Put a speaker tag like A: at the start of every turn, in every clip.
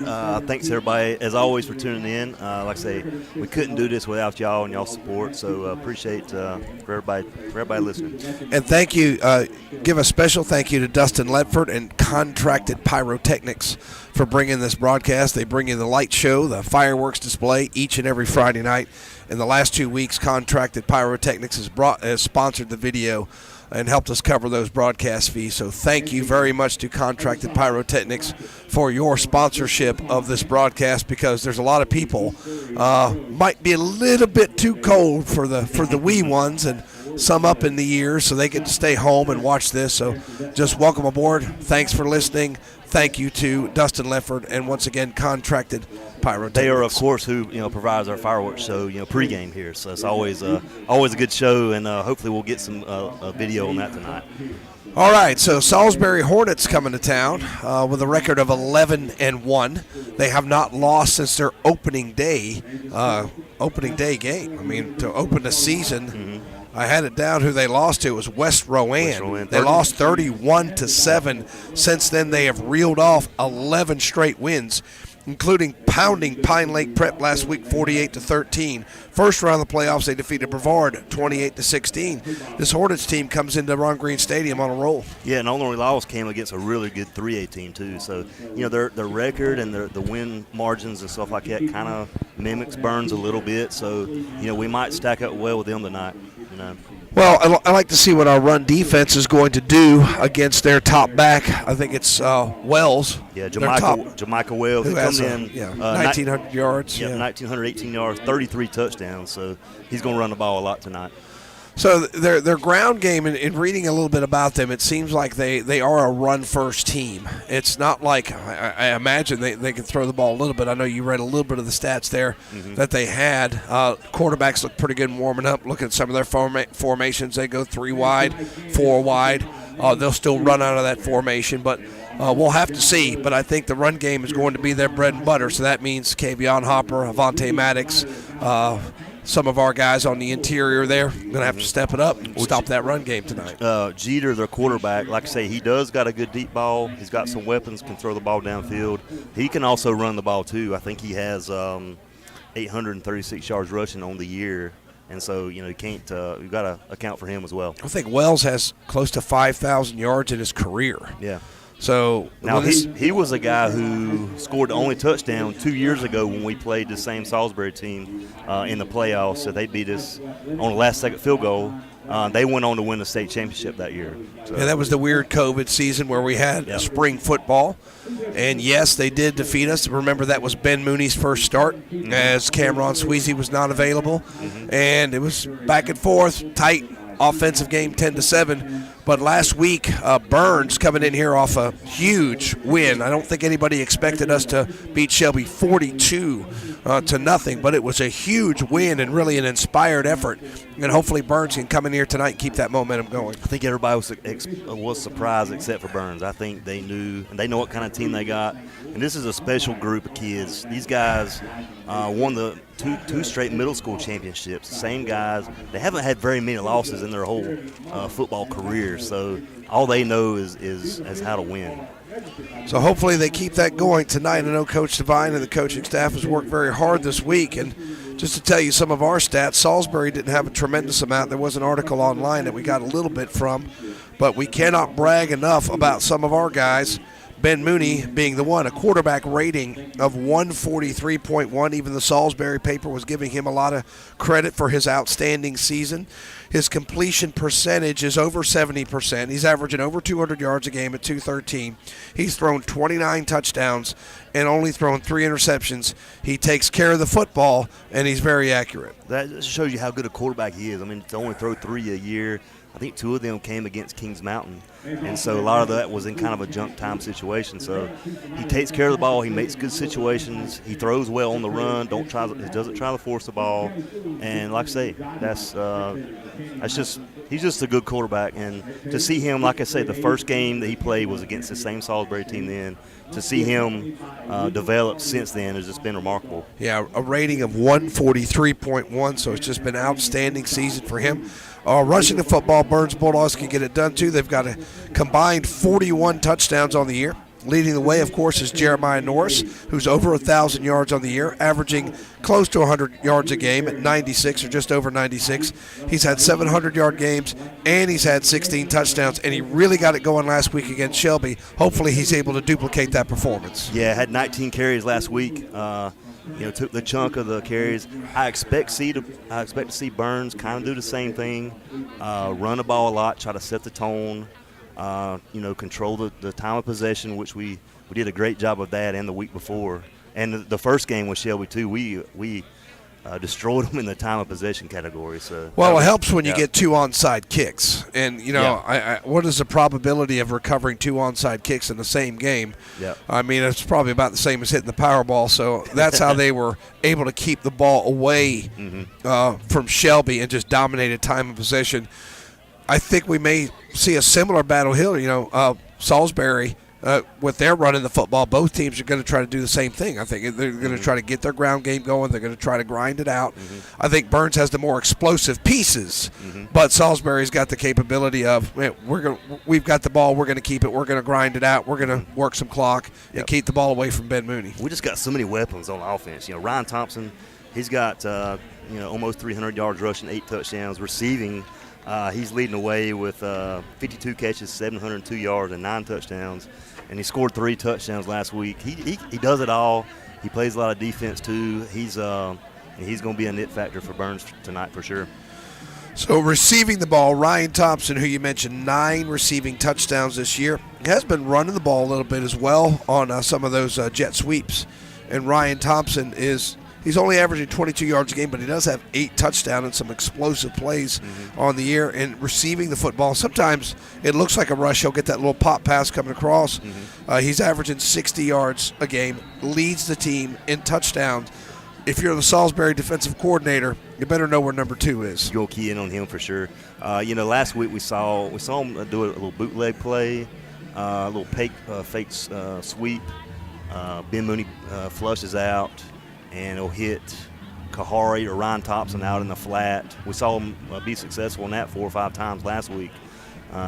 A: Thanks everybody, as always, for tuning in. Like I say, we couldn't do this without y'all and y'all's support, so appreciate for everybody listening.
B: And thank you. Give a special thank you to Dustin Ledford and Contracted Pyrotechnics for bringing this broadcast. They bring you the light show, the fireworks display each and every Friday night. In the last 2 weeks, Contracted Pyrotechnics has sponsored the video and helped us cover those broadcast fees. So thank you very much to Contracted Pyrotechnics for your sponsorship of this broadcast, because there's a lot of people might be a little bit too cold for the wee ones and some up in the years, so they can stay home and watch this. So just welcome aboard. Thanks for listening. Thank you to Dustin Lefford and once again Contracted Pyrotechnics.
A: They are, of course, who provides our fireworks show, pregame here. So it's always a good show, and hopefully we'll get some video on that tonight.
B: All right, so Salisbury Hornets coming to town with a record of 11-1. They have not lost since their opening day game. I mean, to open the season. Mm-hmm. I had it down who they lost to. It was West Rowan. They lost 31-7. Since then, they have reeled off 11 straight wins, including pounding Pine Lake Prep last week 48-13. First round of the playoffs, they defeated Brevard 28-16. This Hornets team comes into Ron Green Stadium on a roll.
A: Yeah, and only loss came against a really good 3A team too. So their record and the win margins and stuff like that kind of mimics Burns a little bit. So we might stack up well with them tonight.
B: Well, I like to see what our run defense is going to do against their top back. I think it's Wells.
A: Yeah, Jamaica Wells.
B: Who has 1,900 yards.
A: Yeah, 1,918 yards, 33 touchdowns. So he's going to run the ball a lot tonight.
B: So their ground game, in reading a little bit about them, it seems like they are a run-first team. It's not like I imagine they can throw the ball a little bit. I know you read a little bit of the stats there that they had. Quarterbacks look pretty good warming up. Look at some of their formations. They go 3 wide, 4 wide. They'll still run out of that formation, but we'll have to see. But I think the run game is going to be their bread and butter, so that means Kavion Hopper, Avante Maddox, some of our guys on the interior there going to have to step it up and stop that run game tonight.
A: Jeter, their quarterback, like I say, he does got a good deep ball. He's got some weapons, can throw the ball downfield. He can also run the ball too. I think he has 836 yards rushing on the year. And so, you can't you've got to account for him as well.
B: I think Wells has close to 5,000 yards in his career.
A: Yeah.
B: So
A: now he was a guy who scored the only touchdown 2 years ago when we played the same Salisbury team in the playoffs. So they beat us on the last-second field goal. They went on to win the state championship that year. So.
B: Yeah, that was the weird COVID season where we had spring football. And, yes, they did defeat us. Remember, that was Ben Mooney's first start as Cameron Sweezy was not available. And it was back and forth, tight offensive game, 10-7. But last week, Burns coming in here off a huge win. I don't think anybody expected us to beat Shelby 42-0, but it was a huge win and really an inspired effort. And hopefully Burns can come in here tonight and keep that momentum going.
A: I think everybody was surprised except for Burns. I think they knew, and they know what kind of team they got. And this is a special group of kids. These guys won the two straight middle school championships. The same guys. They haven't had very many losses in their whole football career. So all they know is how to win.
B: So hopefully they keep that going tonight. I know Coach Devine and the coaching staff has worked very hard this week. And just to tell you some of our stats, Salisbury didn't have a tremendous amount. There was an article online that we got a little bit from. But we cannot brag enough about some of our guys. Ben Mooney being the one, a quarterback rating of 143.1. Even the Salisbury paper was giving him a lot of credit for his outstanding season. His completion percentage is over 70%. He's averaging over 200 yards a game at 213. He's thrown 29 touchdowns and only thrown 3 interceptions. He takes care of the football, and he's very accurate.
A: That just shows you how good a quarterback he is. I mean, to only throw 3 a year, I think 2 of them came against Kings Mountain. And so a lot of that was in kind of a junk time situation. So he takes care of the ball. He makes good situations. He throws well on the run. He doesn't try to force the ball. And like I say, he's just a good quarterback. And to see him, like I say, the first game that he played was against the same Salisbury team then. To see him develop since then has just been remarkable.
B: Yeah, a rating of 143.1, so it's just been an outstanding season for him. Rushing the football, Burns Bulldogs can get it done too. They've got a combined 41 touchdowns on the year. Leading the way, of course, is Jeremiah Norris, who's over 1,000 yards on the year, averaging close to 100 yards a game at 96 or just over 96. He's had 700-yard games, and he's had 16 touchdowns, and he really got it going last week against Shelby. Hopefully he's able to duplicate that performance.
A: Yeah, had 19 carries last week. Took the chunk of the carries. I expect to see Burns kind of do the same thing, run the ball a lot, try to set the tone, control the time of possession, which we did a great job of that and the week before. And the first game with Shelby too, we destroyed them in the time of possession category. So
B: it helps when you get 2 onside kicks. And, what is the probability of recovering 2 onside kicks in the same game?
A: Yeah.
B: I mean, it's probably about the same as hitting the Powerball. So that's how they were able to keep the ball away from Shelby and just dominated time of possession. I think we may see a similar battle here. Salisbury, with their running the football, both teams are going to try to do the same thing. I think they're going to try to get their ground game going. They're going to try to grind it out. I think Burns has the more explosive pieces, but Salisbury's got the capability of, we've got the ball, we're going to keep it, we're going to grind it out, we're going to work some clock and keep the ball away from Ben Mooney.
A: We just got so many weapons on offense. Ryan Thompson, he's got almost 300 yards rushing, 8 touchdowns. Receiving, he's leading the way with 52 catches, 702 yards, and 9 touchdowns. And he scored 3 touchdowns last week. He does it all. He plays a lot of defense too. He's going to be a net factor for Burns tonight for sure.
B: So receiving the ball, Ryan Thompson, who you mentioned, 9 receiving touchdowns this year, has been running the ball a little bit as well on some of those jet sweeps. And Ryan Thompson he's only averaging 22 yards a game, but he does have 8 touchdowns and some explosive plays on the year and receiving the football. Sometimes it looks like a rush. He'll get that little pop pass coming across. He's averaging 60 yards a game, leads the team in touchdowns. If you're the Salisbury defensive coordinator, you better know where number 2 is.
A: You'll key in on him for sure. Last week we saw him do a little bootleg play, a little fake sweep. Ben Mooney flushes out, and he'll hit Kahari or Ryan Thompson out in the flat. We saw him be successful in that 4 or 5 times last week.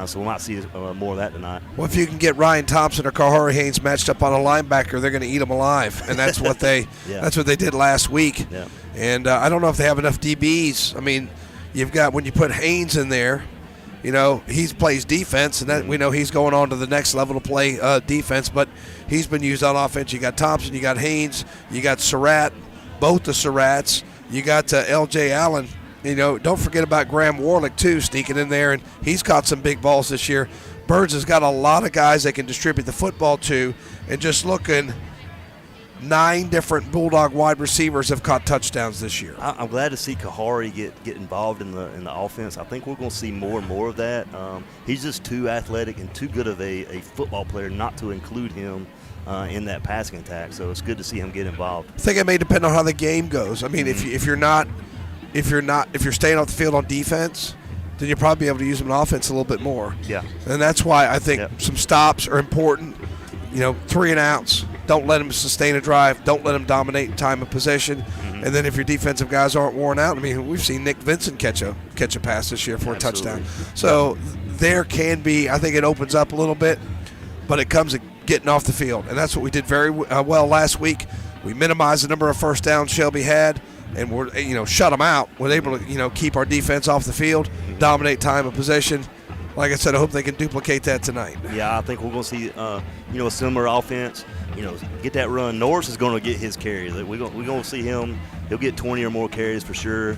A: So we might see more of that tonight.
B: Well, if you can get Ryan Thompson or Kahari Haynes matched up on a linebacker, they're going to eat them alive, and that's what they did last week.
A: Yeah.
B: And I don't know if they have enough DBs. I mean, you've got, when you put Haynes in there, he plays defense, and that we know he's going on to the next level to play defense, but he's been used on offense. You got Thompson, you got Haynes, you got Surratt, both the Surratts, you got L.J. Allen. Don't forget about Graham Warlick, too, sneaking in there, and he's caught some big balls this year. Burns has got a lot of guys they can distribute the football to, and just looking, 9 different Bulldog wide receivers have caught touchdowns this year.
A: I'm glad to see Kahari get involved in the offense. I think we're going to see more and more of that. He's just too athletic and too good of a football player not to include him in that passing attack. So it's good to see him get involved.
B: I think it may depend on how the game goes. I mean, if you're staying off the field on defense, then you'll probably be able to use him in offense a little bit more.
A: Yeah.
B: And that's why I think some stops are important. 3 and outs. Don't let him sustain a drive. Don't let him dominate time of possession. And then if your defensive guys aren't worn out, I mean, we've seen Nick Vincent catch a pass this year for a touchdown. So there can be, I think it opens up a little bit, but it comes at getting off the field. And that's what we did very well last week. We minimized the number of first downs Shelby had, and we're shut them out. We're able to keep our defense off the field, dominate time of possession. Like I said, I hope they can duplicate that tonight.
A: Yeah, I think we're going to see a similar offense. Get that run. Norris is going to get his carries. We're going to see him. He'll get 20 or more carries for sure.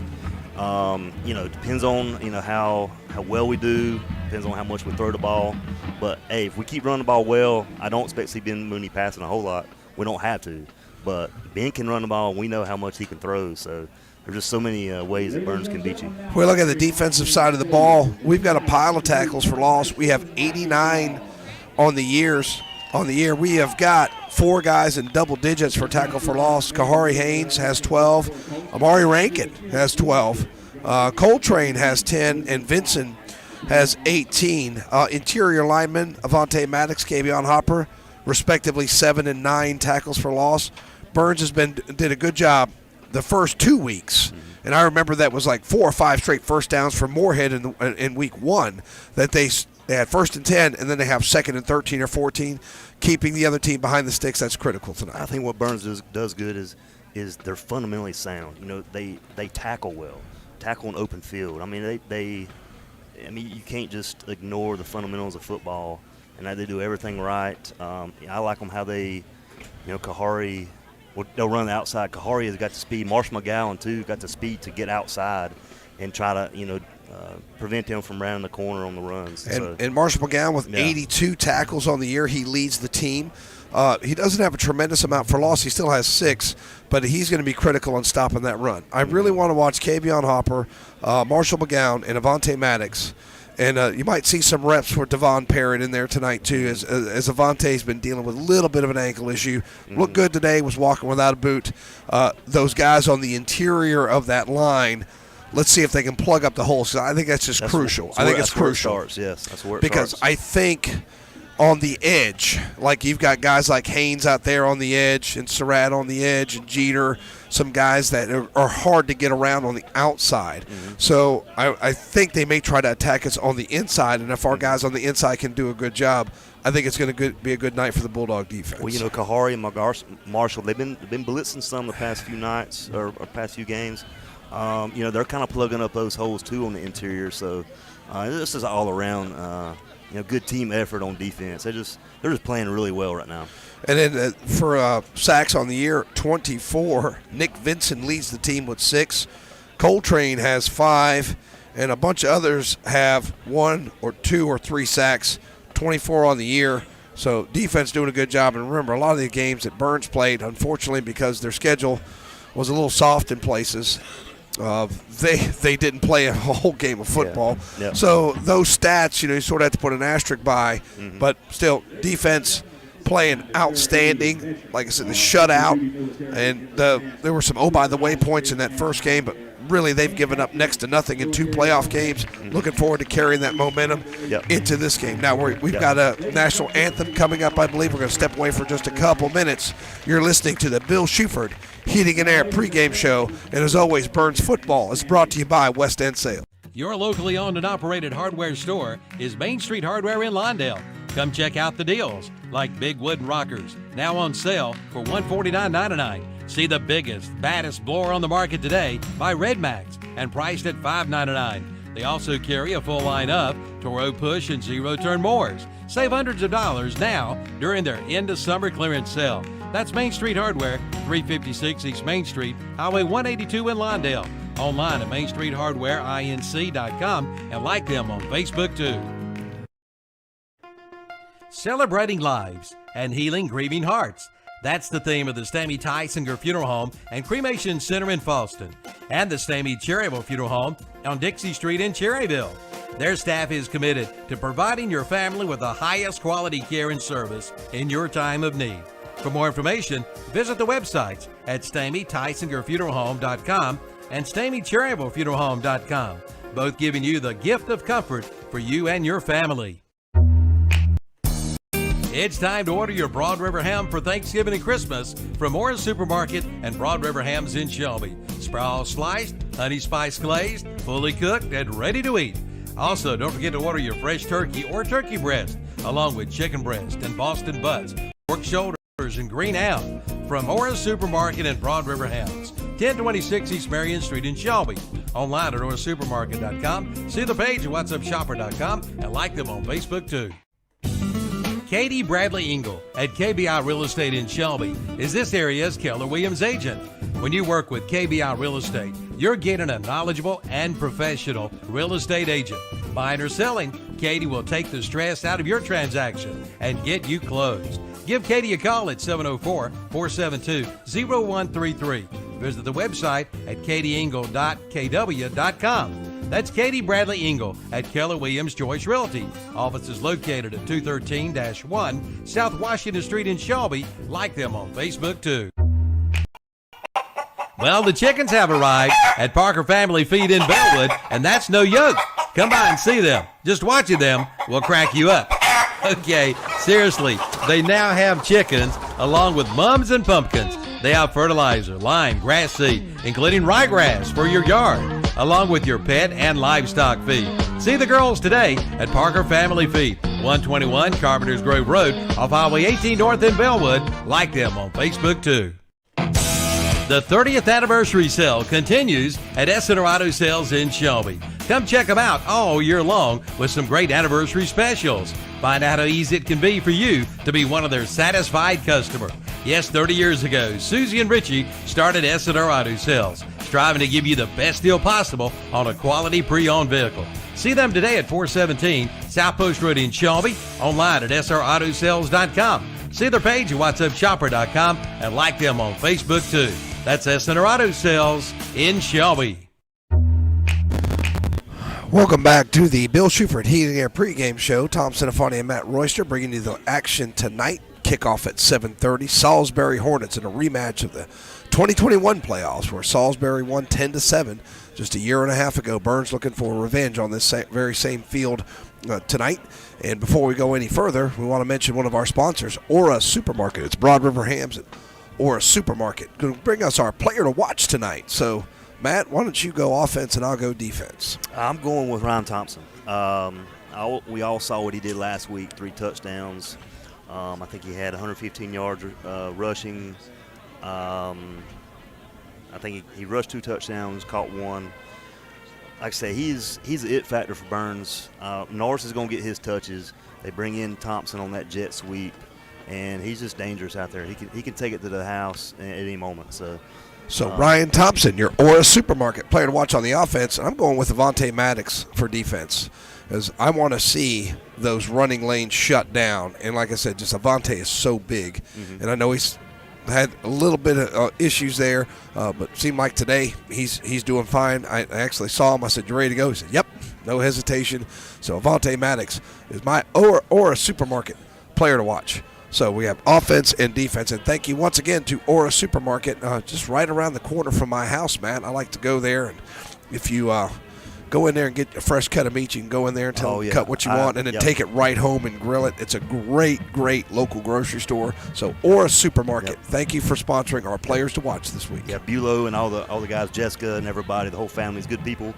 A: Depends on how well we do. Depends on how much we throw the ball. But hey, if we keep running the ball well, I don't expect to see Ben Mooney passing a whole lot. We don't have to. But Ben can run the ball, and we know how much he can throw. So there's just so many ways that Burns can beat you.
B: If we look at the defensive side of the ball, we've got a pile of tackles for loss. We have 89 on the year. We have got 4 guys in double digits for tackle for loss. Kahari Haynes has 12. Amari Rankin has 12. Coltrane has 10, and Vincent has 18. Interior linemen, Avante Maddox, Kavion Hopper, respectively 7 and 9 tackles for loss. Burns did a good job the first 2 weeks, and I remember that was like 4 or 5 straight first downs for Moorhead in week 1 that they They had 1st and 10, and then they have 2nd and 13 or 14, keeping the other team behind the sticks. That's critical tonight.
A: I think what Burns does good is they're fundamentally sound. You know, they tackle well, tackle an open field. I mean, you can't just ignore the fundamentals of football, and they do everything right. I like them how they, Kahari, they'll run the outside. Kahari has got the speed. Marshall McGowan, too, got the speed to get outside and try to, prevent him from rounding the corner on the runs.
B: And Marshall McGowan with 82 tackles on the year, he leads the team. He doesn't have a tremendous amount for loss. He still has 6, but he's going to be critical on stopping that run. I really want to watch Kavion Hopper, Marshall McGowan, and Avonte Maddox. And you might see some reps for Devon Parrott in there tonight, too, as Avante's been dealing with a little bit of an ankle issue. Looked good today, was walking without a boot. Those guys on the interior of that line, let's see if they can plug up the holes. So I think that's crucial. I think it's crucial.
A: Starts, yes, that's where it
B: because
A: starts.
B: I think on the edge, like you've got guys like Haynes out there on the edge and Surratt on the edge and Jeter, some guys that are hard to get around on the outside. So I think they may try to attack us on the inside, and if our guys on the inside can do a good job, I think it's going to be a good night for the Bulldog defense.
A: Well, Kahari and Marshall, they've been blitzing some the past few nights or past few games. They're kind of plugging up those holes too on the interior. So this is all around, good team effort on defense. They're just playing really well right now.
B: And then for sacks on the year, 24. Nick Vinson leads the team with 6. Coltrane has 5, and a bunch of others have 1 or 2 or 3 sacks. 24 on the year. So defense doing a good job. And remember, a lot of the games that Burns played, unfortunately, because their schedule was a little soft in places, they didn't play a whole game of football.
A: Yeah.
B: So those stats, you sort of have to put an asterisk by. But still, defense playing outstanding. Like I said, the shutout. And there were some oh-by-the-way points in that first game, but really they've given up next to nothing in 2 playoff games. Looking forward to carrying that momentum into this game. Now, we've got a national anthem coming up, I believe. We're going to step away for just a couple minutes. You're listening to the Bill Shuford Heating and Air pregame show. And as always, Burns Football is brought to you by West End Sales.
C: Your locally owned and operated hardware store is Main Street Hardware in Lawndale. Come check out the deals, like big wooden rockers, now on sale for $149.99. See the biggest, baddest blower on the market today by Red Max and priced at $5.99. They also carry a full line of Toro push and zero-turn mowers. Save hundreds of dollars now during their end-of-summer clearance sale. That's Main Street Hardware, 356 East Main Street, Highway 182 in Lawndale. Online at mainstreethardwareinc.com and like them on Facebook too. Celebrating lives and healing grieving hearts. That's the theme of the Stamey Tysinger Funeral Home and Cremation Center in Falston and the Stamey Charitable Funeral Home on Dixie Street in Cherryville. Their staff is committed to providing your family with the highest quality care and service in your time of need. For more information, visit the websites at StameyTysingerFuneralHome.com and StameyCharitableFuneralHome.com, both giving you the gift of comfort for you and your family. It's time to order your Broad River ham for Thanksgiving and Christmas from Morris Supermarket and Broad River Hams in Shelby. Sproul sliced, honey spice glazed, fully cooked, and ready to eat. Also, don't forget to order your fresh turkey or turkey breast, along with chicken breast and Boston butts, pork shoulders, and green ham from Morris Supermarket and Broad River Hams. 1026 East Marion Street in Shelby. Online at morrissupermarket.com. See the page at whatsupshopper.com and like them on Facebook too. Katie Bradley Engel at KBI Real Estate in Shelby is this area's Keller Williams agent. When you work with KBI Real Estate, you're getting a knowledgeable and professional real estate agent. Buying or selling, Katie will take the stress out of your transaction and get you closed. Give Katie a call at 704-472-0133. Visit the website at katieengel.kw.com. That's Katie Bradley Engel at Keller Williams Joyce Realty. Office is located at 213-1 South Washington Street in Shelby. Like them on Facebook too. Well, the chickens have arrived at Parker Family Feed in Bellwood, and that's no joke. Come by and see them. Just watching them will crack you up. Okay, seriously, they now have chickens along with mums and pumpkins. They have fertilizer, lime, grass seed, including ryegrass for your yard. along with your pet and livestock feed. See the girls today at Parker Family Feed, 121 Carpenters Grove Road off Highway 18 North in Bellwood. Like them on Facebook too. The 30th anniversary sale continues at S&R Auto Sales in Shelby. Come check them out all year long with some great anniversary specials. Find out how easy it can be for you to be one of their satisfied customers. Yes, 30 years ago, Susie and Richie started S&R Auto Sales, striving to give you the best deal possible on a quality pre-owned vehicle. See them today at 417 South Post Road in Shelby, online at srautosales.com. See their page at whatsupshopper.com and like them on Facebook too. That's S&R Auto Sales in Shelby.
B: Welcome back to the Bill Shuford Heating and Air pregame show. Tom Sinafani and Matt Royster bringing you the action tonight. Kickoff at 7:30. Salisbury Hornets in a rematch of the 2021 playoffs, where Salisbury won 10-7 just a year and a half ago. Burns looking for revenge on this very same field tonight. And before we go any further, we want to mention one of our sponsors, Aura Supermarket. It's Broad River Hams at Aura Supermarket. Going to bring us our player to watch tonight. So, Matt, why don't you go offense and I'll go defense?
A: I'm going with Ryan Thompson. We all saw what he did last week, 3 touchdowns. I think he had 115 yards rushing. I think he rushed 2 touchdowns, caught 1. Like I say, he's the it factor for Burns. Norris is going to get his touches. They bring in Thompson on that jet sweep, and he's just dangerous out there. He can take it to the house at any moment. So
B: Ryan Thompson, your Aura Supermarket player to watch on the offense. I'm going with Avonte Maddox for defense, as I want to see those running lanes shut down. And like I said, just Avonte is so big. And I know he's had a little bit of issues there, but seemed like today he's doing fine. I actually saw him. I said, "You ready to go?" He said, "Yep," no hesitation. So Avonte Maddox is my Aura Supermarket player to watch. So we have offense and defense, and thank you once again to Aura Supermarket, just right around the corner from my house, Matt. I like to go there, and if you go in there and get a fresh cut of meat, you can go in there and tell them cut what you want, and then take it right home and grill it. It's a great local grocery store. So Aura Supermarket, thank you for sponsoring our players to watch this week.
A: Yeah, Bulow and all the guys, Jessica and everybody, the whole family's good people.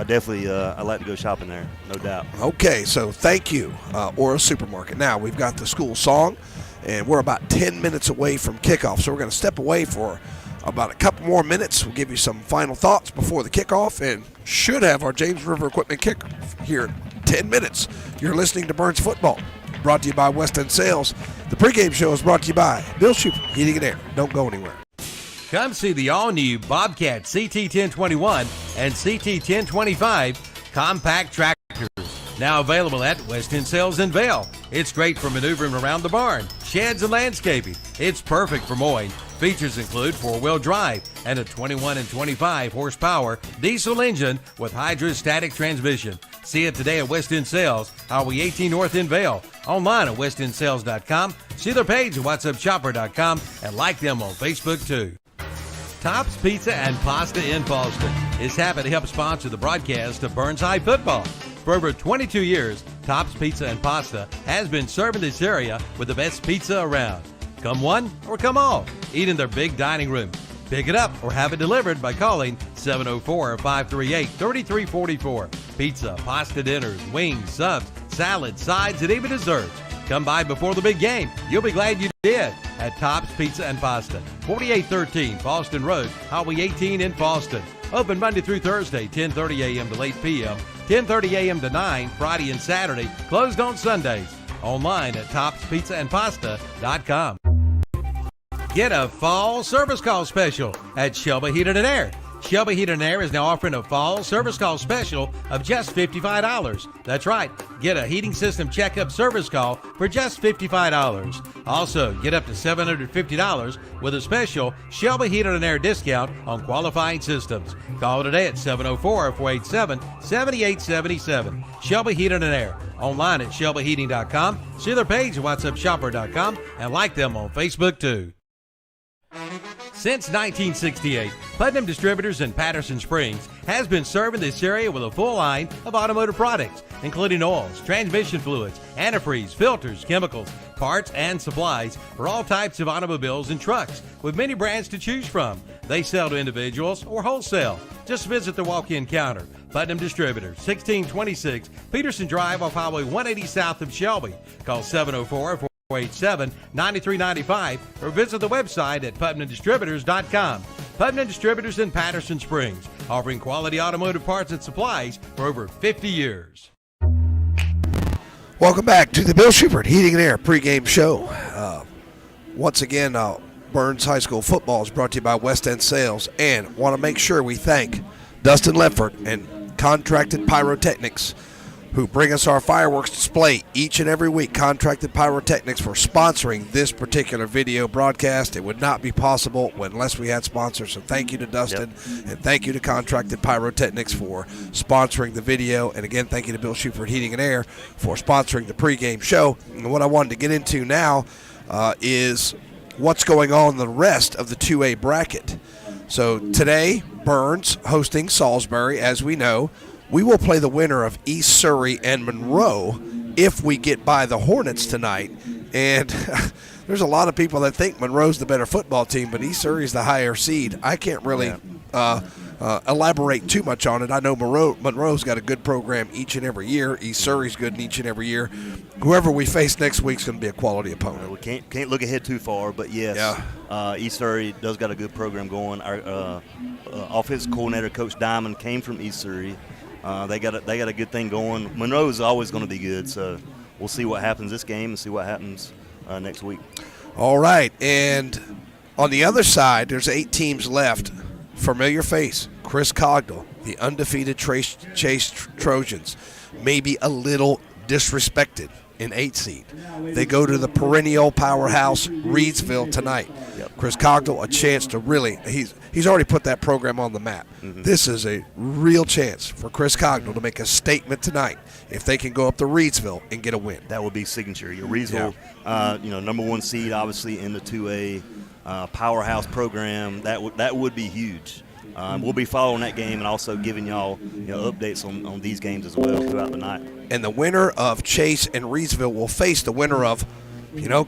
A: Definitely, I like to go shopping there, no doubt.
B: Okay, so thank you, Aura Supermarket. Now we've got the school song, and we're about 10 minutes away from kickoff, so we're going to step away for about a couple more minutes. We'll give you some final thoughts before the kickoff, and should have our James River Equipment kick here in 10 minutes. You're listening to Burns Football, brought to you by West End Sales. The pregame show is brought to you by Bill Shuford Heating and Air. Don't go anywhere.
C: Come see the all-new Bobcat CT1021 and CT1025 compact tractors, now available at West End Sales in Vail. It's great for maneuvering around the barn, sheds, and landscaping. It's perfect for mowing. Features include 4-wheel drive and a 21 and 25 horsepower diesel engine with hydrostatic transmission. See it today at West End Sales, Highway 18 North in Vail. Online at westendsales.com. See their page at whatsupshopper.com and like them on Facebook too. Tops Pizza and Pasta in Boston is happy to help sponsor the broadcast of Burns High football. For over 22 years, Tops Pizza and Pasta has been serving this area with the best pizza around. Come one or come all. Eat in their big dining room. Pick it up or have it delivered by calling 704-538-3344. Pizza, pasta dinners, wings, subs, salads, sides, and even desserts. Come by before the big game. You'll be glad you did at Tops Pizza and Pasta, 4813 Boston Road, Highway 18 in Boston. Open Monday through Thursday, 10:30 a.m. to 8 p.m., 10:30 a.m. to 9, Friday and Saturday, closed on Sundays. Online at topspizzaandpasta.com. Get a fall service call special at Shelby Heating and Air. Shelby Heating and Air is now offering a fall service call special of just $55. That's right. Get a heating system checkup service call for just $55. Also, get up to $750 with a special Shelby Heating and Air discount on qualifying systems. Call today at 704-487-7877. Shelby Heating and Air. Online at shelbyheating.com. See their page at whatsupshopper.com and like them on Facebook too. Since 1968, Putnam Distributors in Patterson Springs has been serving this area with a full line of automotive products, including oils, transmission fluids, antifreeze, filters, chemicals, parts, and supplies for all types of automobiles and trucks, with many brands to choose from. They sell to individuals or wholesale. Just visit the walk-in counter. Putnam Distributors, 1626 Peterson Drive off Highway 180 south of Shelby. Call 704-487-9395 or visit the website at PutnamDistributors.com. Putnam Distributors in Patterson Springs, offering quality automotive parts and supplies for over 50 years.
B: Welcome back to the Bill Schubert Heating and Air pregame show. Once again, Burns High School football is brought to you by West End Sales, and want to make sure we thank Dustin Ledford and Contracted Pyrotechnics, who bring us our fireworks display each and every week. Contracted Pyrotechnics for sponsoring this particular video broadcast. It would not be possible unless we had sponsors. So thank you to Dustin, and thank you to Contracted Pyrotechnics for sponsoring the video. And again, thank you to Bill Schubert Heating and Air for sponsoring the pregame show. And what I wanted to get into now is what's going on in the rest of the 2A bracket. So today, Burns hosting Salisbury, as we know. We will play the winner of East Surrey and Monroe if we get by the Hornets tonight. And there's a lot of people that think Monroe's the better football team, but East Surrey's the higher seed. I can't really elaborate too much on it. I know Monroe's got a good program each and every year. East Surrey's good each and every year. Whoever we face next week's going to be a quality opponent.
A: We can't look ahead too far, but yes, East Surrey does got a good program going. Our offensive coordinator, Coach Diamond, came from East Surrey. They got a good thing going. Monroe is always going to be good, so we'll see what happens this game and see what happens next week.
B: All right, and on the other side, there's 8 teams left. Familiar face, Chris Cogdell, the undefeated Chase Trojans, maybe a little disrespected in 8 seed. They go to the perennial powerhouse Reedsville tonight.
A: Yep.
B: Chris Cogdell, a chance to really, he's already put that program on the map. Mm-hmm. This is a real chance for Chris Cogdell to make a statement tonight if they can go up to Reedsville and get a win.
A: That would be signature. Your Reedsville, number 1 seed, obviously in the 2A powerhouse program. That would be huge. We'll be following that game and also giving y'all updates on these games as well throughout the night.
B: And the winner of Chase and Reedsville will face the winner of,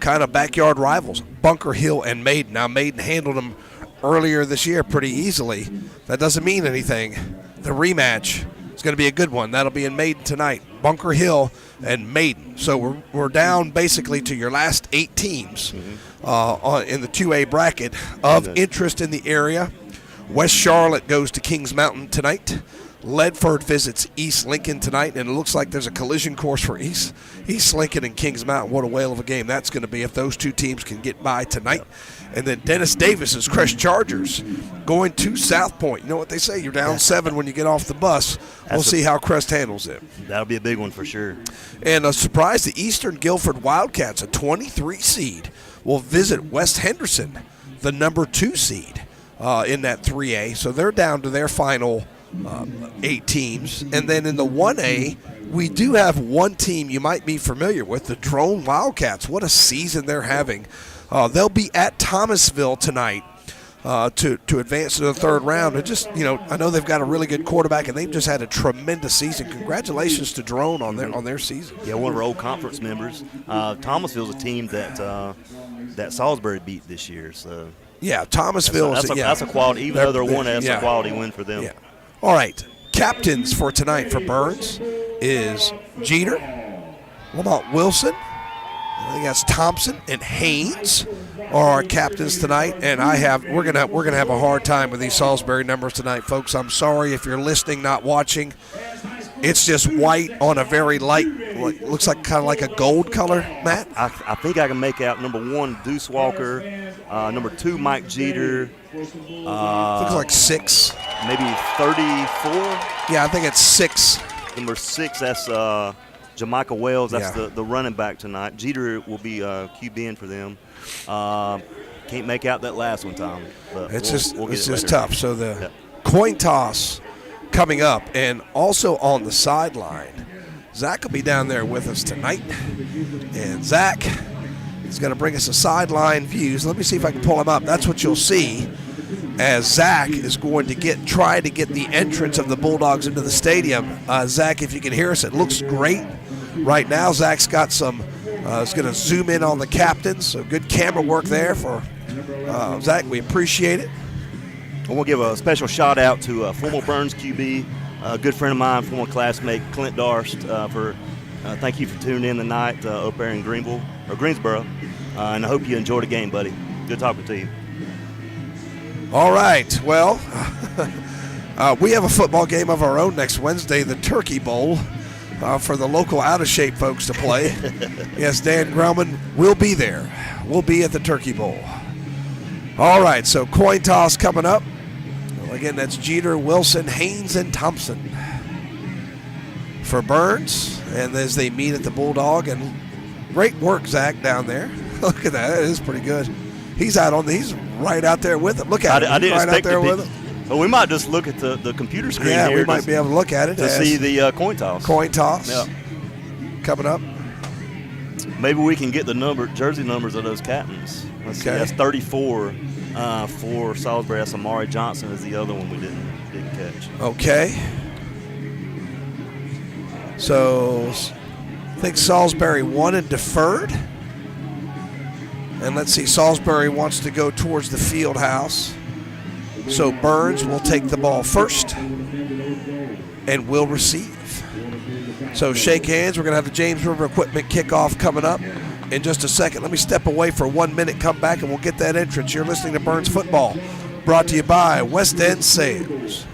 B: kind of backyard rivals, Bunker Hill and Maiden. Now, Maiden handled them earlier this year pretty easily. That doesn't mean anything. The rematch is going to be a good one. That'll be in Maiden tonight. Bunker Hill and Maiden. So we're down basically to your last 8 teams in the 2A bracket of interest in the area. West Charlotte goes to Kings Mountain tonight. Ledford visits East Lincoln tonight, and it looks like there's a collision course for East Lincoln and Kings Mountain. What a whale of a game that's going to be if those 2 teams can get by tonight. And then Dennis Davis's Crest Chargers going to South Point. You know what they say, you're down 7 when you get off the bus. We'll see how Crest handles it.
A: That'll be a big one for sure.
B: And a surprise, the Eastern Guilford Wildcats, a 23 seed, will visit West Henderson, the number 2 seed in that 3A. So they're down to their final 8 teams. And then in the 1A, we do have one team you might be familiar with, the Drone Wildcats. What a season they're having. They'll be at Thomasville tonight to advance to the 3rd round. And just, I know they've got a really good quarterback, and they've just had a tremendous season. Congratulations to Drone on their season.
A: Yeah, one of our old conference members. Thomasville's a team that Salisbury beat this year. So
B: yeah, Thomasville
A: that's a quality. Even though they're 1A, that's a quality win for them.
B: Yeah. All right, captains for tonight for Burns is Jeter, Lamont Wilson, I think that's Thompson and Haynes are our captains tonight. And we're gonna have a hard time with these Salisbury numbers tonight, folks. I'm sorry if you're listening, not watching. It's just white on a very light, looks like kind of like a gold color, Matt.
A: I think I can make out number 1, Deuce Walker, number 2, Mike Jeter.
B: Looks like 6.
A: Maybe 34.
B: Yeah, I think it's 6.
A: Number 6, that's Jamaica Wells. That's the running back tonight. Jeter will be QBing for them. Can't make out that last one, Tom. But
B: it's just tough. So the coin toss coming up, and also on the sideline, Zach will be down there with us tonight. And Zach is going to bring us a sideline views. Let me see if I can pull him up. That's what you'll see as Zach is going to try to get the entrance of the Bulldogs into the stadium. Zach, if you can hear us, it looks great right now. Zach's got some, is going to zoom in on the captains. So good camera work there for Zach. We appreciate it.
A: I want to give a special shout out to former Burns QB, a good friend of mine, former classmate Clint Darst, for thank you for tuning in tonight up there in Greensboro, and I hope you enjoyed the game, buddy. Good talking to you.
B: All right. Well, we have a football game of our own next Wednesday, the Turkey Bowl, for the local out-of-shape folks to play. Yes, Dan Grauman will be there. We'll be at the Turkey Bowl. All right, so coin toss coming up. Well, again, that's Jeter, Wilson, Haynes, and Thompson for Burns, and as they meet at the Bulldog. And great work, Zach, down there. Look at that. That is pretty good. He's right out there with him. Look at him.
A: I didn't
B: right out
A: expect
B: there
A: to
B: with him.
A: Well, we might just look at the computer screen
B: Yeah,
A: here.
B: we might be able to look at it
A: to see the coin toss.
B: Coin toss.
A: Yeah.
B: Coming up.
A: Maybe we can get the jersey numbers of those captains. Let's see. That's 34 for Salisbury. That's Amari Johnson is the other one we didn't catch.
B: Okay. So I think Salisbury won and deferred. And let's see, Salisbury wants to go towards the field house. So Burns will take the ball first and will receive. So shake hands. We're going to have the James River Equipment kickoff coming up in just a second. Let me step away for 1 minute, come back, and we'll get that entrance. You're listening to Burns Football, brought to you by West End Sales.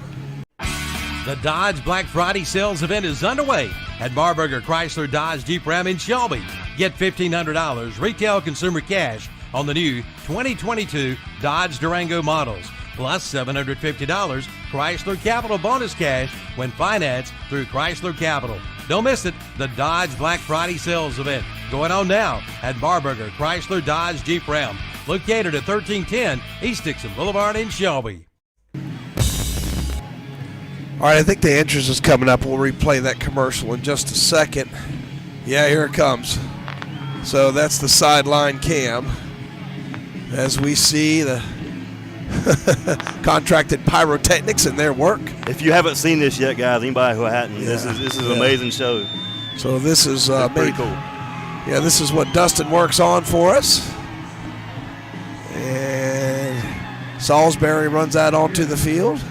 C: The Dodge Black Friday sales event is underway at Barberger Chrysler Dodge Jeep Ram in Shelby. Get $1,500 retail consumer cash on the new 2022 Dodge Durango models, plus $750 Chrysler Capital bonus cash when financed through Chrysler Capital. Don't miss it, the Dodge Black Friday sales event going on now at Barberger Chrysler Dodge Jeep Ram, located at 1310 East Dixon Boulevard in Shelby.
B: All right, I think the entrance is coming up. We'll replay that commercial in just a second. Yeah, here it comes. So that's the sideline cam. As we see the contracted pyrotechnics in their work.
A: If you haven't seen this yet, guys, anybody who hadn't, this is an amazing show.
B: So this is
A: pretty cool.
B: Yeah, this is what Dustin works on for us. And Salisbury runs out onto the field.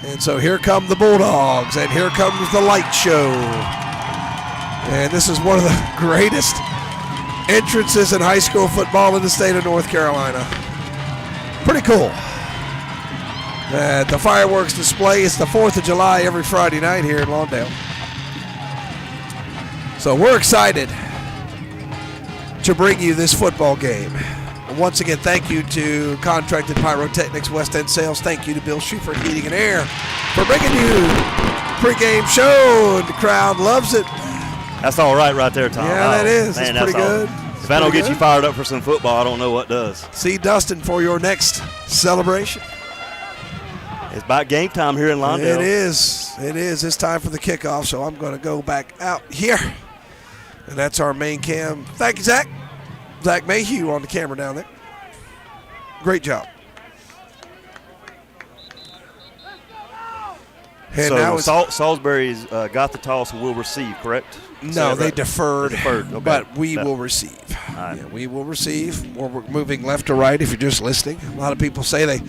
B: And so here come the Bulldogs, and here comes the light show. And this is one of the greatest entrances in high school football in the state of North Carolina. Pretty cool. The fireworks display is the 4th of July every Friday night here in Lawndale. So we're excited to bring you this football game. Once again, thank you to Contracted Pyrotechnics West End Sales. Thank you to Bill Schufer Heating and Air for bringing you pregame show. The crowd loves it.
A: That's all right there, Tom.
B: Yeah, that is.
A: Man,
B: it's pretty good.
A: If I don't get you fired up for some football, I don't know what does.
B: See Dustin for your next celebration.
A: It's about game time here in Lawndale.
B: It is. It is. It's time for the kickoff, so I'm going to go back out here. And that's our main cam. Thank you, Zach. Zach Mayhew on the camera down there. Great job. And
A: so Salisbury's got the toss and will receive, correct?
B: No, they deferred.
A: Okay.
B: But we will receive.
A: Right.
B: Yeah, we will receive. We're moving left to right if you're just listening. A lot of people say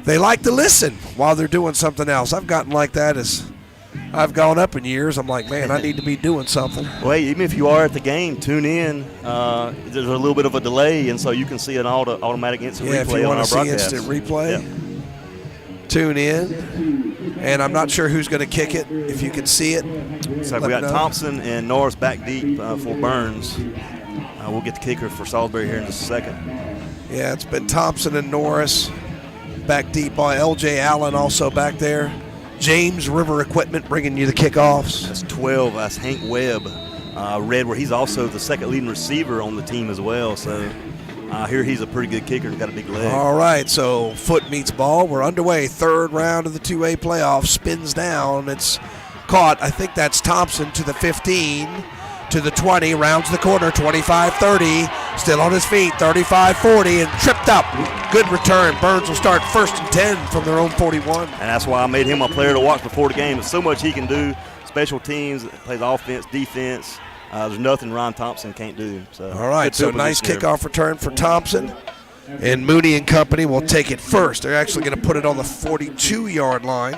B: they like to listen while they're doing something else. I've gotten like that as I've gone up in years. I'm like, man, I need to be doing something.
A: Well, even if you are at the game, tune in. There's a little bit of a delay, and so you can see an automatic instant replay
B: if you
A: on
B: want
A: our
B: to see
A: broadcast.
B: instant replay, tune in. And I'm not sure who's going to kick it. If you can see it,
A: so we got Thompson and Norris back deep for Burns. We'll get the kicker for Salisbury here in just a second.
B: Yeah, it's been Thompson and Norris back deep. L.J. Allen also back there. James River Equipment bringing you the kickoffs.
A: That's 12. That's Hank Webb, red, where he's also the second leading receiver on the team as well. So here he's a pretty good kicker. He's got a big leg.
B: All right, so foot meets ball. We're underway. Third round of the 2A playoff. Spins down. It's caught. I think that's Thompson to the 15, to the 20. Rounds the corner. 25-30. Still on his feet. 35-40 and tripped up. Good return. Burns will start 1st and 10 from their own 41.
A: And that's why I made him a player to watch before the game. There's so much he can do. Special teams, plays offense, defense. There's nothing Ron Thompson can't do. So
B: all right, so nice kickoff return for Thompson. And Mooney and company will take it first. They're actually going to put it on the 42-yard line.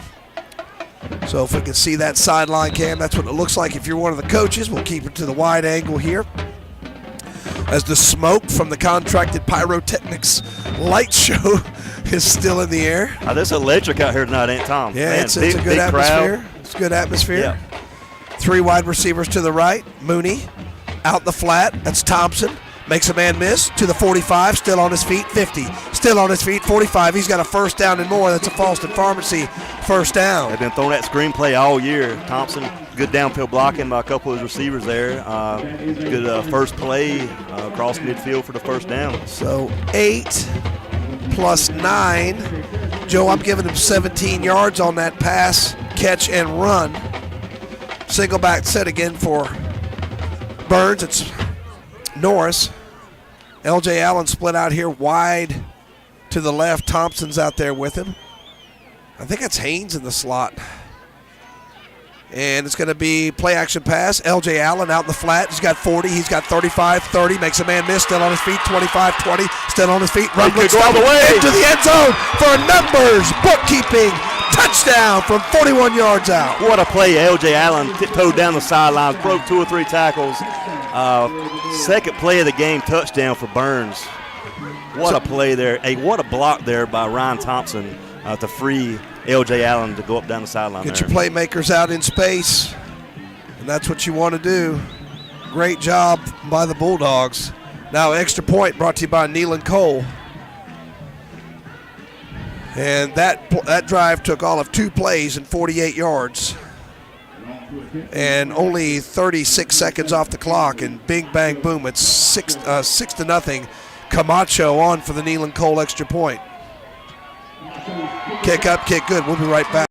B: So if we can see that sideline cam, that's what it looks like if you're one of the coaches. We'll keep it to the wide angle here as the smoke from the contracted pyrotechnics light show is still in the air.
A: This electric out here tonight, ain't Tom?
B: Yeah,
A: Man,
B: it's a good atmosphere.
A: Crowd.
B: It's a good atmosphere.
A: Yeah.
B: 3 wide receivers to the right. Mooney out the flat. That's Thompson. Makes a man miss to the 45, still on his feet, 50, still on his feet, 45. He's got a first down and more. That's a Falston Pharmacy first down.
A: They've been throwing that screenplay all year. Thompson, good downfield blocking by a couple of his receivers there. Good first play across midfield for the first down.
B: So 8 plus 9. Joe, I'm giving him 17 yards on that pass, catch, and run. Single back set again for Burns. It's Norris. L.J. Allen split out here wide to the left. Thompson's out there with him. I think it's Haynes in the slot. And it's going to be play action pass. L.J. Allen out in the flat. He's got 40. He's got 35, 30. Makes a man miss. Still on his feet. 25, 20. Still on his feet. Run
A: could go all the way
B: into the end zone for a numbers bookkeeping touchdown from 41 yards out.
A: What a play. L.J. Allen tiptoed down the sidelines, broke 2 or 3 tackles. Second play of the game, touchdown for Burns. What a play there. Hey, what a block there by Ryan Thompson to free L.J. Allen to go up down the sideline.
B: Get your playmakers out in space, and that's what you want to do. Great job by the Bulldogs. Now extra point brought to you by Neal & Cole. And that drive took all of 2 plays and 48 yards. And only 36 seconds off the clock, and bing, bang, boom. It's 6-0. Camacho on for the Neal & Cole extra point. Kick up, kick good. We'll be right back.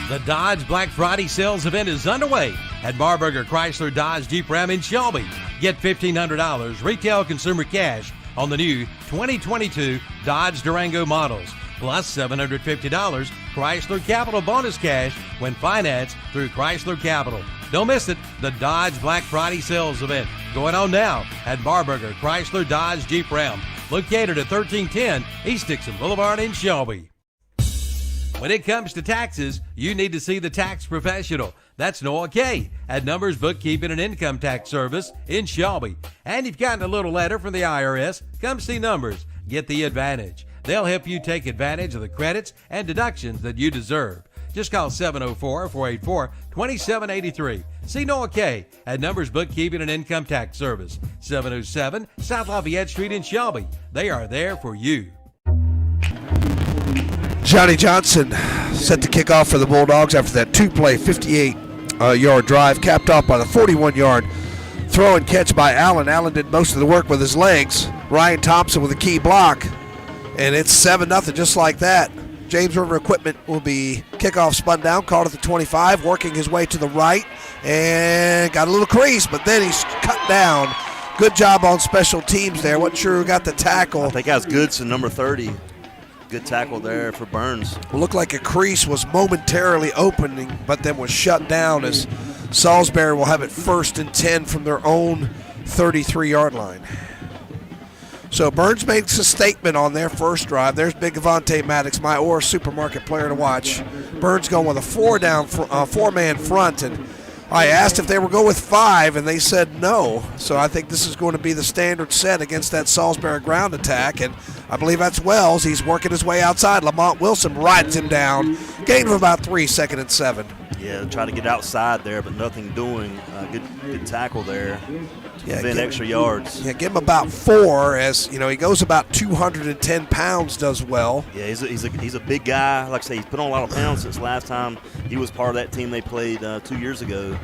C: The Dodge Black Friday sales event is underway at Marburger Chrysler Dodge Jeep Ram in Shelby. Get $1,500 retail consumer cash on the new 2022 Dodge Durango models, plus $750 Chrysler Capital bonus cash when financed through Chrysler Capital. Don't miss it, the Dodge Black Friday sales event going on now at Marburger Chrysler Dodge Jeep Ram, located at 1310 East Dixon Boulevard in Shelby. When it comes to taxes, you need to see the tax professional. That's Noah Kay at Numbers Bookkeeping and Income Tax Service in Shelby. And if you've gotten a little letter from the IRS, come see Numbers. Get the advantage. They'll help you take advantage of the credits and deductions that you deserve. Just call 704-484-2783. See Noah Kay at Numbers Bookkeeping and Income Tax Service, 707 South Lafayette Street in Shelby. They are there for you.
B: Johnny Johnson set to kick off for the Bulldogs after that 2-play, 58-yard drive, capped off by the 41-yard throw and catch by Allen. Allen did most of the work with his legs. Ryan Thompson with a key block, and it's 7-0 just like that. James River Equipment will be kickoff spun down, called at the 25, working his way to the right, and got a little crease, but then he's cut down. Good job on special teams there. Wasn't sure who got the tackle.
A: I think that was Goodson, number 30. Good tackle there for Burns.
B: Looked like a crease was momentarily opening, but then was shut down as Salisbury will have it 1st and 10 from their own 33-yard line. So Burns makes a statement on their first drive. There's Big Avante Maddox, my Orr Supermarket player to watch. Burns going with a 4-man front, and I asked if they were going with 5, and they said no. So I think this is going to be the standard set against that Salisbury ground attack, and I believe that's Wells. He's working his way outside. Lamont Wilson rides him down. Gain of about 3, 2nd and 7.
A: Yeah, try to get outside there, but nothing doing. Good tackle there. Prevent extra yards.
B: Yeah, give him about 4, as you know he goes about 210 pounds. Does well.
A: Yeah, he's a big guy. Like I say, he's put on a lot of pounds since last time he was part of that team they played 2 years ago.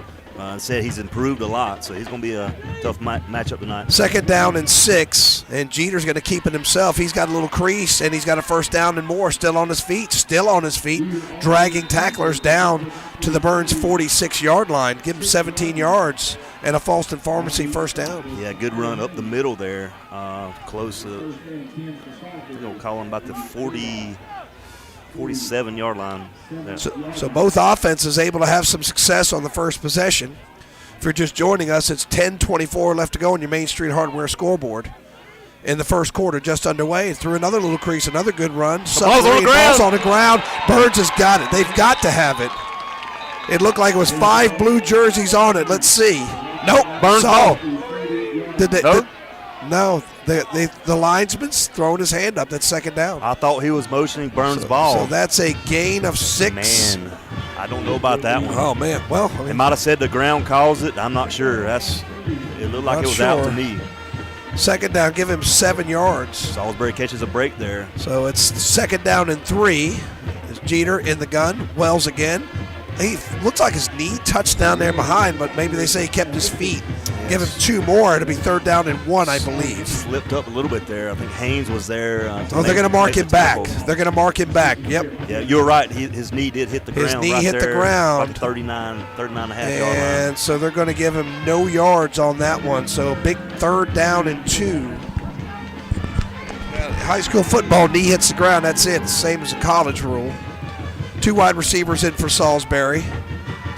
A: Said he's improved a lot, so he's going to be a tough matchup tonight. 2nd
B: down and 6, and Jeter's going to keep it himself. He's got a little crease, and he's got a 1st down and more. Still on his feet, dragging tacklers down to the Burns 46-yard line. Give him 17 yards and a Falston Pharmacy 1st down.
A: Yeah, good run up the middle there, close to, we're going to call him about the 47-yard line.
B: So both offenses able to have some success on the first possession. If you're just joining us, it's 10:24 left to go on your Main Street Hardware scoreboard. in the first quarter, just underway. Through another little crease, another good run.
A: Ball's on the ground.
B: Ball's on the ground. Burns has got it. They've got to have it. It looked like it was 5 blue jerseys on it. Let's see. Nope.
A: Burns ball.
B: Did they?
A: Nope.
B: No. The linesman's throwing his hand up. That's second down.
A: I thought he was motioning Burns' ball.
B: So that's a gain of 6.
A: Man, I don't know about that one.
B: Oh, man. Well,
A: They might have said the ground calls it. I'm not sure. It looked like
B: Not
A: it was out
B: sure.
A: to me.
B: second down, give him 7 yards.
A: Salisbury catches a break there.
B: So it's second down and 3. It's Jeter in the gun. Wells again. He looks like his knee touched down there behind, but maybe they say he kept his feet. Yes. Give him 2 more. It'll be third down and 1, I believe.
A: Slipped up a little bit there. I think Haynes was there.
B: They're going to mark him back. They're going to mark him back. Yep.
A: Yeah, you're right. His knee did hit the ground.
B: His knee
A: right
B: hit
A: there,
B: the ground.
A: about 39 and a half yard line.
B: And so they're going to give him no yards on that one. So big third down and 2. High school football, knee hits the ground. That's it. Same as a college rule. 2 wide receivers in for Salisbury.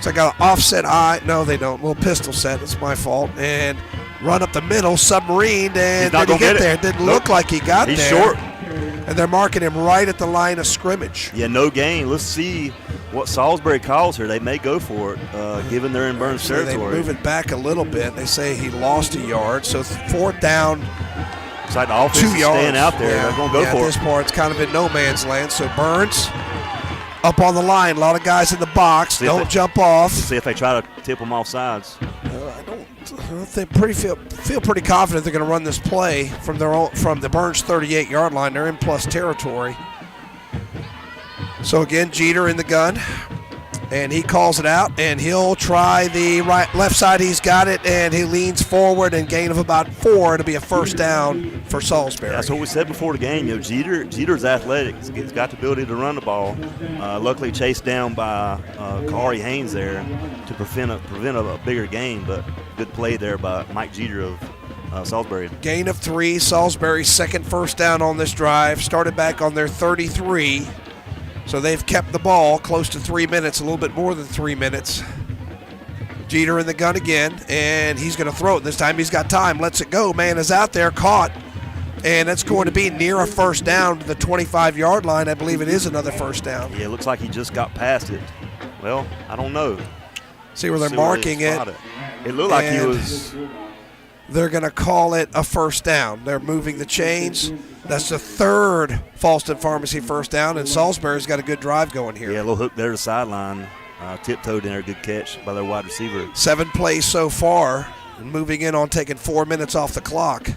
B: So I got an offset eye. No, they don't. Little pistol set. It's my fault. And run up the middle, submarined, and did he get there? It didn't look like he got there.
A: He's short.
B: And they're marking him right at the line of scrimmage.
A: Yeah, no gain. Let's see what Salisbury calls here. They may go for it, given they're in Burns territory.
B: They move it back a little bit. They say he lost a yard. So fourth down.
A: It's like the offense
B: 2
A: is
B: yards.
A: staying out there. They're going to go for
B: at
A: it.
B: this part, it's kind of in no man's land. So Burns up on the line. A lot of guys in the box. Don't jump off.
A: See if they try to tip them off sides.
B: I think feel pretty confident they're going to run this play from the Burns 38-yard line. They're in plus territory. So again, Jeter in the gun, and he calls it out, and he'll try the left side. He's got it, and he leans forward and gain of about 4. It'll be a first down for Salisbury.
A: That's what we said before the game. Jeter's athletic. He's got the ability to run the ball. Luckily chased down by Kari Haynes there to prevent a bigger gain, but good play there by Mike Jeter of Salisbury.
B: Gain of 3. Salisbury's second first down on this drive. Started back on their 33. So they've kept the ball close to 3 minutes, a little bit more than 3 minutes. Jeter in the gun again, and he's going to throw it. This time he's got time. Lets it go. Man is out there, caught. And it's going to be near a first down to the 25-yard line. I believe it is another first down.
A: Yeah, it looks like he just got past it. Well, I don't know.
B: See where they're marking it.
A: It looked like he was.
B: They're going to call it a first down. They're moving the chains. That's the third Falston Pharmacy first down, and Salisbury's got a good drive going here.
A: Yeah, a little hook there to the sideline. Tiptoed in there, good catch by their wide receiver.
B: 7 plays so far, and moving in on taking 4 minutes off the clock.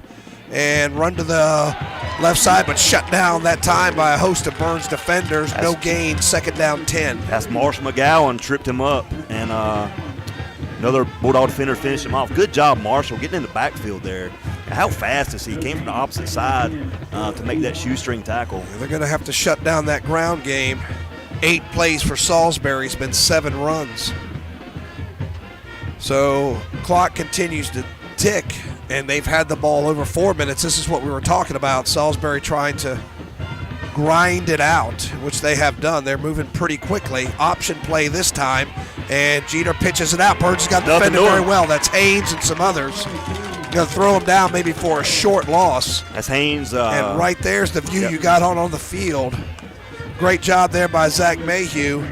B: And run to the left side, but shut down that time by a host of Burns defenders. No gain, second down 10.
A: That's Marshall McGowan tripped him up, and another Bulldog defender finished him off. Good job, Marshall, getting in the backfield there. How fast is he? He came from the opposite side to make that shoestring tackle.
B: They're going to have to shut down that ground game. 8 plays for Salisbury. It's been 7 runs. So clock continues to tick, and they've had the ball over 4 minutes. This is what we were talking about. Salisbury trying to grind it out, which they have done. They're moving pretty quickly. Option play this time, and Jeter pitches it out. Burns has got defended very well. That's Haynes and some others. Going to throw him down maybe for a short loss.
A: That's Haynes.
B: And right there's the view you got on the field. Great job there by Zach Mayhew.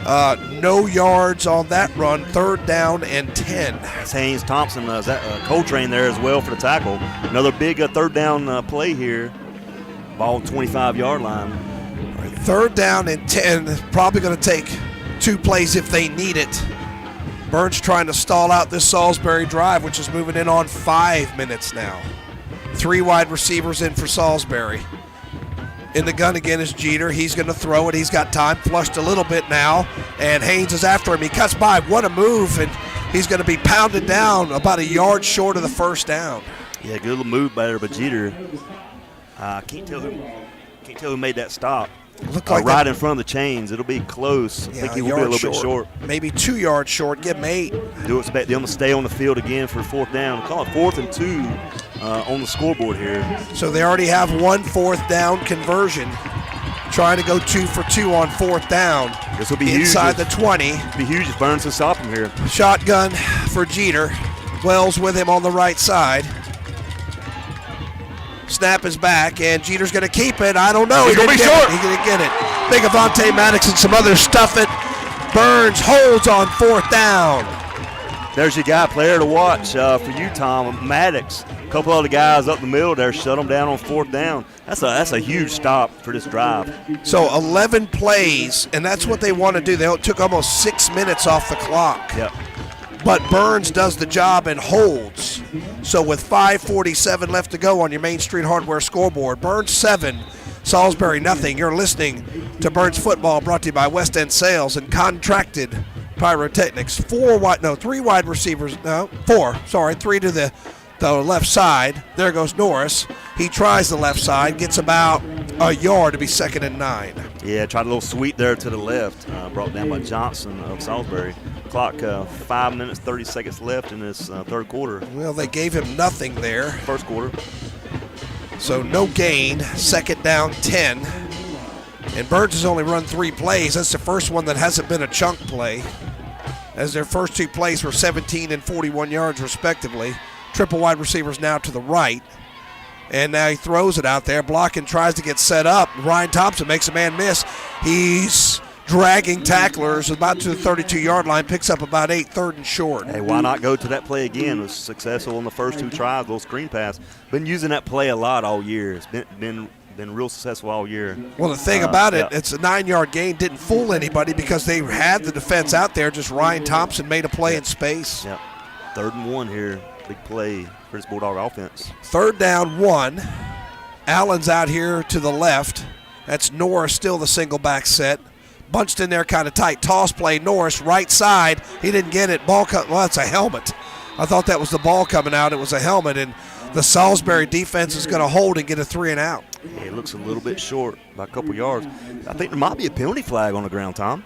B: No yards on that run. Third down and 10.
A: That's Haynes Thompson. Coltrane there as well for the tackle. Another big third down play here. Ball 25-yard line.
B: Third down and 10. Probably going to take 2 plays if they need it. Burns trying to stall out this Salisbury drive, which is moving in on 5 minutes now. 3 wide receivers in for Salisbury. In the gun again is Jeter. He's going to throw it. He's got time. Flushed a little bit now. And Haynes is after him. He cuts by. What a move. And he's going to be pounded down about a yard short of the first down.
A: Yeah, good little move by Jeter. Can't tell who made that stop.
B: Look like
A: right in front of the chains. It'll be close. I think he will be a little bit short.
B: Maybe 2 yards short. Give him 8.
A: Do expect them to stay on the field again for fourth down. Call it 4th and 2 on the scoreboard here.
B: So they already have 1 fourth down conversion. Trying to go 2 for 2 on 4th down.
A: This will be
B: inside the 20.
A: It'll be huge if Burns can stop him here.
B: Shotgun for Jeter. Wells with him on the right side. Snap is back, and Jeter's going to keep it. I don't know.
D: He's going to be short.
B: He didn't get it. Big Avante Maddox and some others stuff it. Burns holds on 4th down.
A: There's your guy, player to watch for you, Tom. Maddox. A couple other guys up the middle there shut them down on 4th down. That's a huge stop for this drive.
B: So 11 plays, and that's what they want to do. They took almost 6 minutes off the clock.
A: Yep.
B: But Burns does the job and holds. So with 5:47 left to go on your Main Street Hardware scoreboard, Burns 7, Salisbury nothing. You're listening to Burns Football, brought to you by West End Sales and Contracted Pyrotechnics. 3 wide receivers. No, 4. Sorry, 3 to the left side. There goes Norris. He tries the left side, gets about a yard to be 2nd and 9.
A: Yeah, tried a little sweep there to the left. Brought down by Johnson of Salisbury. Clock 5 minutes, 30 seconds left in this third quarter.
B: Well, they gave him nothing there.
A: First quarter.
B: So no gain, 2nd down, 10. And Burns has only run 3 plays. That's the first one that hasn't been a chunk play, as their first 2 plays were 17 and 41 yards respectively. Triple wide receivers now to the right. And now he throws it out there. Blocking, tries to get set up. Ryan Thompson makes a man miss. He's dragging tacklers about to the 32-yard line, picks up about 8, 3rd and short.
A: Hey, why not go to that play again? It was successful in the first 2 tries, little screen pass. Been using that play a lot all year. It's been real successful all year.
B: Well, the thing about it, it's a 9-yard gain. Didn't fool anybody because they had the defense out there. Just Ryan Thompson made a play in space.
A: Yep. 3rd and 1 here. Big play for this Bulldog offense.
B: 3rd down, 1. Allen's out here to the left. That's Norris, still the single back set. Bunched in there kind of tight. Toss play, Norris, right side. He didn't get it. Ball cut. Well, that's a helmet. I thought that was the ball coming out. It was a helmet, and the Salisbury defense is going to hold and get a 3 and out.
A: Yeah, it looks a little bit short by a couple yards. I think there might be a penalty flag on the ground, Tom.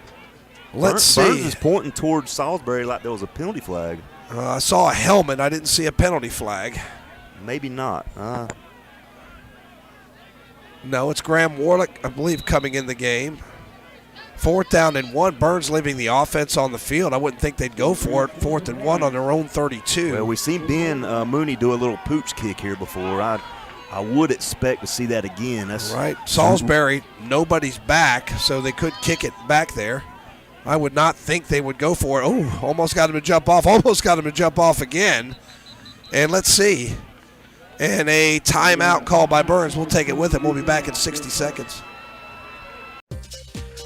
B: Let's see.
A: Burns is pointing towards Salisbury like there was a penalty flag.
B: I saw a helmet. I didn't see a penalty flag.
A: Maybe not.
B: No, it's Graham Warlick, I believe, coming in the game. 4th down and 1. Burns leaving the offense on the field. I wouldn't think they'd go for it. 4th and 1 on their own 32.
A: Well, we've seen Ben Mooney do a little pooch kick here before. I would expect to see that again. That's
B: right. Salisbury, nobody's back, so they could kick it back there. I would not think they would go for it. Oh, almost got him to jump off. Almost got him to jump off again. And let's see. And a timeout call by Burns. We'll take it with him. We'll be back in 60 seconds.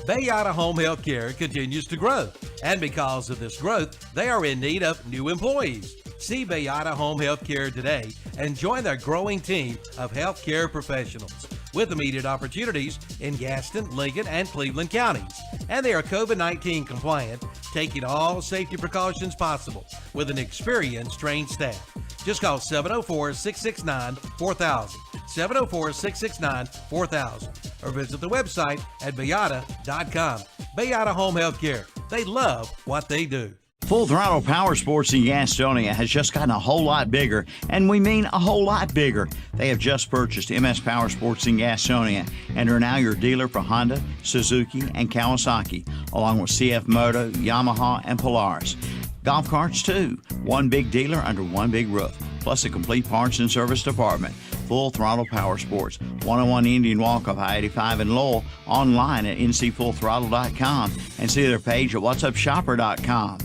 C: Bayada Home Health Care continues to grow, and because of this growth, they are in need of new employees. See Bayada Home Health Care today and join their growing team of healthcare professionals with immediate opportunities in Gaston, Lincoln, and Cleveland counties. And they are COVID-19 compliant, taking all safety precautions possible with an experienced, trained staff. Just call 704-669-4000, 704-669-4000, or visit the website at bayada.com. Bayada Home Health Care. They love what they do.
E: Full Throttle Power Sports in Gastonia has just gotten a whole lot bigger, and we mean a whole lot bigger. They have just purchased MS Power Sports in Gastonia and are now your dealer for Honda, Suzuki, and Kawasaki, along with CF Moto, Yamaha, and Polaris. Golf carts, too. One big dealer under one big roof, plus a complete parts and service department. Full Throttle Power Sports, 101 Indian Walk of I-85 in Lowell, online at ncfullthrottle.com, and see their page at whatsupshopper.com.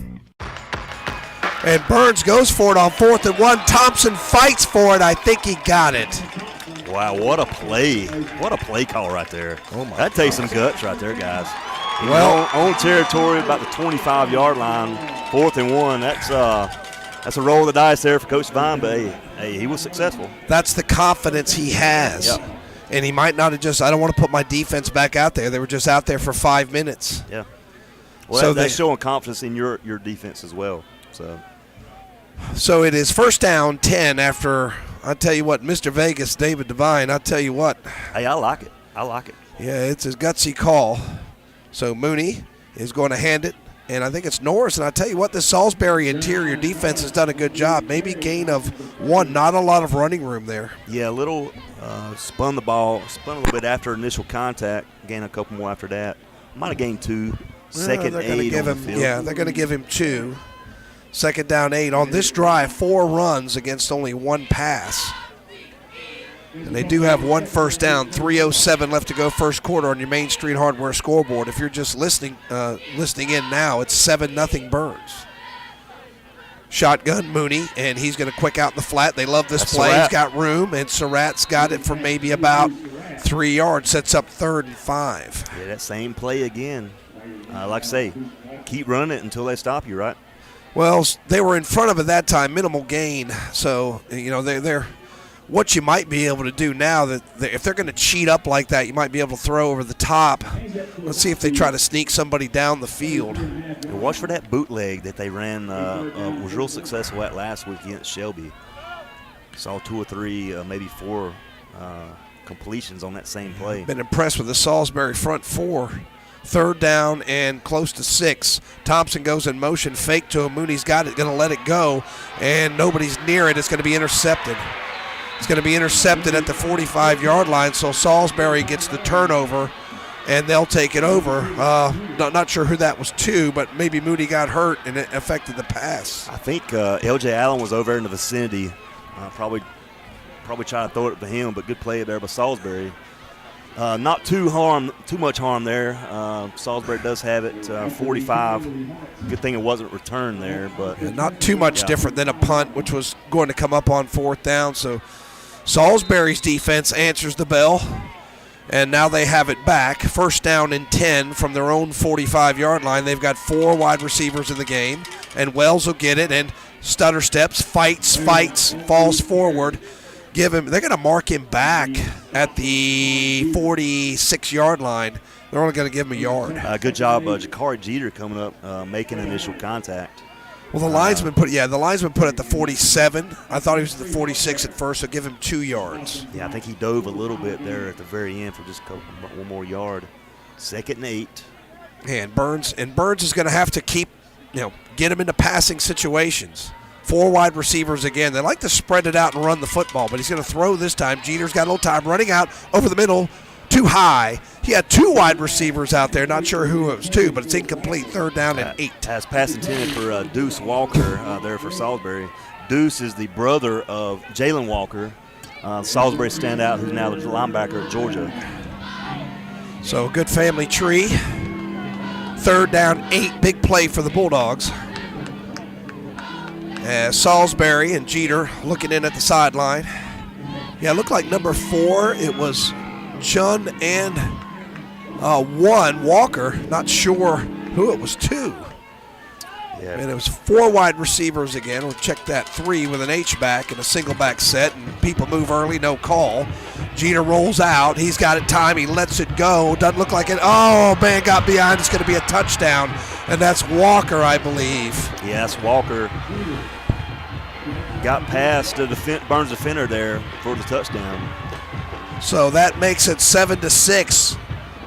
B: And Burns goes for it on 4th and 1. Thompson fights for it. I think he got it.
A: Wow, what a play. What a play call right there.
B: Oh my
A: that takes some guts right there, guys.
B: Well,
A: on territory, about the 25-yard line, 4th and 1. That's a roll of the dice there for Coach Vine, but hey, he was successful.
B: That's the confidence he has.
A: Yep.
B: And he might not have just, I don't want to put my defense back out there. They were just out there for 5 minutes.
A: Yeah. Well,
B: so
A: that's showing confidence in your defense as well. So
B: it is 1st down, 10 after, I tell you what, Mr. Vegas, David Devine, I tell you what.
A: Hey, I like it.
B: Yeah, it's his gutsy call. So Mooney is going to hand it, and I think it's Norris. And I tell you what, this Salisbury interior defense has done a good job. Maybe gain of 1, not a lot of running room there.
A: Yeah, a little spun a little bit after initial contact, gained a couple more after that. Might have gained 2. Second
B: they're
A: 8
B: gonna give
A: on
B: him,
A: the field.
B: Yeah, they're going to give him 2. 2nd down 8. On this drive, 4 runs against only 1 pass. And they do have one first down, 3:07 left to go first quarter on your Main Street Hardware scoreboard. If you're just listening in now, it's 7-0 Burns. Shotgun Mooney, and he's going to quick out in the flat. They love this play.
A: Surratt.
B: He's got room, and Surratt's got it for maybe about 3 yards. Sets up 3rd and 5.
A: Yeah, that same play again. Like I say, keep running it until they stop you, right?
B: Well, they were in front of it that time, minimal gain. So, they're what you might be able to do now, that if they're going to cheat up like that, you might be able to throw over the top. Let's see if they try to sneak somebody down the field.
A: And watch for that bootleg that they ran, was real successful at last week against Shelby. Saw 2 or 3, maybe 4 completions on that same play.
B: Been impressed with the Salisbury front 4. 3rd down and close to 6. Thompson goes in motion, fake to him. Mooney's got it, going to let it go, and nobody's near it. It's going to be intercepted. It's going to be intercepted at the 45-yard line, so Salisbury gets the turnover, and they'll take it over. Not sure who that was to, but maybe Mooney got hurt, and it affected the pass.
A: I think L.J. Allen was over in the vicinity. Probably trying to throw it to him, but good play there by Salisbury. Not too much harm there. Salisbury does have it 45. Good thing it wasn't returned there, but
B: not too much different than a punt, which was going to come up on 4th down. So Salisbury's defense answers the bell, and now they have it back. 1st down and 10 from their own 45-yard line. They've got 4 wide receivers in the game, and Wells will get it and stutter steps, fights, falls forward. They're going to mark him back at the 46-yard line. They're only going to give him a yard.
A: Good job, Jakari Jeter coming up, making initial contact.
B: Well, the linesman put at the 47. I thought he was at the 46 at first, so give him 2 yards.
A: Yeah, I think he dove a little bit there at the very end for just one more yard. 2nd and 8.
B: And Burns is going to have to keep, get him into passing situations. 4 wide receivers again. They like to spread it out and run the football, but he's going to throw this time. Jeter's got a little time running out over the middle, too high. He had 2 wide receivers out there. Not sure who it was to, but it's incomplete. 3rd down and 8.
A: Has pass intended for Deuce Walker there for Salisbury. Deuce is the brother of Jalen Walker, Salisbury standout, who's now the linebacker at Georgia.
B: So good family tree. 3rd down, 8. Big play for the Bulldogs. Salisbury and Jeter looking in at the sideline. Yeah, it looked like number 4. It was Chun and 1, Walker. Not sure who it was to.
A: Yeah.
B: And it was 4 wide receivers again. We'll check that. 3 with an H-back and a single back set. And people move early, no call. Jeter rolls out. He's got it time. He lets it go. Doesn't look like it. Oh, man, got behind. It's going to be a touchdown. And that's Walker, I believe.
A: Yeah, that's Walker. Got past the Burns defender there for the touchdown.
B: So that makes it 7-6,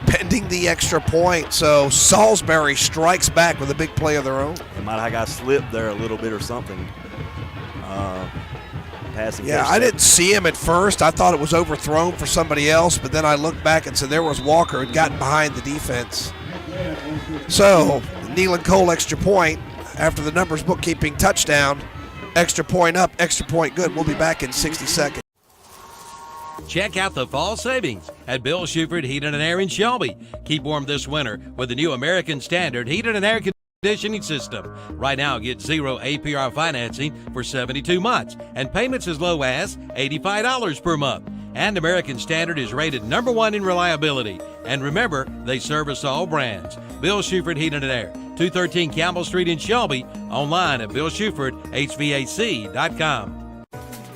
B: pending the extra point. So Salisbury strikes back with a big play of their own.
A: They might have got slipped there a little bit or something. Passing.
B: Yeah, I didn't see him at first. I thought it was overthrown for somebody else, but then I looked back and said there was Walker had gotten behind the defense. So Nealon Cole extra point after the numbers bookkeeping touchdown. Extra point up, extra point good. We'll be back in 60 seconds.
C: Check out the fall savings at Bill Shuford Heating and Air in Shelby. Keep warm this winter with the new American Standard Heating and Air Conditioning System. Right now, get 0 APR financing for 72 months and payments as low as $85 per month. And American Standard is rated #1 in reliability. And remember, they service all brands. Bill Shuford Heating and Air, 213 Campbell Street in Shelby. Online at BillShufordHVAC.com.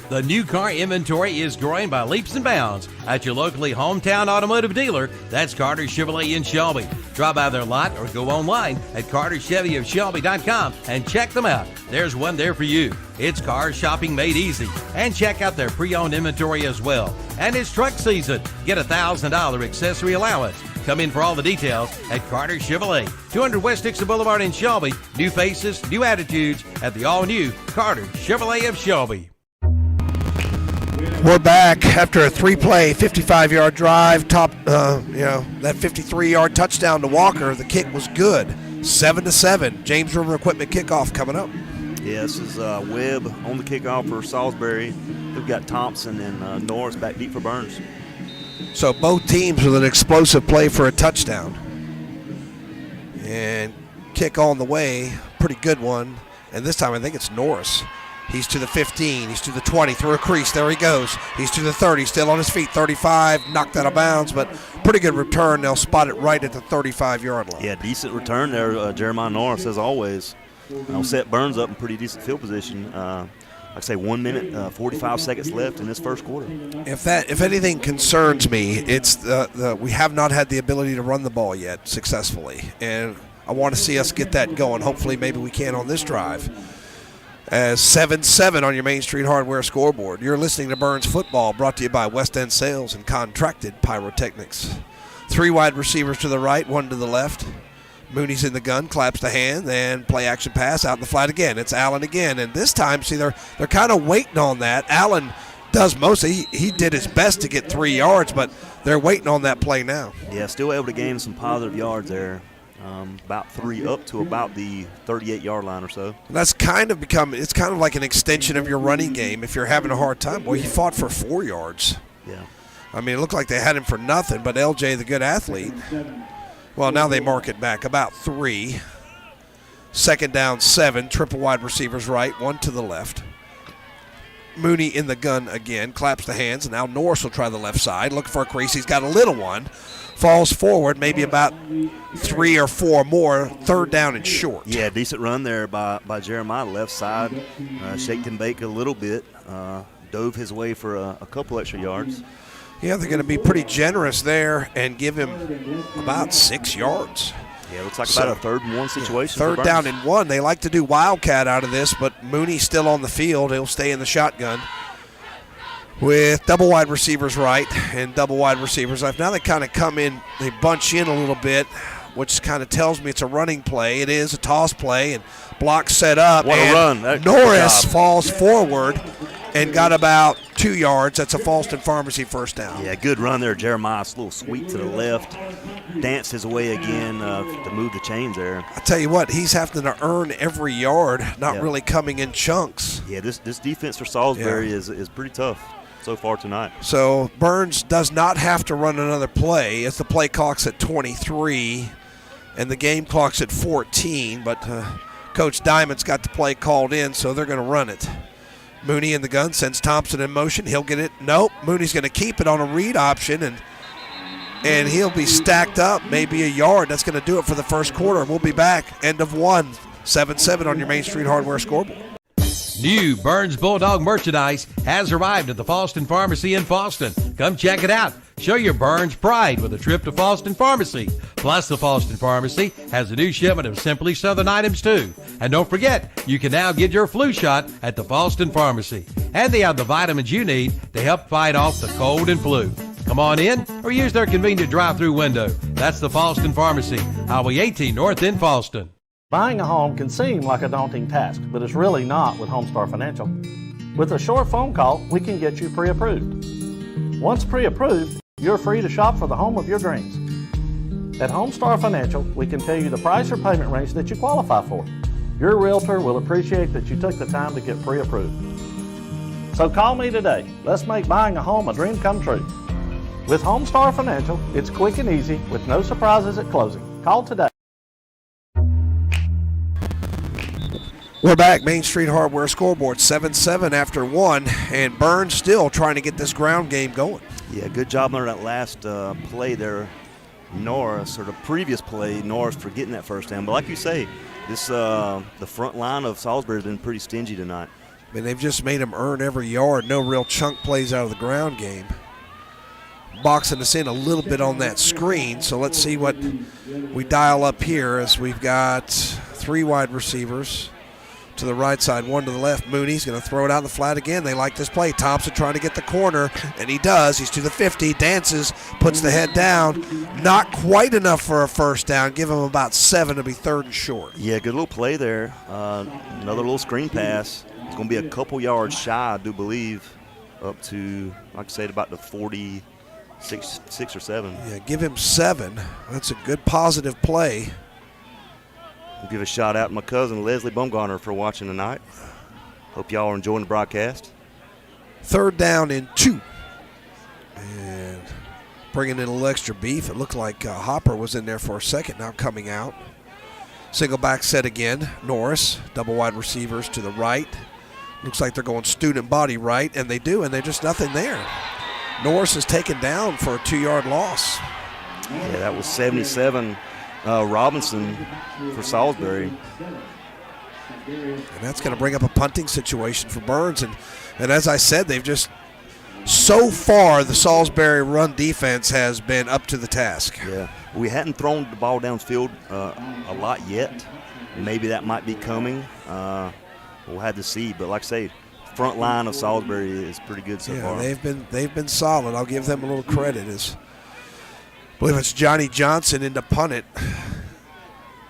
C: The new car inventory is growing by leaps and bounds at your locally hometown automotive dealer. That's Carter Chevrolet in Shelby. Drop by their lot or go online at CarterChevyofShelby.com and check them out. There's one there for you. It's car shopping made easy. And check out their pre-owned inventory as well. And it's truck season. Get a $1,000 accessory allowance. Come in for all the details at Carter Chevrolet, 200 West Dixon Boulevard in Shelby. New faces, new attitudes at the all-new Carter Chevrolet of Shelby.
B: We're back after a 3-play, 55-yard drive. That 53-yard touchdown to Walker. The kick was good. 7-7. James River Equipment kickoff coming up.
A: Yeah, this is Webb on the kickoff for Salisbury. We've got Thompson and Norris back deep for Burns.
B: So both teams with an explosive play for a touchdown. And kick on the way, pretty good one. And this time I think it's Norris. He's to the 15, he's to the 20, through a crease, there he goes. He's to the 30, still on his feet, 35, knocked out of bounds, but pretty good return. They'll spot it right at the 35-yard line.
A: Yeah, decent return there, Jeremiah Norris, as always. I'll set Burns up in pretty decent field position. Like I say, 1 minute, 45 seconds left in this first quarter.
B: If anything concerns me, it's we have not had the ability to run the ball yet successfully, and I want to see us get that going. Hopefully, maybe we can on this drive. As 7-7 on your Main Street Hardware scoreboard. You're listening to Burns Football, brought to you by West End Sales and Contracted Pyrotechnics. 3 wide receivers to the right, 1 to the left. Mooney's in the gun, claps the hand, then play action pass out in the flat again. It's Allen again, and this time, see, they're kind of waiting on that. Allen does most. He did his best to get 3 yards, but they're waiting on that play now.
A: Yeah, still able to gain some positive yards there. About 3 up to about the 38-yard line or so.
B: And that's kind of it's kind of like an extension of your running game if you're having a hard time. Boy, he fought for 4 yards.
A: Yeah.
B: I mean, it looked like they had him for nothing, but LJ, the good athlete, well, now they mark it back about 3. 2nd down, 7, triple wide receivers right, 1 to the left. Mooney in the gun again, claps the hands, and now Norris will try the left side, looking for a crease. He's got a little one. Falls forward, maybe about 3 or 4 more, 3rd down and short.
A: Yeah, decent run there by Jeremiah, left side. Shaked and baked a little bit, dove his way for a couple extra yards.
B: Yeah, they're going to be pretty generous there and give him about 6 yards.
A: Yeah, it looks like about a 3rd and 1 situation.
B: Yeah, 3rd down and 1. They like to do wildcat out of this, but Mooney's still on the field. He'll stay in the shotgun with double wide receivers right and double wide receivers left. Now they kind of come in, they bunch in a little bit, which kind of tells me it's a running play. It is a toss play, and block set up.
A: What a run.
B: Norris falls forward and got about 2 yards. That's a Falston Pharmacy 1st down.
A: Yeah, good run there. Jeremiah's a little sweep to the left. Danced his way again to move the chains there.
B: I tell you what, he's having to earn every yard, not really coming in chunks.
A: Yeah, this defense for Salisbury is pretty tough so far tonight.
B: So Burns does not have to run another play as the play clock's at 23 and the game clock's at 14, but Coach Diamond's got the play called in, so they're going to run it. Mooney in the gun, sends Thompson in motion. He'll get it. Nope. Mooney's going to keep it on a read option, and he'll be stacked up, maybe a yard. That's going to do it for the first quarter. We'll be back. End of 1, 7-7 on your Main Street Hardware scoreboard.
C: New Burns Bulldog merchandise has arrived at the Falston Pharmacy in Falston. Come check it out. Show your Burns pride with a trip to Falston Pharmacy. Plus, the Falston Pharmacy has a new shipment of Simply Southern items, too. And don't forget, you can now get your flu shot at the Falston Pharmacy. And they have the vitamins you need to help fight off the cold and flu. Come on in or use their convenient drive-through window. That's the Falston Pharmacy, Highway 18 North in Falston.
D: Buying a home can seem like a daunting task, but it's really not with Homestar Financial. With a short phone call, we can get you pre-approved. Once pre-approved, you're free to shop for the home of your dreams. At Homestar Financial, we can tell you the price or payment range that you qualify for. Your realtor will appreciate that you took the time to get pre-approved. So call me today. Let's make buying a home a dream come true. With Homestar Financial, it's quick and easy with no surprises at closing. Call today.
B: We're back, Main Street Hardware scoreboard, 7-7 after 1, and Burns still trying to get this ground game going.
A: Yeah, good job on that last play there, Norris, or the previous play, Norris for getting that 1st down. But like you say, this the front line of Salisbury has been pretty stingy tonight.
B: I mean, they've just made them earn every yard. No real chunk plays out of the ground game. Boxing us in a little bit on that screen, so let's see what we dial up here as we've got 3 wide receivers. To the right side, 1 to the left. Mooney's going to throw it out in the flat again. They like this play. Thompson trying to get the corner, and he does. He's to the 50, dances, puts the head down. Not quite enough for a 1st down. Give him about 7 to be 3rd and short.
A: Yeah, good little play there. Another little screen pass. It's going to be a couple yards shy, I do believe, up to, like I said, about the 46 or 7.
B: Yeah, give him 7. That's a good positive play.
A: I'll give a shout out to my cousin Leslie Baumgartner for watching tonight. Hope y'all are enjoying the broadcast.
B: 3rd down and 2. And bringing in a little extra beef. It looked like Hopper was in there for a second, now coming out. Single back set again. Norris, double wide receivers to the right. Looks like they're going student body right, and they do, and there's just nothing there. Norris is taken down for a 2-yard loss.
A: Yeah, that was 77 Robinson for Salisbury.
B: And that's going to bring up a punting situation for Burns. And as I said, they've just, so far, the Salisbury run defense has been up to the task.
A: Yeah, we hadn't thrown the ball downfield a lot yet. Maybe that might be coming. We'll have to see. But like I say, front line of Salisbury is pretty good so far.
B: They've been solid. I'll give them a little credit. I believe it's Johnny Johnson in to punt it.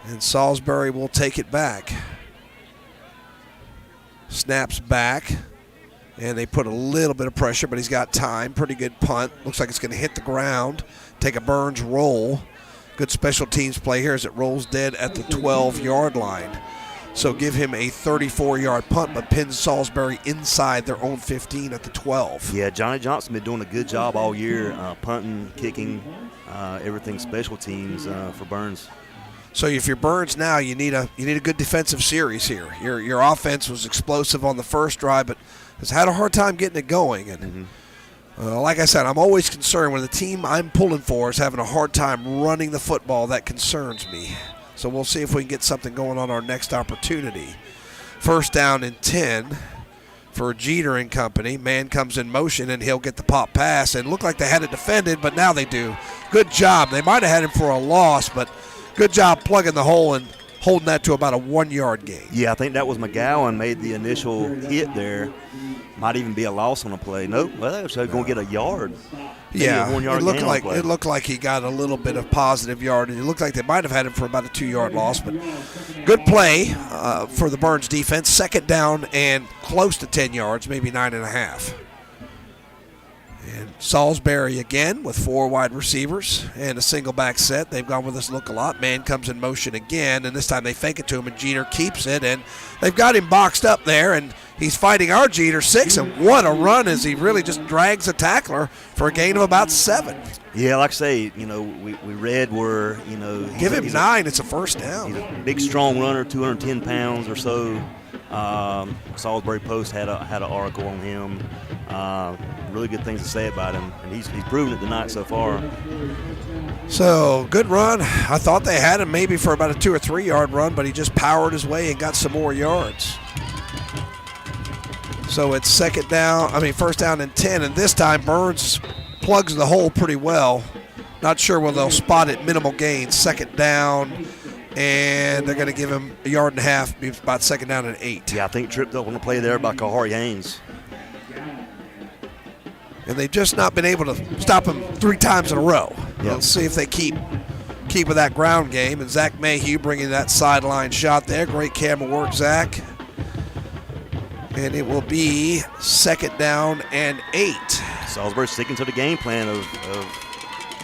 B: And Salisbury will take it back. Snaps back. And they put a little bit of pressure, but he's got time. Pretty good punt. Looks like it's going to hit the ground. Take a Burns roll. Good special teams play here as it rolls dead at the 12-yard line. So give him a 34-yard punt, but pins Salisbury inside their own 15 at the 12.
A: Yeah, Johnny Johnson been doing a good job all year, punting, kicking, everything special teams for Burns.
B: So if you're Burns now, you need a good defensive series here. Your offense was explosive on the first drive, but has had a hard time getting it going. And like I said, I'm always concerned when the team I'm pulling for is having a hard time running the football. That concerns me. So we'll see if we can get something going on our next opportunity. 1st down and 10 for Jeter and company. Man comes in motion, and he'll get the pop pass. And looked like they had it defended, but now they do. Good job. They might have had him for a loss, but good job plugging the hole and holding that to about a 1-yard gain.
A: Yeah, I think that was McGowan made the initial hit there. Might even be a loss on a play. Nope, well, they're going to get a yard.
B: Yeah,
A: it
B: looked like he got a little bit of positive yardage. It looked like they might have had him for about a 2-yard loss, but good play for the Burns defense. 2nd down and close to 10 yards, maybe 9.5. And Salisbury again with 4 wide receivers and a single back set. They've gone with this look a lot. Man comes in motion again, and this time they fake it to him, and Jeter keeps it. And they've got him boxed up there, and he's fighting our Jeter 6. And what a run as he really just drags a tackler for a gain of about 7.
A: Yeah, like I say, we read where,
B: give him 9. It's a 1st down.
A: He's a big, strong runner, 210 pounds or so. Salisbury Post had an article on him. Really good things to say about him, and he's proven it tonight so far.
B: So, good run. I thought they had him maybe for about a 2 or 3 yard run, but he just powered his way and got some more yards. So it's 1st down and 10, and this time Burns plugs the hole pretty well. Not sure whether they'll spot it. Minimal gain. 2nd down, and they're going to give him a 1.5 yards, about 2nd down and 8.
A: Yeah, I think tripped up on the play there by Kahari Haynes.
B: And they've just not been able to stop him 3 times in a row.
A: Yep.
B: Let's see if they keep with that ground game. And Zach Mayhew bringing that sideline shot there. Great camera work, Zach. And it will be 2nd down and 8.
A: Salisbury sticking to the game plan of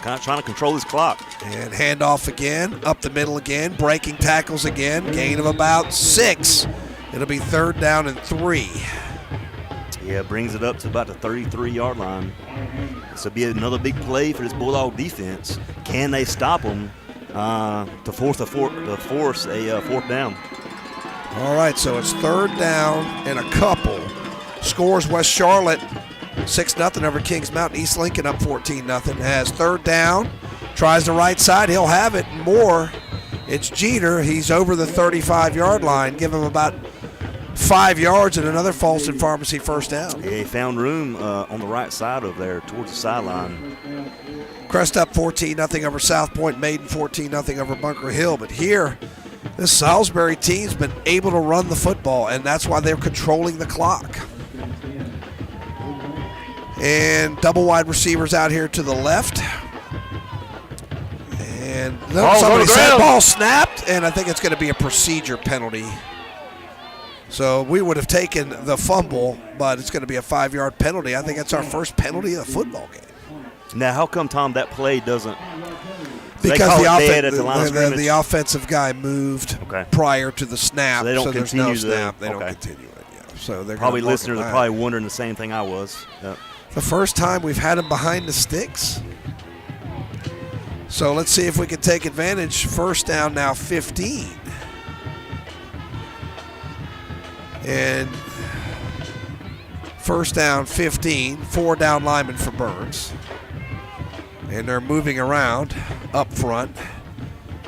A: kind of trying to control his clock.
B: And handoff again, up the middle again, breaking tackles again, gain of about 6. It'll be 3rd down and 3.
A: Yeah, brings it up to about the 33-yard line. This will be another big play for this Bulldog defense. Can they stop them to force a 4th down?
B: All right, so it's 3rd down and a couple. Scores West Charlotte 6-0 over Kings Mountain. East Lincoln up 14-0. Has 3rd down, tries the right side. He'll have it more. It's Jeter. He's over the 35-yard line. Give him about 5 yards and another Falston Pharmacy 1st down.
A: Yeah, he found room on the right side of there towards the sideline.
B: Crest up 14-0 over South Point. Maiden 14-0 over Bunker Hill. But here, this Salisbury team's been able to run the football, and that's why they're controlling the clock. And double wide receivers out here to the left. And somebody said ball snapped, and I think it's going to be a procedure penalty. So we would have taken the fumble, but it's going to be a 5-yard penalty. I think that's our first penalty of the football game.
A: Now, how come, Tom, that play doesn't They
B: Because
A: call
B: the,
A: it dead at the line of scrimmage.
B: the offensive guy moved
A: Okay.
B: prior to the snap,
A: So they don't
B: there's
A: continue
B: no snap. They don't
A: okay.
B: continue it. Yeah. So they're
A: Probably
B: gonna mark it
A: listeners are
B: back.
A: probably wondering the same thing I was. Yep.
B: The first time we've had him behind the sticks. So let's see if we can take advantage. First down now, 15. And first down, 15. 4 down linemen for Burns. And they're moving around up front.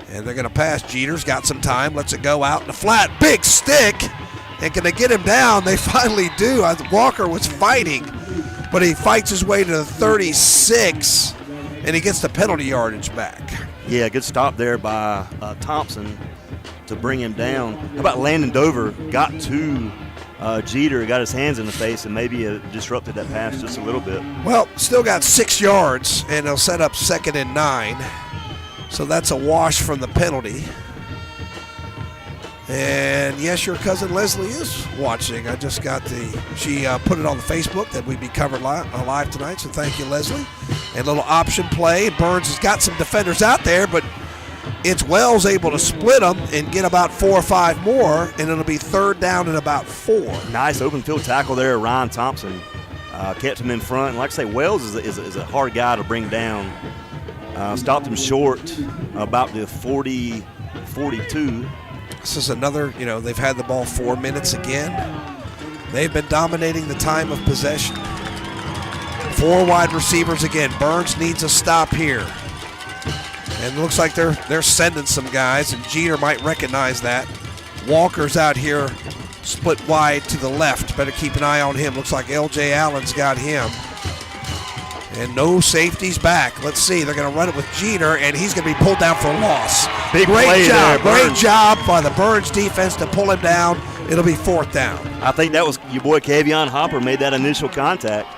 B: And they're going to pass. Jeter's got some time. Lets it go out in the flat. Big stick. And can they get him down? They finally do. Walker was fighting, but he fights his way to the 36, and he gets the penalty yardage back.
A: Yeah, good stop there by Thompson to bring him down. How about Landon Dover got to Jeter, got his hands in the face, and maybe disrupted that pass just a little bit.
B: Well, still got 6 yards, and they'll set up 2nd and 9. So that's a wash from the penalty. And yes, your cousin Leslie is watching. I just got she put it on the Facebook that we'd be covered live tonight, so thank you, Leslie. And a little option play. Burns has got some defenders out there, but it's Wells able to split them and get about 4 or 5 more, and it'll be 3rd down and about 4.
A: Nice open field tackle there. Ryan Thompson kept him in front. And like I say, Wells is a hard guy to bring down. Stopped him short about the 40, 42.
B: This is another, they've had the ball 4 minutes again. They've been dominating the time of possession. 4 wide receivers again. Burns needs a stop here. And it looks like they're sending some guys, and Jeter might recognize that. Walker's out here split wide to the left. Better keep an eye on him. Looks like L.J. Allen's got him. And no safeties back. Let's see. They're going to run it with Jeter, and he's going to be pulled down for a loss.
A: Big
B: Great
A: play
B: job.
A: there,
B: Great
A: Burns.
B: job by the Burns defense to pull him down. It'll be 4th down.
A: I think that was your boy Kavion Hopper made that initial contact.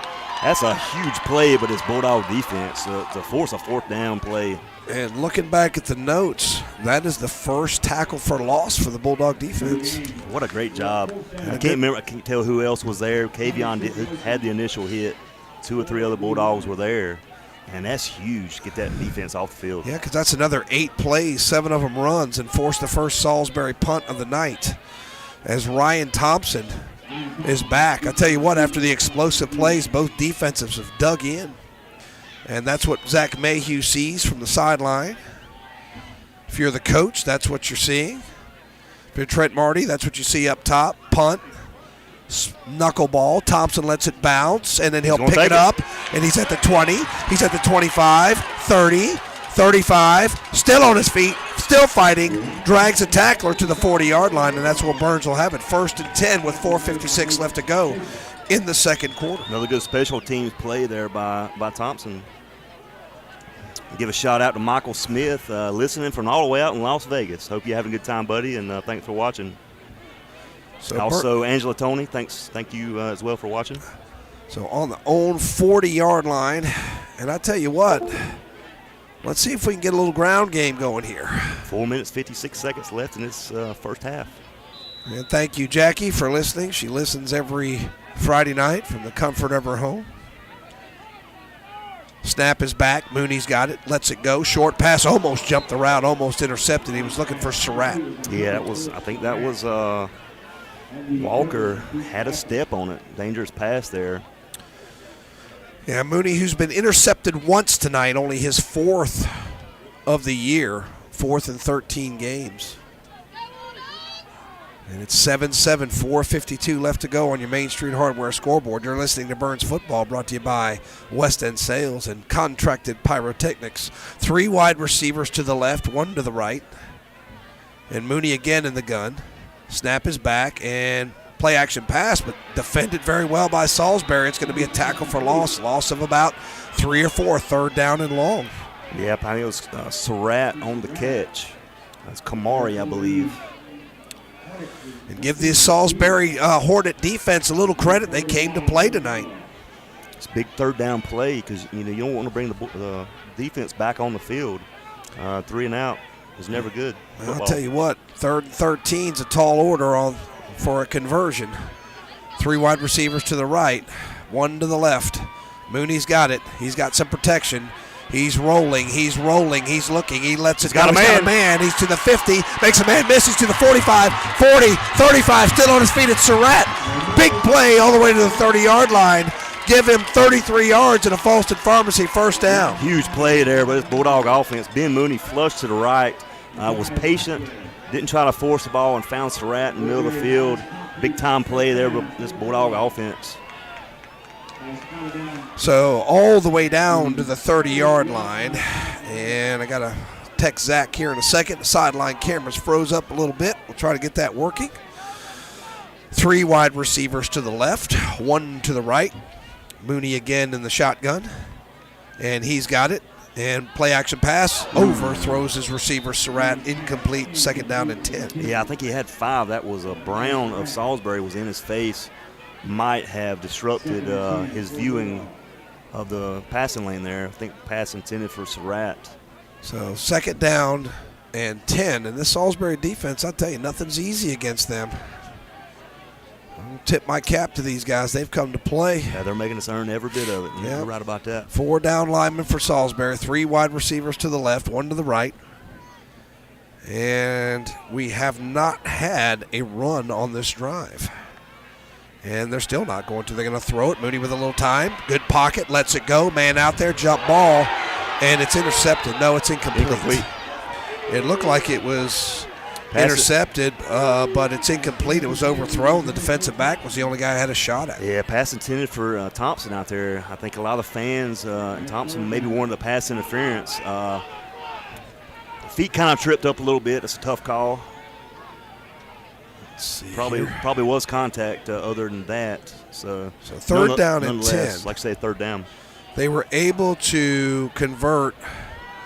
A: That's a huge play, but it's Bulldog defense to force a 4th down play.
B: And looking back at the notes, that is the first tackle for loss for the Bulldog defense.
A: What a great job. I can't tell who else was there. Kavion had the initial hit. 2 or 3 other Bulldogs were there, and that's huge. Get that defense off the field.
B: Yeah, because that's another 8 plays, 7 of them runs, and forced the first Salisbury punt of the night. As Ryan Thompson is back. I tell you what, after the explosive plays, both defensives have dug in. And that's what Zach Mayhew sees from the sideline. If you're the coach, that's what you're seeing. If you're Trent Marty, that's what you see up top. Punt. Knuckleball. Thompson lets it bounce, and then he'll pick it up, and he's at the 20. He's at the 25, 30, 35, still on his feet, still fighting, drags a tackler to the 40-yard line, and that's where Burns will have it. 1st and 10 with 4:56 left to go in the 2nd quarter.
A: Another good special teams play there by Thompson. Give a shout out to Michael Smith, listening from all the way out in Las Vegas. Hope you're having a good time, buddy, and thanks for watching.
B: So
A: also, Angela Tony, thank you as well for watching.
B: So on the own 40-yard line, and I tell you what, let's see if we can get a little ground game going here.
A: 4 minutes, 56 seconds left in this first half.
B: And thank you, Jackie, for listening. She listens every Friday night from the comfort of her home. Snap is back. Mooney's got it. Lets it go. Short pass. Almost jumped the route. Almost intercepted. He was looking for Surratt.
A: Yeah, I think that was Walker had a step on it. Dangerous pass there.
B: Yeah, Mooney, who's been intercepted once tonight, only his 4th of the year, 4th in 13 games. And it's 7-7, 4:52 left to go on your Main Street Hardware scoreboard. You're listening to Burns Football, brought to you by West End Sales and Contracted Pyrotechnics. 3 wide receivers to the left, 1 to the right. And Mooney again in the gun. Snap is back, and play action pass, but defended very well by Salisbury. It's going to be a tackle for loss of about 3 or 4, 3rd down and long.
A: Yeah, I think it was Surratt on the catch. That's Kamari, I believe.
B: And give the Salisbury Hornet defense a little credit. They came to play tonight.
A: It's a big 3rd down play because you don't want to bring the defense back on the field. 3 and out is never good.
B: Well, I'll tell you what, 3rd and 13 is a tall order for a conversion. 3 wide receivers to the right, 1 to the left. Mooney's got it. He's got some protection. He's rolling, he's looking, he lets it go.
A: Got a
B: man. He's to the 50, makes a man miss, he's to the 45, 40, 35, still on his feet. It's Surratt. Big play all the way to the 30-yard line. Give him 33 yards and a Falston Pharmacy first down.
A: Huge play there by this Bulldog offense. Ben Mooney flushed to the right, was patient, didn't try to force the ball, and found Surratt in the middle of the field. Big time play there with this Bulldog offense.
B: So all the way down to the 30-yard line, and I got to text Zach here in a second. The sideline cameras froze up a little bit. We'll try to get that working. 3 wide receivers to the left, 1 to the right. Mooney again in the shotgun, and he's got it. And play action pass, overthrows his receiver, Surratt, incomplete, second down and 10.
A: Yeah, I think he had 5. That was a Brown of Salisbury was in his face. Might have disrupted his viewing of the passing lane there. I think pass intended for Surratt.
B: So second down and 10. And this Salisbury defense, I'll tell you, nothing's easy against them. I'll tip my cap to these guys. They've come to play.
A: Yeah, they're making us earn every bit of it. You're right about that.
B: 4 down linemen for Salisbury, 3 wide receivers to the left, 1 to the right. And we have not had a run on this drive. And they're still not going to. They're going to throw it. Mooney with a little time. Good pocket. Lets it go. Man out there. Jump ball. And it's intercepted. No, it's incomplete. It looked like it was intercepted, but it's incomplete. It was overthrown. The defensive back was the only guy who had a shot at it.
A: Yeah, pass intended for Thompson out there. I think a lot of the fans, Thompson maybe wanted the pass interference. Feet kind of tripped up a little bit. It's a tough call. Probably was contact other than that. So
B: third down and 10.
A: Like I say, third down.
B: They were able to convert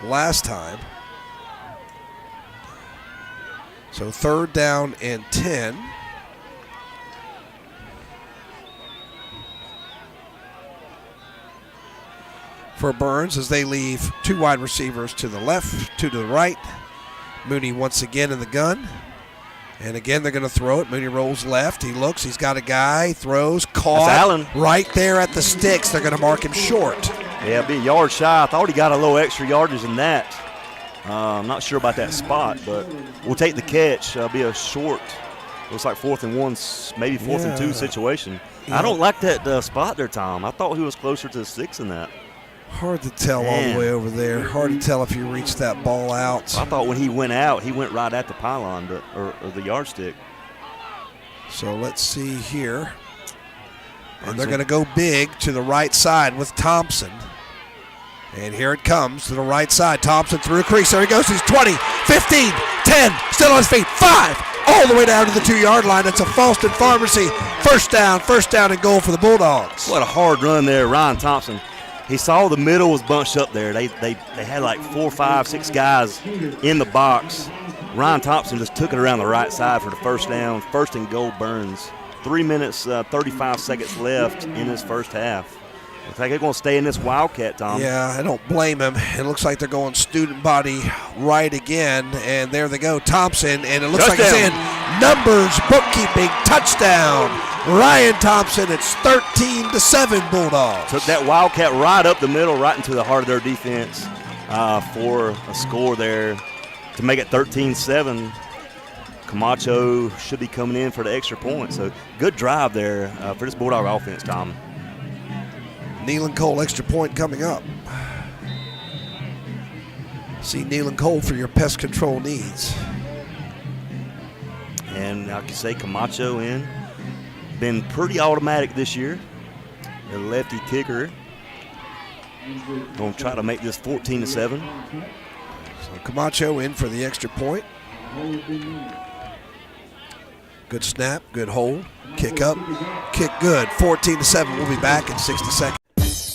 B: last time. So third down and 10. For Burns as they leave 2 wide receivers to the left, 2 to the right. Mooney once again in the gun. And again, they're going to throw it. Mooney rolls left. He looks. He's got a guy. Throws. Caught.
A: That's Allen.
B: Right there at the sticks. They're going to mark him short.
A: Yeah, be a yard shy. I thought he got a little extra yardage than that. I'm not sure about that spot, but we'll take the catch. Be a short. Looks like 4th and 1, maybe 4th and 2 situation. Yeah. I don't like that spot there, Tom. I thought he was closer to the 6 than that.
B: Hard to tell all the way over there. Hard to tell if you reached that ball out.
A: I thought when he went out, he went right at the pylon or the yardstick.
B: So let's see here. And they're going to go big to the right side with Thompson. And here it comes to the right side. Thompson through a crease. There he goes. He's 20, 15, 10. Still on his feet. 5. All the way down to the 2-yard line. It's a Falston Pharmacy. First down and goal for the Bulldogs.
A: What a hard run there, Ryan Thompson. He saw the middle was bunched up there. They had like 4, 5, 6 guys in the box. Ryan Thompson just took it around the right side for the first down. First and goal, Burns. 3 minutes, 35 seconds left in this first half. Looks like they're going to stay in this Wildcat, Tom.
B: Yeah, I don't blame him. It looks like they're going student body right again. And there they go, Thompson. And it looks like it's in. Numbers, bookkeeping, touchdown. Ryan Thompson, it's 13-7 Bulldogs.
A: Took that Wildcat right up the middle, right into the heart of their defense for a score there to make it 13-7. Camacho should be coming in for the extra point. So good drive there for this Bulldog offense, Tom.
B: Neal and Cole extra point coming up. See Neal and Cole for your pest control needs.
A: And I can say Camacho in. Been pretty automatic this year. The lefty kicker. Going to try to make this 14-7.
B: So Camacho in for the extra point. Good snap, good hold, kick up, kick good. 14-7. We'll be back in 60 seconds.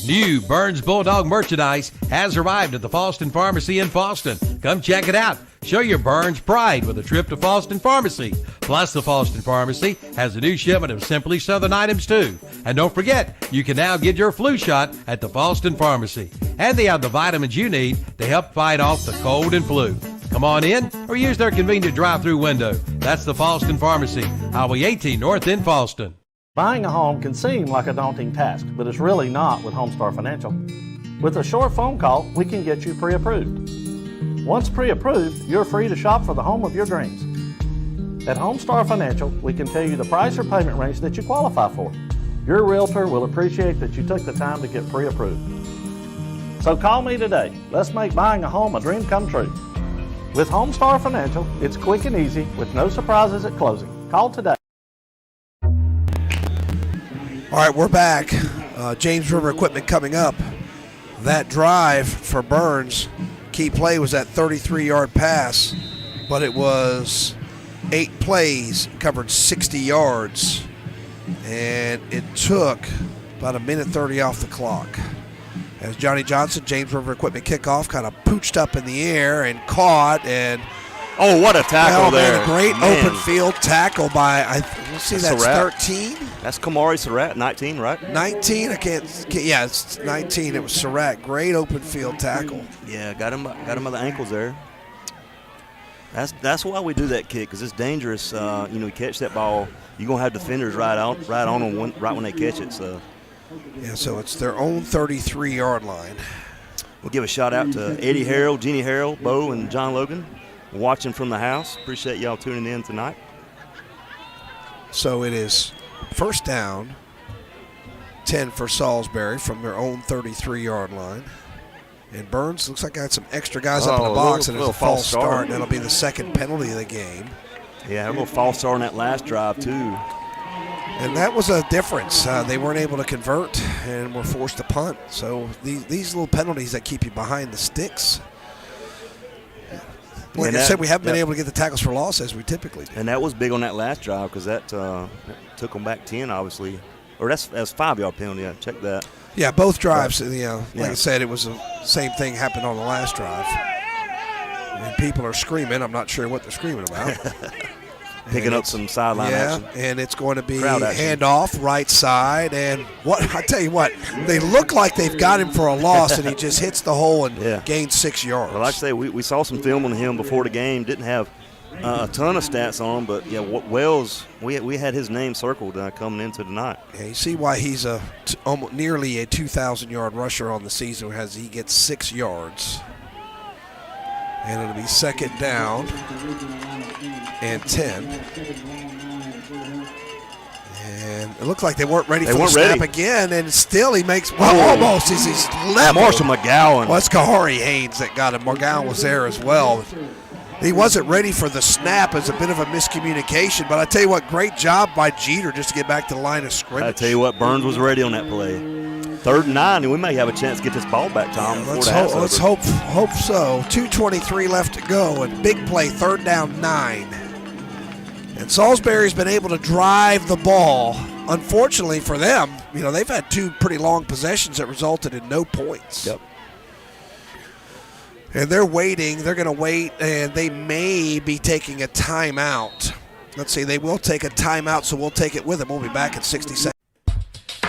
C: New Burns Bulldog merchandise has arrived at the Falston Pharmacy in Falston. Come check it out. Show your Burns pride with a trip to Falston Pharmacy. Plus, the Falston Pharmacy has a new shipment of Simply Southern items, too. And don't forget, you can now get your flu shot at the Falston Pharmacy. And they have the vitamins you need to help fight off the cold and flu. Come on in or use their convenient drive-through window. That's the Falston Pharmacy, Highway 18 North in Falston.
D: Buying a home can seem like a daunting task, but it's really not with Homestar Financial. With a short phone call, we can get you pre-approved. Once pre-approved, you're free to shop for the home of your dreams. At Homestar Financial, we can tell you the price or payment range that you qualify for. Your realtor will appreciate that you took the time to get pre-approved. So call me today. Let's make buying a home a dream come true. With Homestar Financial, it's quick and easy with no surprises at closing. Call today.
B: All right, we're back. James River Equipment coming up. That drive for Burns, key play was that 33-yard pass, but it was 8 plays, covered 60 yards, and it took about 1:30 off the clock. As Johnny Johnson, James River Equipment kickoff, kind of pooched up in the air and caught, and
A: oh, what a tackle there!
B: Man, a great open field tackle by let's see, that's
A: Surratt.
B: 13.
A: That's Kamari Surratt, 19, right?
B: 19. Yeah, it's 19. It was Surratt. Great open field tackle.
A: Yeah, got him by the ankles there. That's why we do that kick, because it's dangerous. You catch that ball, you're gonna have defenders right on them right when they catch it. So.
B: Yeah, so it's their own 33-yard line.
A: We'll give a shout out to Eddie Harrell, Jeannie Harrell, Bo, and John Logan, watching from the house. Appreciate y'all tuning in tonight.
B: So it is first down, 10 for Salisbury from their own 33-yard line. And Burns looks like got some extra guys up in the box, and it's a false start. And that'll be the second penalty of the game.
A: Yeah, a little false start on that last drive, too.
B: And that was a difference. They weren't able to convert and were forced to punt. So these little penalties that keep you behind the sticks. Like I said, we haven't been able to get the tackles for loss as we typically do.
A: And that was big on that last drive, because that took them back 10, obviously. Or that's 5-yard penalty. Yeah, check that.
B: Yeah, both drives. Like I said, it was the same thing happened on the last drive. And people are screaming. I'm not sure what they're screaming about.
A: Picking up some sideline action.
B: Yeah, and it's going to be handoff right side. And I tell you what, they look like they've got him for a loss, and he just hits the hole and gains 6 yards.
A: Well, like I say, we saw some film on him before the game. Didn't have a ton of stats on him, but Wells, we had his name circled coming into tonight.
B: Yeah, you see why he's almost nearly a 2,000-yard rusher on the season, as he gets 6 yards. And it'll be second down and 10. And it looked like they weren't ready for the snap again, and still he makes, almost. He's level.
A: Marshall McGowan.
B: Well, it's Kahari Haynes that got him. McGowan was there as well. He wasn't ready for the snap as a bit of a miscommunication, but I tell you what, great job by Jeter just to get back to the line of scrimmage.
A: I tell you what, Burns was ready on that play. 3rd and 9, and we may have a chance to get this ball back, Tom.
B: Yeah, let's hope so. 2:23 left to go, and big play, 3rd down 9. And Salisbury's been able to drive the ball. Unfortunately for them, they've had 2 pretty long possessions that resulted in no points.
A: Yep.
B: And they're waiting. They're going to wait, and they may be taking a timeout. Let's see, they will take a timeout, so we'll take it with them. We'll be back in 60 seconds.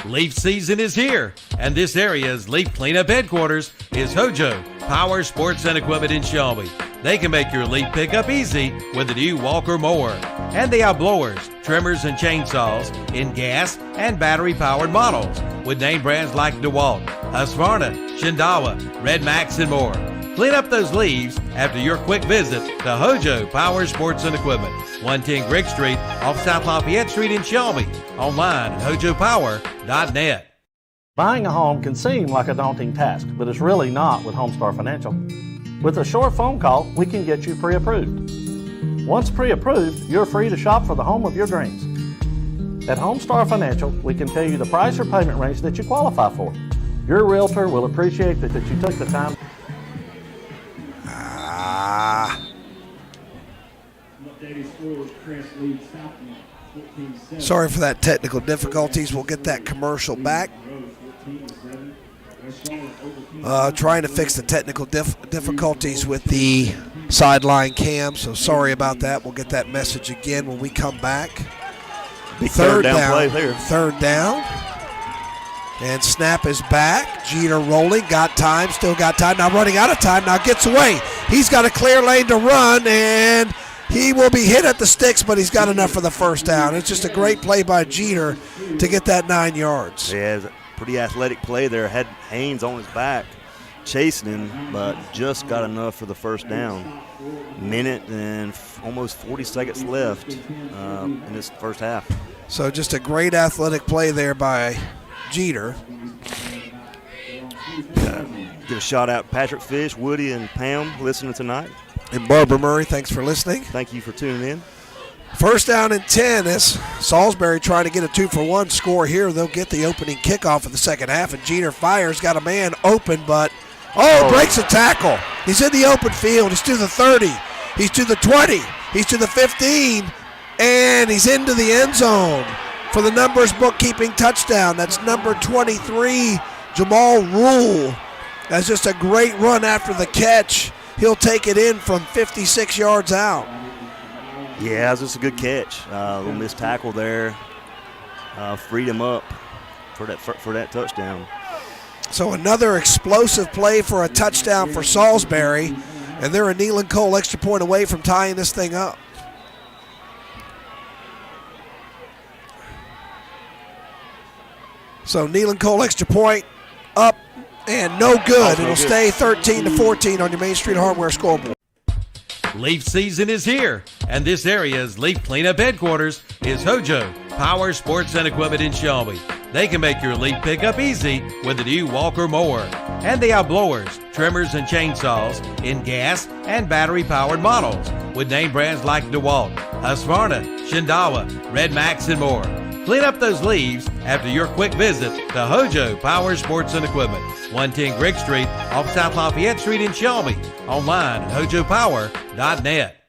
C: Leaf season is here, and this area's leaf cleanup headquarters is Hojo Power Sports and Equipment in Shelby. They can make your leaf pickup easy with the new Walker mower. And they have blowers, trimmers, and chainsaws in gas and battery-powered models with name brands like DeWalt, Husqvarna, Shindawa, Red Max, and more. Clean up those leaves after your quick visit to Hojo Power Sports and Equipment, 110 Grigg Street off South Lafayette Street in Shelby. Online at hojopower.net.
D: Buying a home can seem like a daunting task, but it's really not with Homestar Financial. With a short phone call, we can get you pre-approved. Once pre-approved, you're free to shop for the home of your dreams. At Homestar Financial, we can tell you the price or payment range that you qualify for. Your realtor will appreciate that you took the time.
B: Sorry for that technical difficulties. We'll get that commercial back. Trying to fix the technical difficulties with the sideline cam, so sorry about that. We'll get that message again when we come back.
A: Third down play there.
B: 3rd down. And snap is back. Jeter rolling. Got time. Still got time. Now running out of time. Now gets away. He's got a clear lane to run, and he will be hit at the sticks, but he's got enough for the first down. It's just a great play by Jeter to get that 9 yards.
A: Yeah, pretty athletic play there. Had Haynes on his back. chasing him, but just got enough for the first down. Minute and almost 40 seconds left in this first half.
B: So just a great athletic play there by Jeter.
A: Give a shout out Patrick Fish, Woody, and Pam listening tonight.
B: And Barbara Murray, thanks for listening.
A: Thank you for tuning in.
B: First down and 10 as Salisbury trying to get a 2-for-1 score here. They'll get the opening kickoff of the second half, and Jeter fires, got a man open, but breaks a tackle. He's in the open field. He's to the 30. He's to the 20. He's to the 15, and he's into the end zone for the numbers bookkeeping touchdown. That's number 23, Jamal Rule. That's just a great run after the catch. He'll take it in from 56 yards out.
A: Yeah, it was just a good catch. A little missed tackle there. Freed him up for that touchdown.
B: So another explosive play for a touchdown for Salisbury, and they're a Neal & Cole extra point away from tying this thing up. So Neal & Cole extra point up and no good. It'll stay 13-14 on your Main Street Hardware scoreboard.
C: Leaf season is here, and this area's leaf cleanup headquarters is Hojo Power Sports and Equipment in Shelby. They can make your leaf pickup easy with the new Walker mower. And they have blowers, trimmers, and chainsaws in gas and battery-powered models with name brands like DeWalt, Husqvarna, Shindawa, Red Max, and more. Clean up those leaves after your quick visit to Hojo Power Sports and Equipment, 110 Grigg Street off South Lafayette Street in Shelby. Online at hojopower.net.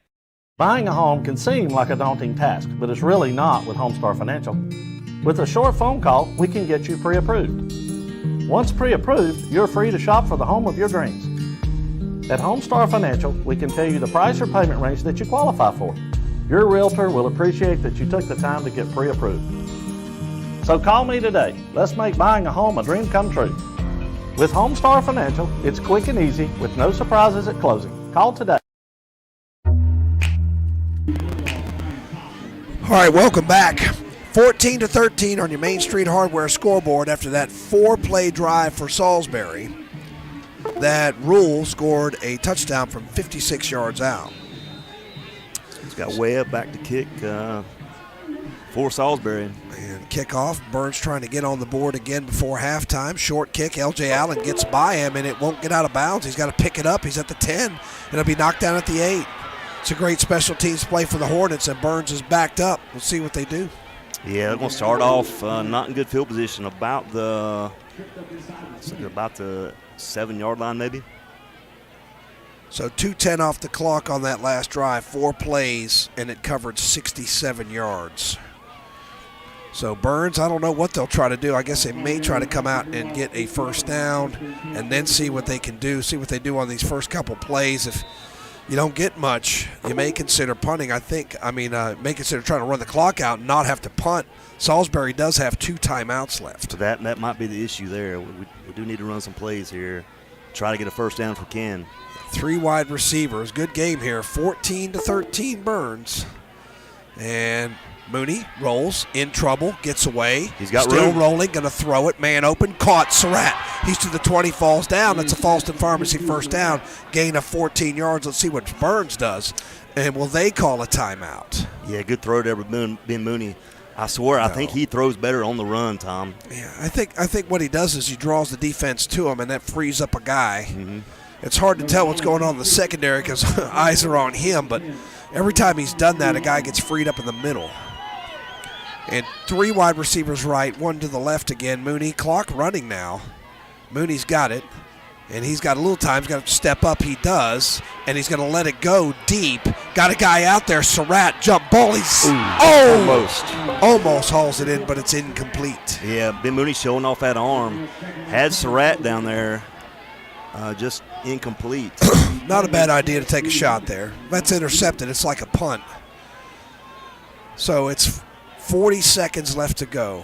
D: Buying a home can seem like a daunting task, but it's really not with Homestar Financial. With a short phone call, we can get you pre-approved. Once pre-approved, you're free to shop for the home of your dreams. At Homestar Financial, we can tell you the price or payment range that you qualify for. Your realtor will appreciate that you took the time to get pre-approved. So call me today. Let's make buying a home a dream come true. With Homestar Financial, it's quick and easy with no surprises at closing. Call today.
B: All right, welcome back. 14-13 on your Main Street Hardware scoreboard after that 4-play drive for Salisbury. That Rule scored a touchdown from 56 yards out.
A: He's got Webb back to kick for Salisbury.
B: And kickoff, Burns trying to get on the board again before halftime. Short kick, L.J. Allen gets by him, and it won't get out of bounds. He's got to pick it up. He's at the 10, and it'll be knocked down at the 8. It's a great special teams play for the Hornets, and Burns is backed up. We'll see what they do.
A: Yeah, they're going to start off not in good field position, about the 7-yard line maybe.
B: So 2:10 off the clock on that last drive, 4 plays, and it covered 67 yards. So Burns, I don't know what they'll try to do. I guess they may try to come out and get a first down and then see what they can do, see what they do on these first couple plays. If you don't get much, you may consider punting. May consider trying to run the clock out and not have to punt. Salisbury does have 2 timeouts left.
A: So that might be the issue there. We do need to run some plays here. Try to get a first down if we can.
B: 3 wide receivers. Good game here. 14-13 Burns. And Mooney rolls, in trouble, gets away.
A: He's got
B: still
A: room.
B: rolling, going to throw it. Man open, caught. Surratt. He's to the 20, falls down. That's a Falston Pharmacy first down. Gain of 14 yards. Let's see what Burns does. And will they call a timeout?
A: Yeah, good throw there with Ben Mooney. I swear, I think he throws better on the run, Tom.
B: Yeah, I think what he does is he draws the defense to him, and that frees up a guy.
A: Mm-hmm.
B: It's hard to tell what's going on in the secondary because eyes are on him, but every time he's done that, a guy gets freed up in the middle. And 3 wide receivers right, 1 to the left again. Mooney, clock running now. Mooney's got it, and he's got a little time. He's got to step up. He does, and he's going to let it go deep. Got a guy out there, Surratt, jump ball. He's almost hauls it in, but it's incomplete.
A: Yeah, Ben Mooney showing off that arm. Had Surratt down there, just incomplete.
B: Not a bad idea to take a shot there. That's intercepted. It's like a punt. So it's 40 seconds left to go.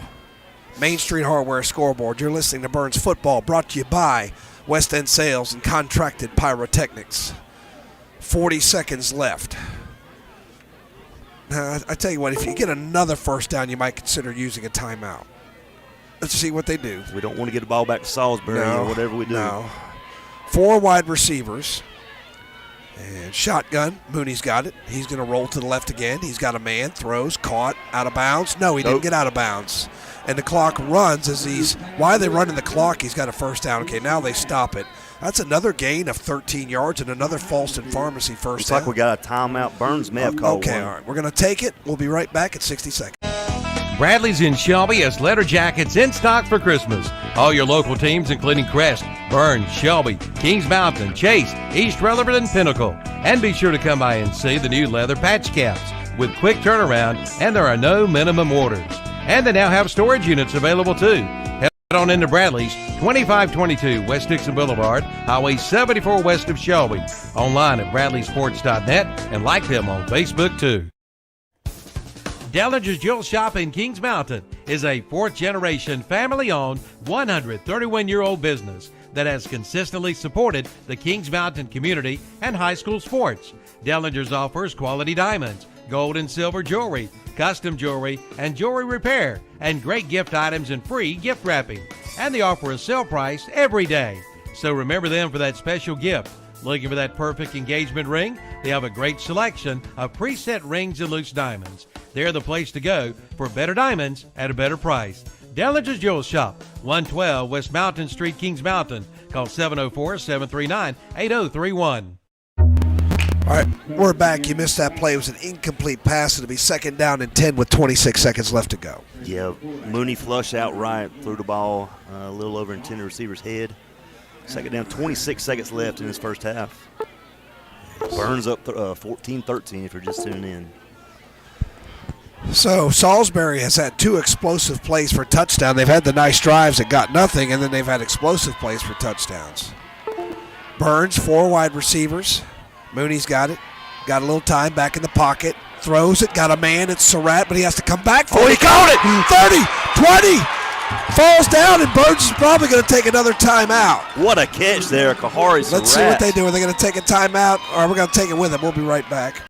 B: Main Street Hardware scoreboard. You're listening to Burns Football, brought to you by West End Sales and Contracted Pyrotechnics. 40 seconds left. Now, I tell you what, if you get another first down, you might consider using a timeout. Let's see what they do.
A: We don't want to get the ball back to Salisbury or whatever we do.
B: No. 4 wide receivers. And shotgun, Mooney's got it. He's going to roll to the left again. He's got a man, throws, caught, out of bounds. No, he didn't get out of bounds. And the clock runs as why are they running the clock? He's got a first down. Okay, now they stop it. That's another gain of 13 yards and another Falston Pharmacy first down.
A: Looks like we got a timeout. Burns may have called one.
B: Okay, all right. We're going to take it. We'll be right back at 60 seconds.
C: Bradley's in Shelby has leather jackets in stock for Christmas. All your local teams, including Crest, Burns, Shelby, Kings Mountain, Chase, East Rutherford, and Pinnacle. And be sure to come by and see the new leather patch caps with quick turnaround, and there are no minimum orders. And they now have storage units available too. Head on into Bradley's, 2522 West Dixon Boulevard, Highway 74 west of Shelby. Online at bradleysports.net and like them on Facebook too. Dellinger's Jewel Shop in Kings Mountain is a 4th-generation, family-owned, 131-year-old business that has consistently supported the Kings Mountain community and high school sports. Dellinger's offers quality diamonds, gold and silver jewelry, custom jewelry, and jewelry repair, and great gift items and free gift wrapping. And they offer a sale price every day. So remember them for that special gift. Looking for that perfect engagement ring? They have a great selection of preset rings and loose diamonds. They're the place to go for better diamonds at a better price. Dellinger's Jewel Shop, 112 West Mountain Street, Kings Mountain. Call 704-739-8031.
B: All right, we're back. You missed that play. It was an incomplete pass. It'll be 2nd down and 10 with 26 seconds left to go.
A: Yeah, Mooney flush out right, threw the ball a little over intended receiver's head. 2nd down, 26 seconds left in this first half. Burns up 14-13 if you're just tuning in.
B: So Salisbury has had 2 explosive plays for touchdown. They've had the nice drives that got nothing, and then they've had explosive plays for touchdowns. Burns, 4 wide receivers. Mooney's got it. Got a little time back in the pocket. Throws it. Got a man. It's Surratt, but he has to come back for it. He caught it. 30, 20. Falls down, and Burns is probably going to take another timeout.
A: What a catch there, Kahari Surratt.
B: Let's see what they do. Are they going to take a timeout, or are we going to take it with them? We'll be right back.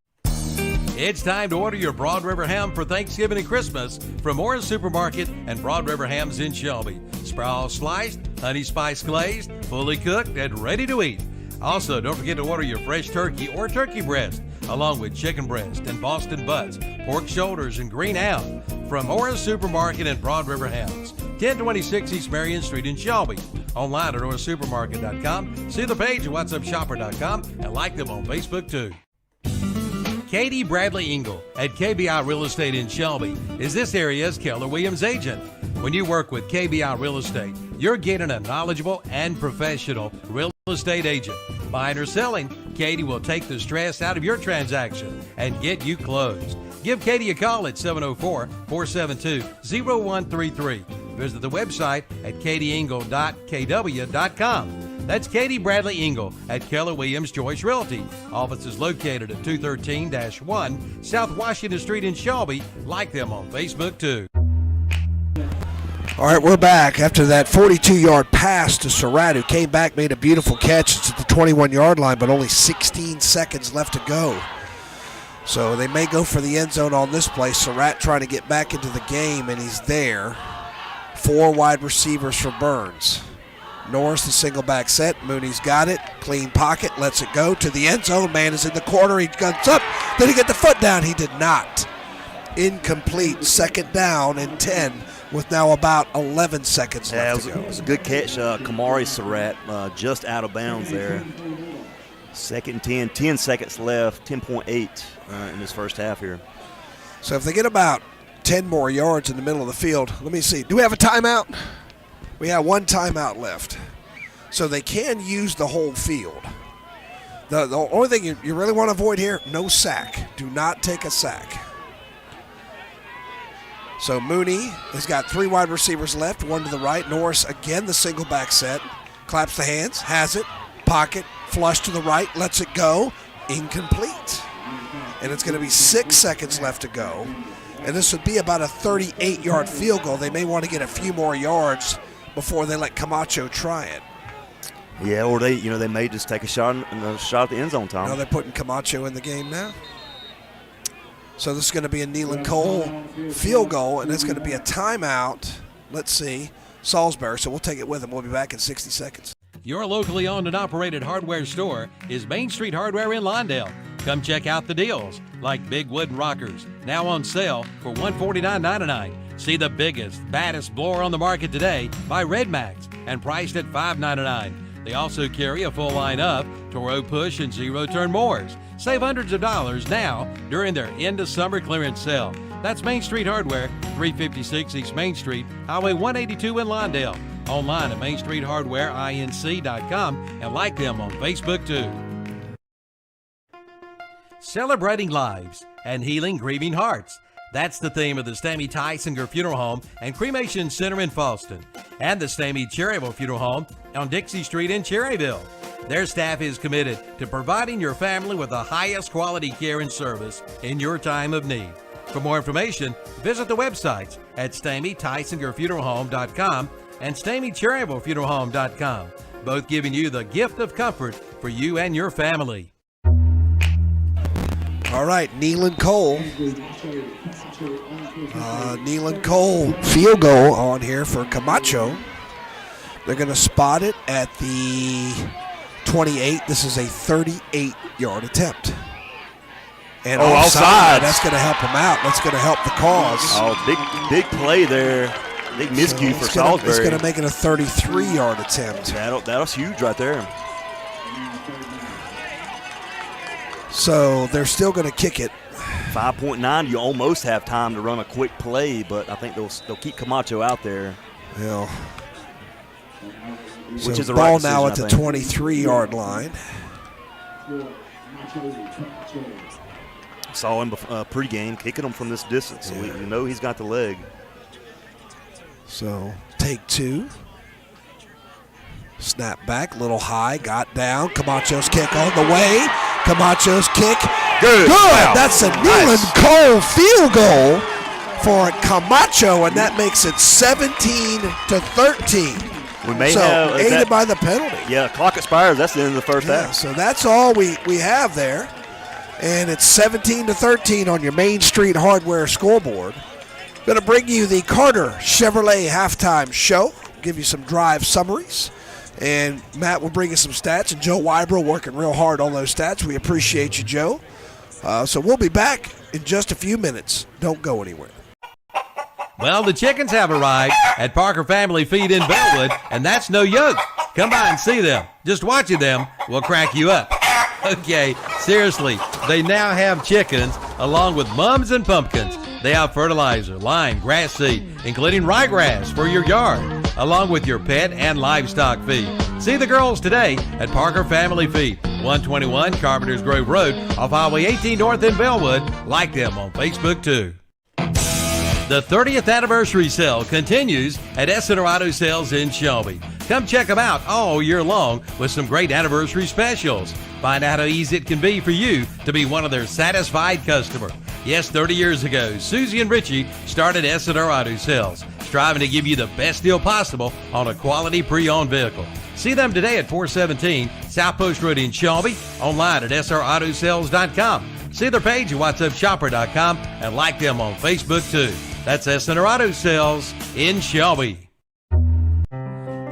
C: It's time to order your Broad River ham for Thanksgiving and Christmas from Morris Supermarket and Broad River Hams in Shelby. Sproul sliced, honey spice glazed, fully cooked, and ready to eat. Also, don't forget to order your fresh turkey or turkey breast, along with chicken breast and Boston butts, pork shoulders, and green ham from Morris Supermarket and Broad River Hams, 1026 East Marion Street in Shelby. Online at morrissupermarket.com. See the page at whatsupshopper.com and like them on Facebook too. Katie Bradley Engel at KBI Real Estate in Shelby is this area's Keller Williams agent. When you work with KBI Real Estate, you're getting a knowledgeable and professional real estate agent. Buying or selling, Katie will take the stress out of your transaction and get you closed. Give Katie a call at 704-472-0133. Visit the website at katieengel.kw.com. That's Katie Bradley Engel at Keller Williams Joyce Realty. Office is located at 213-1 South Washington Street in Shelby. Like them on Facebook too.
B: All right, we're back after that 42-yard pass to Surratt, who came back, made a beautiful catch. It's at the 21-yard line, but only 16 seconds left to go. So they may go for the end zone on this play. Surratt trying to get back into the game, and he's there. 4 wide receivers for Burns. Norris, the single back set. Mooney's got it. Clean pocket, lets it go to the end zone. Man is in the corner. He guns up. Did he get the foot down? He did not. Incomplete. 2nd down and 10 with now about 11 seconds left to go.
A: It was a good catch. Kamari Surratt just out of bounds there. 2nd and 10. 10 seconds left. 10.8 in this first half here.
B: So if they get about 10 more yards in the middle of the field, let me see. Do we have a timeout? We have 1 timeout left. So they can use the whole field. The only thing you really want to avoid here, no sack. Do not take a sack. So Mooney has got 3 wide receivers left, 1 to the right. Norris, again, the single back set. Claps the hands, has it, pocket, flush to the right, lets it go. Incomplete. And it's going to be 6 seconds left to go. And this would be about a 38-yard field goal. They may want to get a few more yards before they let Camacho try it.
A: Yeah, or they may just take a shot at the end zone, Tom.
B: No, they're putting Camacho in the game now. So this is going to be a Nealon Cole field goal, and it's going to be a timeout. Let's see, Salisbury. So we'll take it with him. We'll be back in 60 seconds.
C: Your locally owned and operated hardware store is Main Street Hardware in Lawndale. Come check out the deals, like big wooden rockers, now on sale for $149.99. See the biggest, baddest blower on the market today by Red Max and priced at $599. They also carry a full line of Toro push and zero-turn mowers. Save hundreds of dollars now during their end-of-summer clearance sale. That's Main Street Hardware, 356 East Main Street, Highway 182 in Lawndale. Online at mainstreethardwareinc.com and like them on Facebook too. Celebrating lives and healing grieving hearts. That's the theme of the Stamey Tysinger Funeral Home and Cremation Center in Falston and the Stamey Cherryville Funeral Home on Dixie Street in Cherryville. Their staff is committed to providing your family with the highest quality care and service in your time of need. For more information, visit the websites at StameyTysingerFuneralHome.com and StameyCherryvilleFuneralHome.com, both giving you the gift of comfort for you and your family.
B: All right, Neelan Cole. Neelan Cole field goal on here for Camacho. They're going to spot it at the 28. This is a 38-yard attempt. And offside. That's going to help him out. That's going to help the cause.
A: Oh, big play there. Big miscue for Salisbury.
B: It's going to make it a 33-yard attempt.
A: That's huge right there.
B: So they're still going to kick it.
A: 5.9, you almost have time to run a quick play, but I think they'll keep Camacho out there.
B: Yeah.
A: Which is the
B: ball
A: right
B: now
A: decision,
B: at the 23-yard line.
A: Saw him pregame kicking him from this distance, so we know he's got the leg.
B: So take two. Snap back, little high, got down. Camacho's kick on the way. Camacho's kick.
A: Good. Wow.
B: That's a Neelan Cole field goal for Camacho, and that makes it 17-13.
A: We may
B: so
A: have
B: aided by the penalty.
A: Yeah, clock expires. That's the end of the first half.
B: So that's all we have there. And it's 17-13 on your Main Street Hardware scoreboard. Going to bring you the Carter Chevrolet halftime show. Give you some drive summaries. And Matt will bring you some stats. And Joe Wybro working real hard on those stats. We appreciate you, Joe. So we'll be back in just a few minutes. Don't go anywhere.
C: Well, the chickens have arrived at Parker Family Feed in Bellwood, and that's no yoke. Come by and see them. Just watching them will crack you up. Okay, seriously, they now have chickens along with mums and pumpkins. They have fertilizer, lime, grass seed, including ryegrass for your yard, along with your pet and livestock feed. See the girls today at Parker Family Feed, 121 Carpenters Grove Road off Highway 18 North in Bellwood. Like them on Facebook too. The 30th anniversary sale continues at Essiter Auto Sales in Shelby. Come check them out all year long with some great anniversary specials. Find out how easy it can be for you to be one of their satisfied customers. Yes, 30 years ago, Susie and Richie started Essiter Auto Sales, striving to give you the best deal possible on a quality pre-owned vehicle. See them today at 417 South Post Road in Shelby, online at srautosales.com. See their page at whatsupshopper.com and like them on Facebook too. That's Essiter Auto Sales in Shelby.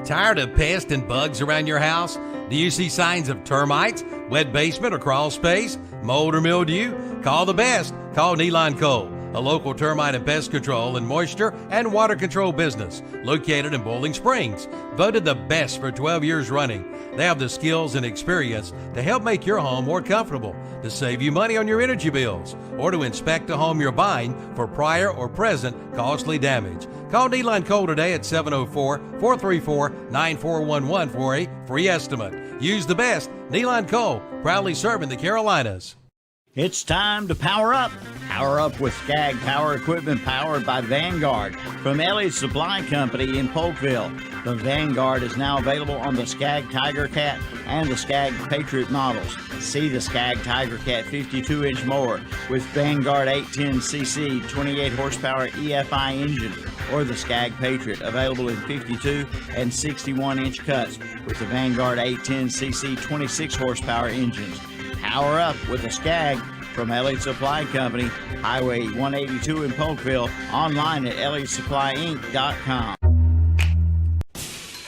C: Tired of pests and bugs around your house? Do you see signs of termites, wet basement or crawl space, mold or mildew? Call the best. Call Neelan Cole, a local termite and pest control and moisture and water control business located in Bowling Springs. Voted the best for 12 years running. They have the skills and experience to help make your home more comfortable, to save you money on your energy bills, or to inspect the home you're buying for prior or present costly damage. Call Neelan Cole today at 704-434-9411 for a free estimate. Use the best. Neelan Cole, proudly serving the Carolinas.
E: It's time to power up. Power up with Skag Power Equipment powered by Vanguard from Elliott's Supply Company in Polkville. The Vanguard is now available on the Skag Tiger Cat and the Skag Patriot models. See the Skag Tiger Cat 52-inch mower with Vanguard 810cc 28 horsepower EFI engine, or the Skag Patriot available in 52 and 61-inch cuts with the Vanguard 810cc 26 horsepower engines. Power up with a Skag from Elliott's Supply Company, Highway 182 in Polkville, online at elliottsupplyinc.com.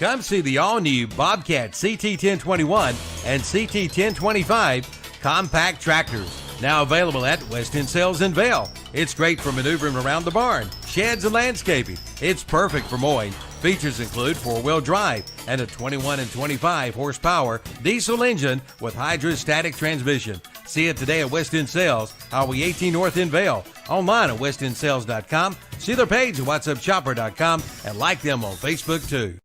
C: Come see the all-new Bobcat CT1021 and CT1025 compact tractors. Now available at West End Sales in Vail. It's great for maneuvering around the barn, sheds, and landscaping. It's perfect for mowing. Features include 4-wheel drive and a 21 and 25 horsepower diesel engine with hydrostatic transmission. See it today at West End Sales, Highway 18 North in Vail. Online at westendsales.com. See their page at whatsupshopper.com and like them on Facebook too.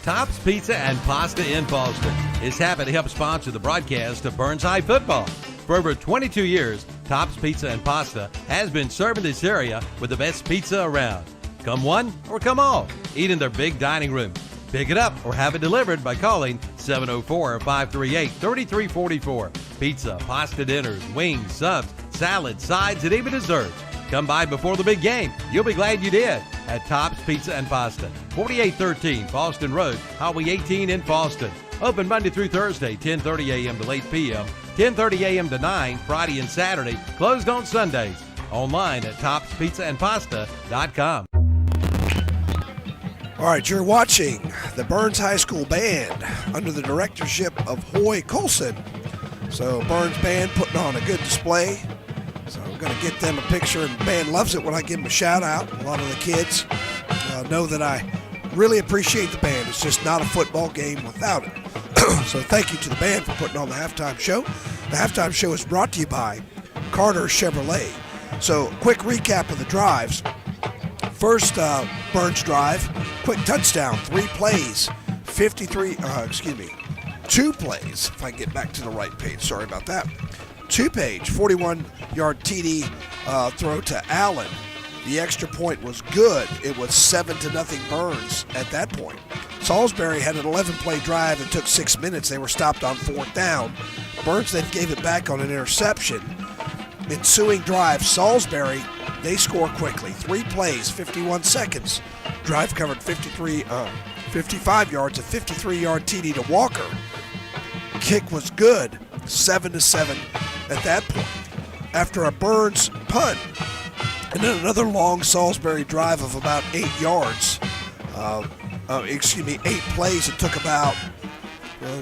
C: Tops Pizza and Pasta in Boston is happy to help sponsor the broadcast of Burns High football. For over 22 years, Tops Pizza and Pasta has been serving this area with the best pizza around. Come one or come all. Eat in their big dining room. Pick it up or have it delivered by calling 704-538-3344. Pizza, pasta dinners, wings, subs, salads, sides, and even desserts. Come by before the big game. You'll be glad you did at Tops Pizza and Pasta, 4813 Boston Road, Highway 18 in Boston. Open Monday through Thursday, 10:30 a.m. to 8 p.m., 10:30 a.m. to 9, Friday and Saturday. Closed on Sundays. Online at topspizzaandpasta.com.
B: All right, you're watching the Burns High School Band under the directorship of Hoy Colson. So Burns Band putting on a good display. So I'm going to get them a picture, and the band loves it when I give them a shout out. A lot of the kids know that I really appreciate the band. It's just not a football game without it. So thank you to the band for putting on the halftime show. The halftime show is brought to you by Carter Chevrolet. So quick recap of the drives. First Burns drive, quick touchdown, 3 plays, 2 plays, if I can get back to the right page, sorry about that. 2-page, 41-yard TD throw to Allen. The extra point was good. It was 7-0 Burns at that point. Salisbury had an 11-play drive that took 6 minutes. They were stopped on 4th down. Burns then gave it back on an interception. Ensuing drive, Salisbury, they score quickly. 3 plays, 51 seconds. Drive covered 55 yards, a 53-yard TD to Walker. Kick was good, 7-7 at that point. After a Burns punt, and then another long Salisbury drive of about 8 yards. 8 plays. It took about,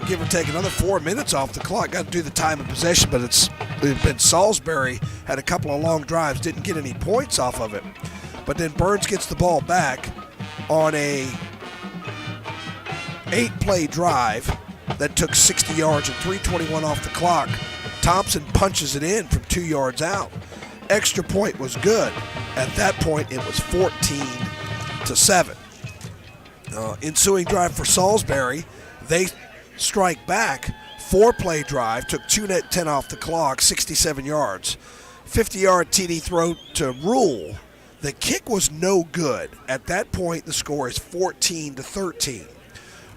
B: give or take, another 4 minutes off the clock. Got to do the time of possession, but it's been Salisbury had a couple of long drives, didn't get any points off of it. But then Burns gets the ball back on a 8-play drive that took 60 yards and 3:21 off the clock. Thompson punches it in from 2 yards out. Extra point was good. At that point, it was 14-7. Ensuing drive for Salisbury, they strike back. 4-play drive, took 2:10 off the clock, 67 yards. 50-yard TD throw to Rule. The kick was no good. At that point, the score is 14-13.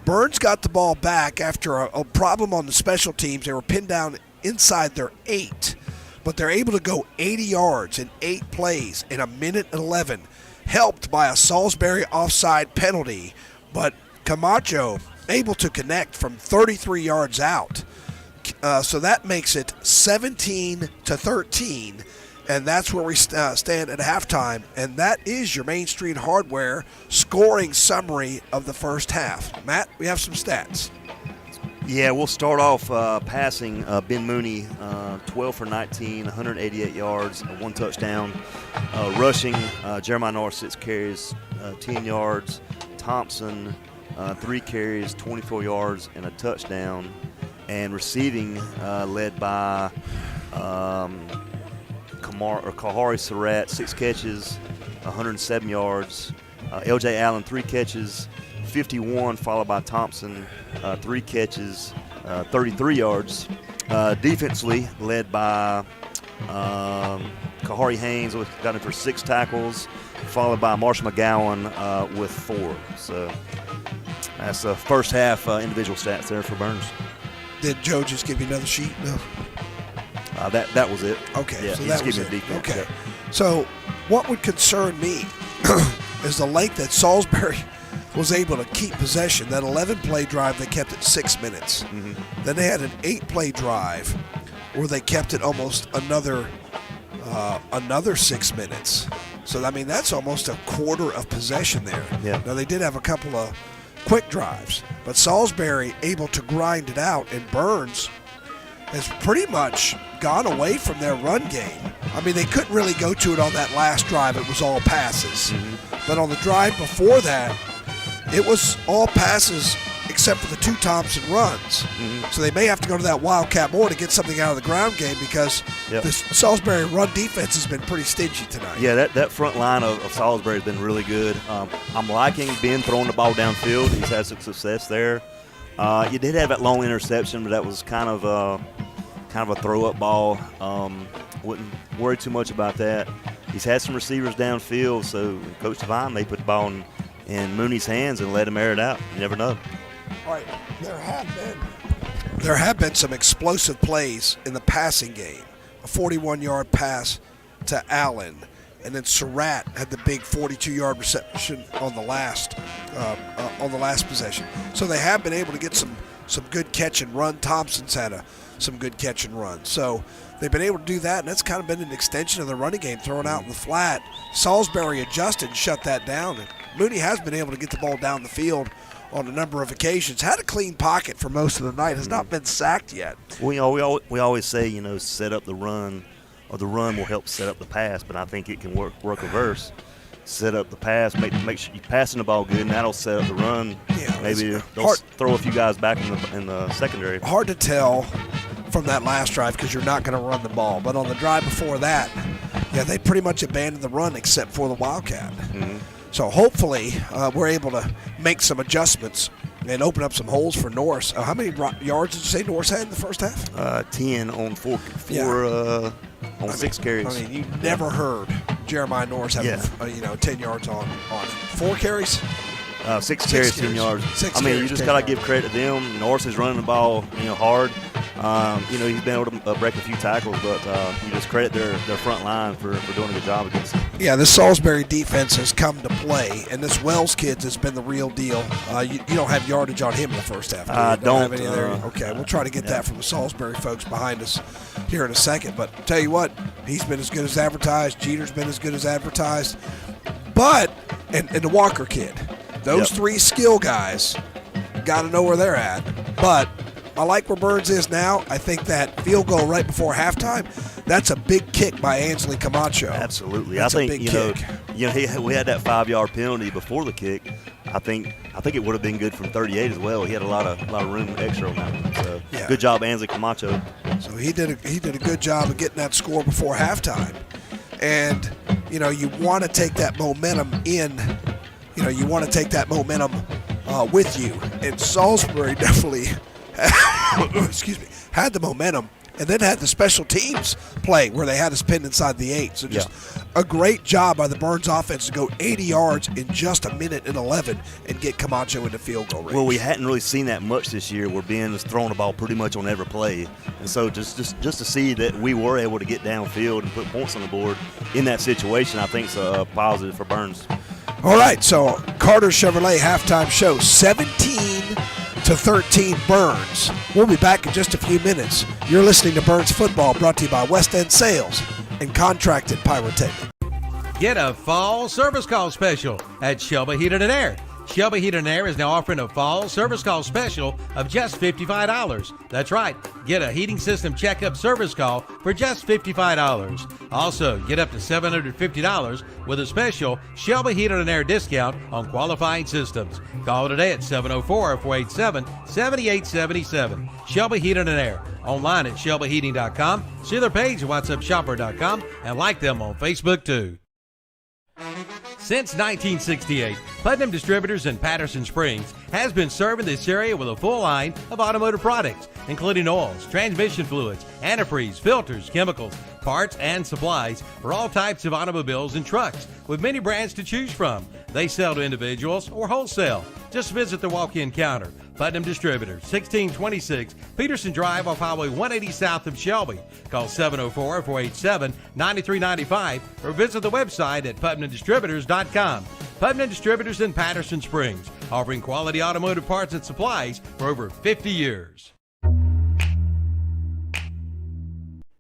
B: Burns got the ball back after a problem on the special teams. They were pinned down inside their 8, but they're able to go 80 yards in 8 plays in 1:11, helped by a Salisbury offside penalty, but Camacho able to connect from 33 yards out. So that makes it 17-13, and that's where we stand at halftime, and that is your Main Street Hardware scoring summary of the first half. Matt, we have some stats.
A: Yeah, we'll start off passing Ben Mooney, 12 for 19, 188 yards, 1 touchdown. Rushing, Jeremiah North, 6 carries, 10 yards. Thompson, 3 carries, 24 yards, and a touchdown. And receiving, led by Kahari Surratt, 6 catches, 107 yards. L.J. Allen, 3 catches, 51, followed by Thompson, 3 catches, 33 yards. Defensively, led by Kahari Haynes, got him for 6 tackles, followed by Marshall McGowan with 4. So that's the first half individual stats there for Burns.
B: Did Joe just give you another sheet? No.
A: That was it.
B: Okay,
A: yeah,
B: so that was it.
A: Defense,
B: okay.
A: Yeah.
B: So what would concern me is the length that Salisbury was able to keep possession. That 11-play drive, they kept it 6 minutes. Mm-hmm. Then they had an 8-play drive where they kept it almost another 6 minutes. So, I mean, that's almost a quarter of possession there.
A: Yeah.
B: Now, they did have a couple of quick drives. But Salisbury able to grind it out, and Burns has pretty much gone away from their run game. I mean, they couldn't really go to it on that last drive. It was all passes. But on the drive before that, it was all passes except for the 2 Thompson runs. So they may have to go to that Wildcat more to get something out of the ground game, because this Salisbury run defense has been pretty stingy tonight.
A: Yeah, that front line of Salisbury has been really good. I'm liking Ben throwing the ball downfield. He's had some success there. You did have that long interception, but that was kind of a throw-up ball. Wouldn't worry too much about that. He's had some receivers downfield, so Coach Devine may put the ball in Mooney's hands and let him air it out. You never know.
B: All right, there have been some explosive plays in the passing game. A 41-yard pass to Allen, and then Surratt had the big 42-yard reception on the last possession. So they have been able to get some good catch and run. Thompson's had some good catch and run. So they've been able to do that, and that's kind of been an extension of the running game, throwing out in the flat. Salisbury adjusted and shut that down, and Mooney has been able to get the ball down the field on a number of occasions. Had a clean pocket for most of the night. Has not been sacked yet.
A: We always say, set up the run, or the run will help set up the pass, but I think it can work reverse. Set up the pass, make sure you're passing the ball good, and that'll set up the run. Yeah, maybe they'll throw a few guys back in the secondary. Hard
B: to tell from that last drive because you're not going to run the ball. But on the drive before that, they pretty much abandoned the run except for the Wildcat. So hopefully we're able to make some adjustments and open up some holes for Norris. How many yards did you say Norris had in the first half?
A: 10 on four on 6 carries.
B: I mean, you never heard Jeremiah Norris have 10 yards on 4 carries.
A: 6 carries, 10 yards. You just got to give credit to them. Norris is running the ball, hard. He's been able to break a few tackles, but you just credit their front line for doing a good job against them.
B: Yeah, this Salisbury defense has come to play, and this Wells kid has been the real deal. You don't have yardage on him in the first half.
A: I don't.
B: Have any there? Okay, we'll try to get that from the Salisbury folks behind us here in a second. But tell you what, he's been as good as advertised. Jeter's been as good as advertised. But, and the Walker kid, those 3 skill guys, got to know where they're at. But I like where Burns is now. I think that field goal right before halftime, that's a big kick by Ansley Camacho.
A: Absolutely.
B: That's
A: I think
B: a big kick.
A: We had that 5-yard penalty before the kick. I think it would have been good from 38 as well. He had a lot of room extra on that one. So good job, Ansley Camacho.
B: So he did a good job of getting that score before halftime. And you want to take that momentum in. You want to take that momentum with you. And Salisbury definitely had the momentum, and then had the special teams play where they had us pinned inside the 8. So just a great job by the Burns offense to go 80 yards in just a minute and 11 and get Camacho into field goal range.
A: Well, we hadn't really seen that much this year, where Ben was throwing the ball pretty much on every play. And so just to see that we were able to get downfield and put points on the board in that situation, I think is a positive for Burns.
B: All right, so Carter Chevrolet halftime show, 17-13 Burns. We'll be back in just a few minutes. You're listening to Burns Football, brought to you by West End Sales and Contracted Pyrotechnic.
C: Get a fall service call special at Shelby Heating and Air. Shelby Heating and Air is now offering a fall service call special of just $55. That's right. Get a heating system checkup service call for just $55. Also, get up to $750 with a special Shelby Heating and Air discount on qualifying systems. Call today at 704-487-7877. Shelby Heating and Air. Online at shelbyheating.com. See their page at whatsupshopper.com and like them on Facebook too. Since 1968, Putnam Distributors in Patterson Springs has been serving this area with a full line of automotive products, including oils, transmission fluids, antifreeze, filters, chemicals, parts, and supplies for all types of automobiles and trucks, with many brands to choose from. They sell to individuals or wholesale. Just visit the walk-in counter. Putnam Distributors, 1626 Peterson Drive off Highway 180 south of Shelby. Call 704-487-9395 or visit the website at PutnamDistributors.com. Putnam Distributors in Patterson Springs, offering quality automotive parts and supplies for over 50 years.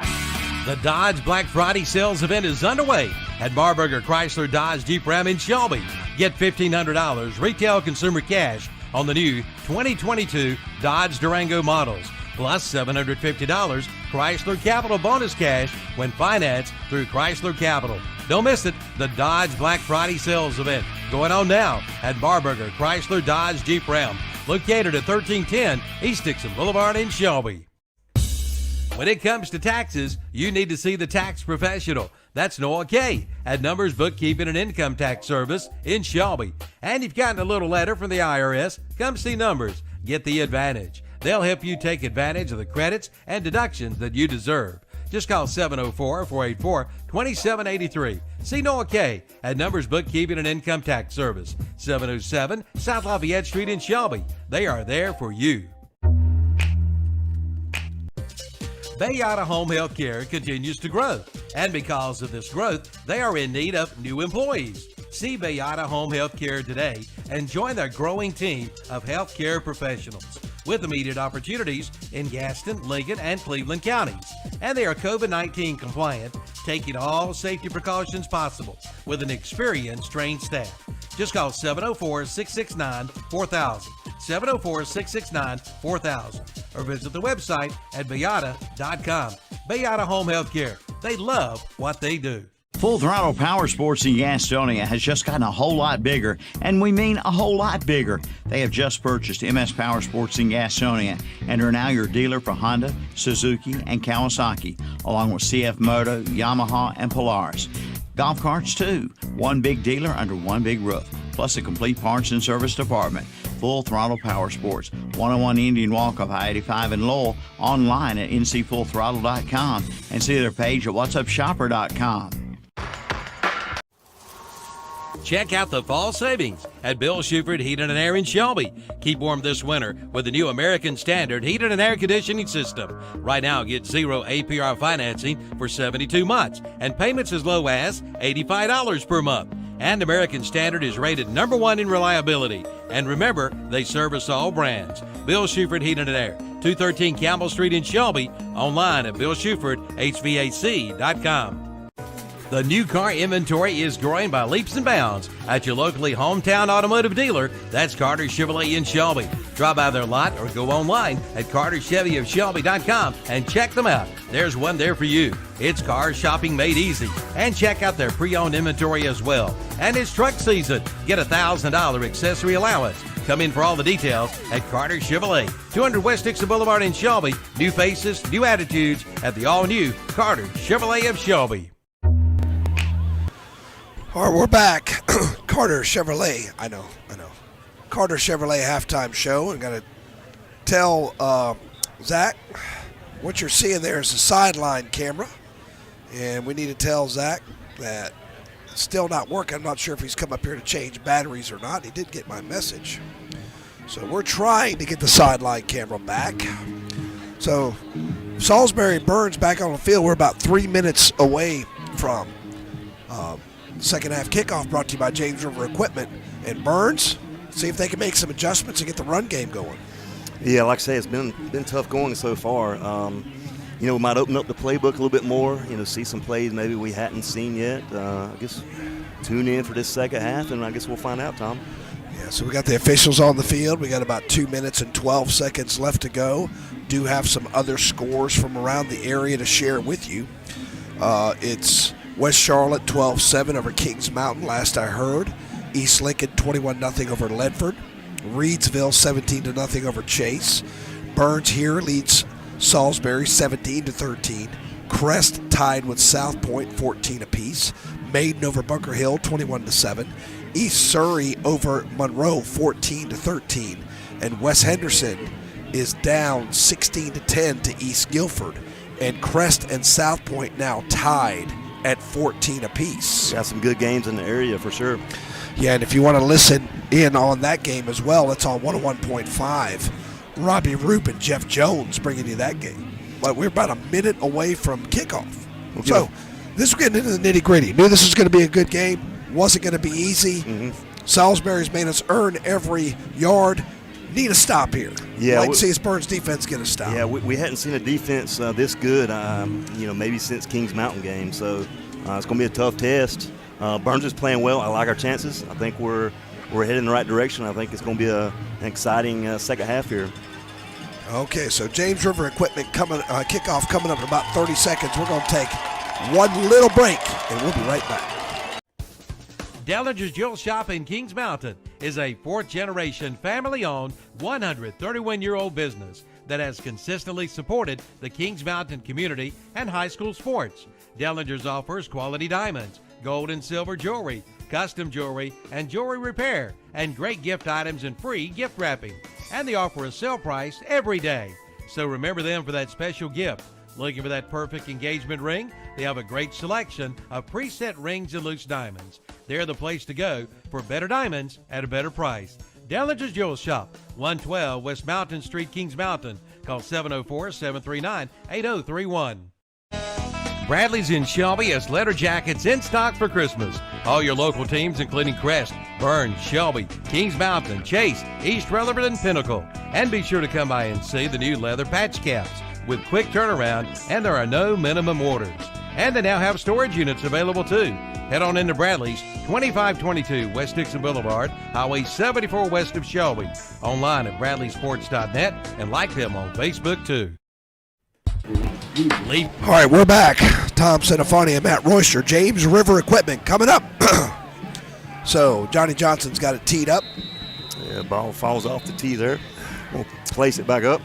C: The Dodge Black Friday sales event is underway at Marburger Chrysler Dodge Jeep Ram in Shelby. Get $1,500 retail consumer cash on the new 2022 Dodge Durango models, plus $750 Chrysler Capital bonus cash when financed through Chrysler Capital. Don't miss it, the Dodge Black Friday sales event going on now at Barburger Chrysler Dodge Jeep Ram, located at 1310 East Dixon Boulevard in Shelby. When it comes to taxes, you need to see the tax professional. That's Noah Kay at Numbers Bookkeeping and Income Tax Service in Shelby. And you've gotten a little letter from the IRS, come see Numbers. Get the advantage. They'll help you take advantage of the credits and deductions that you deserve. Just call 704-484-2783. See Noah Kay at Numbers Bookkeeping and Income Tax Service, 707 South Lafayette Street in Shelby. They are there for you. Bayada Home Health Care continues to grow, and because of this growth, they are in need of new employees. See Bayada Home Health Care today and join their growing team of healthcare professionals with immediate opportunities in Gaston, Lincoln, and Cleveland counties. And they are COVID-19 compliant, taking all safety precautions possible with an experienced, trained staff. Just call 704-669-4000, 704-669-4000, or visit the website at bayada.com. Bayada Home Health Care. They love what they do.
E: Full Throttle Power Sports in Gastonia has just gotten a whole lot bigger, and we mean a whole lot bigger. They have just purchased MS Power Sports in Gastonia and are now your dealer for Honda, Suzuki, and Kawasaki, along with CF Moto, Yamaha, and Polaris. Golf carts too. One big dealer under one big roof, plus a complete parts and service department. Full Throttle Power Sports, 101 Indian Walk off I-85 in Lowell, online at ncfullthrottle.com, and see their page at whatsupshopper.com.
C: Check out the fall savings at Bill Shuford Heating and Air in Shelby. Keep warm this winter with the new American Standard Heating and Air Conditioning System. Right now, get 0 APR financing for 72 months and payments as low as $85 per month. And American Standard is rated #1 in reliability. And remember, they service all brands. Bill Shuford Heating and Air, 213 Campbell Street in Shelby. Online at BillShufordHVAC.com. The new car inventory is growing by leaps and bounds at your locally hometown automotive dealer. That's Carter Chevrolet in Shelby. Drop by their lot or go online at CarterChevyofShelby.com and check them out. There's one there for you. It's car shopping made easy. And check out their pre-owned inventory as well. And it's truck season. Get a $1,000 accessory allowance. Come in for all the details at Carter Chevrolet, 200 West Dixon Boulevard in Shelby. New faces, new attitudes at the all-new Carter Chevrolet of Shelby.
B: All right, we're back. Carter Chevrolet. I know. Carter Chevrolet halftime show. And got to tell Zach, what you're seeing there is a sideline camera. And we need to tell Zach that it's still not working. I'm not sure if he's come up here to change batteries or not. He did get my message. So we're trying to get the sideline camera back. So Salisbury Burns back on the field. We're about 3 minutes away from second half kickoff, brought to you by James River Equipment. And Burns, see if they can make some adjustments and get the run game going.
A: Yeah, like I say, it's been tough going so far. We might open up the playbook a little bit more, see some plays maybe we hadn't seen yet. I guess tune in for this second half, and I guess we'll find out, Tom.
B: Yeah, so we got the officials on the field. We got about 2 minutes and 12 seconds left to go. Do have some other scores from around the area to share with you. It's West Charlotte 12-7 over Kings Mountain, last I heard. East Lincoln 21-0 over Ledford. Reedsville 17-0 over Chase. Burns here leads Salisbury 17-13. Crest tied with South Point 14 apiece. Maiden over Bunker Hill 21-7. East Surrey over Monroe 14-13. And West Henderson is down 16-10 to East Guilford. And Crest and South Point now tied at 14 apiece.
A: Got some good games in the area for sure.
B: Yeah, and if you want to listen in on that game as well, it's on 101.5. Robbie Roop and Jeff Jones bringing you that game. But we're about a minute away from kickoff. Okay. So this is getting into the nitty-gritty. Knew this was going to be a good game. Wasn't going to be easy. Salisbury's made us earn every yard. Need a stop here.
A: Yeah,
B: like to see his Burns defense get a stop.
A: Yeah, we hadn't seen a defense this good, maybe since Kings Mountain game. So it's going to be a tough test. Burns is playing well. I like our chances. I think we're we're heading in the right direction. I think it's going to be an exciting second half here.
B: Okay, so James River Equipment kickoff coming up in about 30 seconds. We're going to take one little break, and we'll be right back.
C: Dellinger's Jewel Shop in Kings Mountain is a fourth-generation, family-owned, 131-year-old business that has consistently supported the Kings Mountain community and high school sports. Dellinger's offers quality diamonds, gold and silver jewelry, custom jewelry, and jewelry repair, and great gift items and free gift wrapping. And they offer a sale price every day. So remember them for that special gift. Looking for that perfect engagement ring? They have a great selection of preset rings and loose diamonds. They're the place to go for better diamonds at a better price. Dellinger's Jewel Shop, 112 West Mountain Street, Kings Mountain. Call 704-739-8031. Bradley's in Shelby has leather jackets in stock for Christmas. All your local teams, including Crest, Burns, Shelby, Kings Mountain, Chase, East Rutherford, and Pinnacle. And be sure to come by and see the new leather patch caps with quick turnaround, and there are no minimum orders. And they now have storage units available too. Head on into Bradley's, 2522 West Dixon Boulevard, Highway 74 west of Shelby. Online at bradleysports.net and like them on Facebook too.
B: All right, we're back. Tom Senafani and Matt Royster, James River Equipment coming up. So Johnny Johnson's got it teed up.
A: Yeah, ball falls off the tee there. We'll place it back up.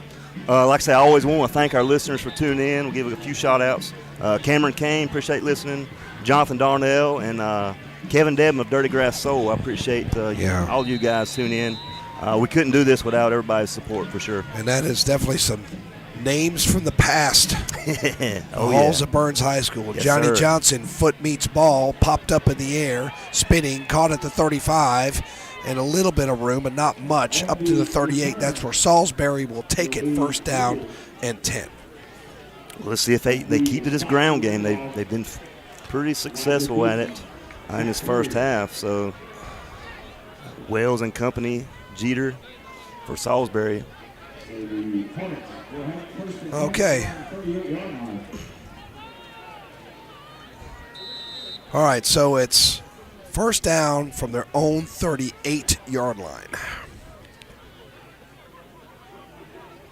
A: Like I say, I always want to thank our listeners for tuning in. We'll give a few shout-outs. Cameron Kane, appreciate listening. Jonathan Darnell and Kevin Debman of Dirty Grass Soul. I appreciate all you guys tuning in. We couldn't do this without everybody's support for sure.
B: And that is definitely some names from the past. Halls of Burns High School.
A: Yes,
B: Johnny
A: sir.
B: Johnson, foot meets ball, popped up in the air, spinning, caught at the 35, and a little bit of room, but not much, up to the 38. That's where Salisbury will take it, first down and 10.
A: Well, let's see if they keep to this ground game. They've been pretty successful at it in this first half. So Wells and company, Jeter for Salisbury.
B: Okay. All right, so it's first down from their own 38-yard line.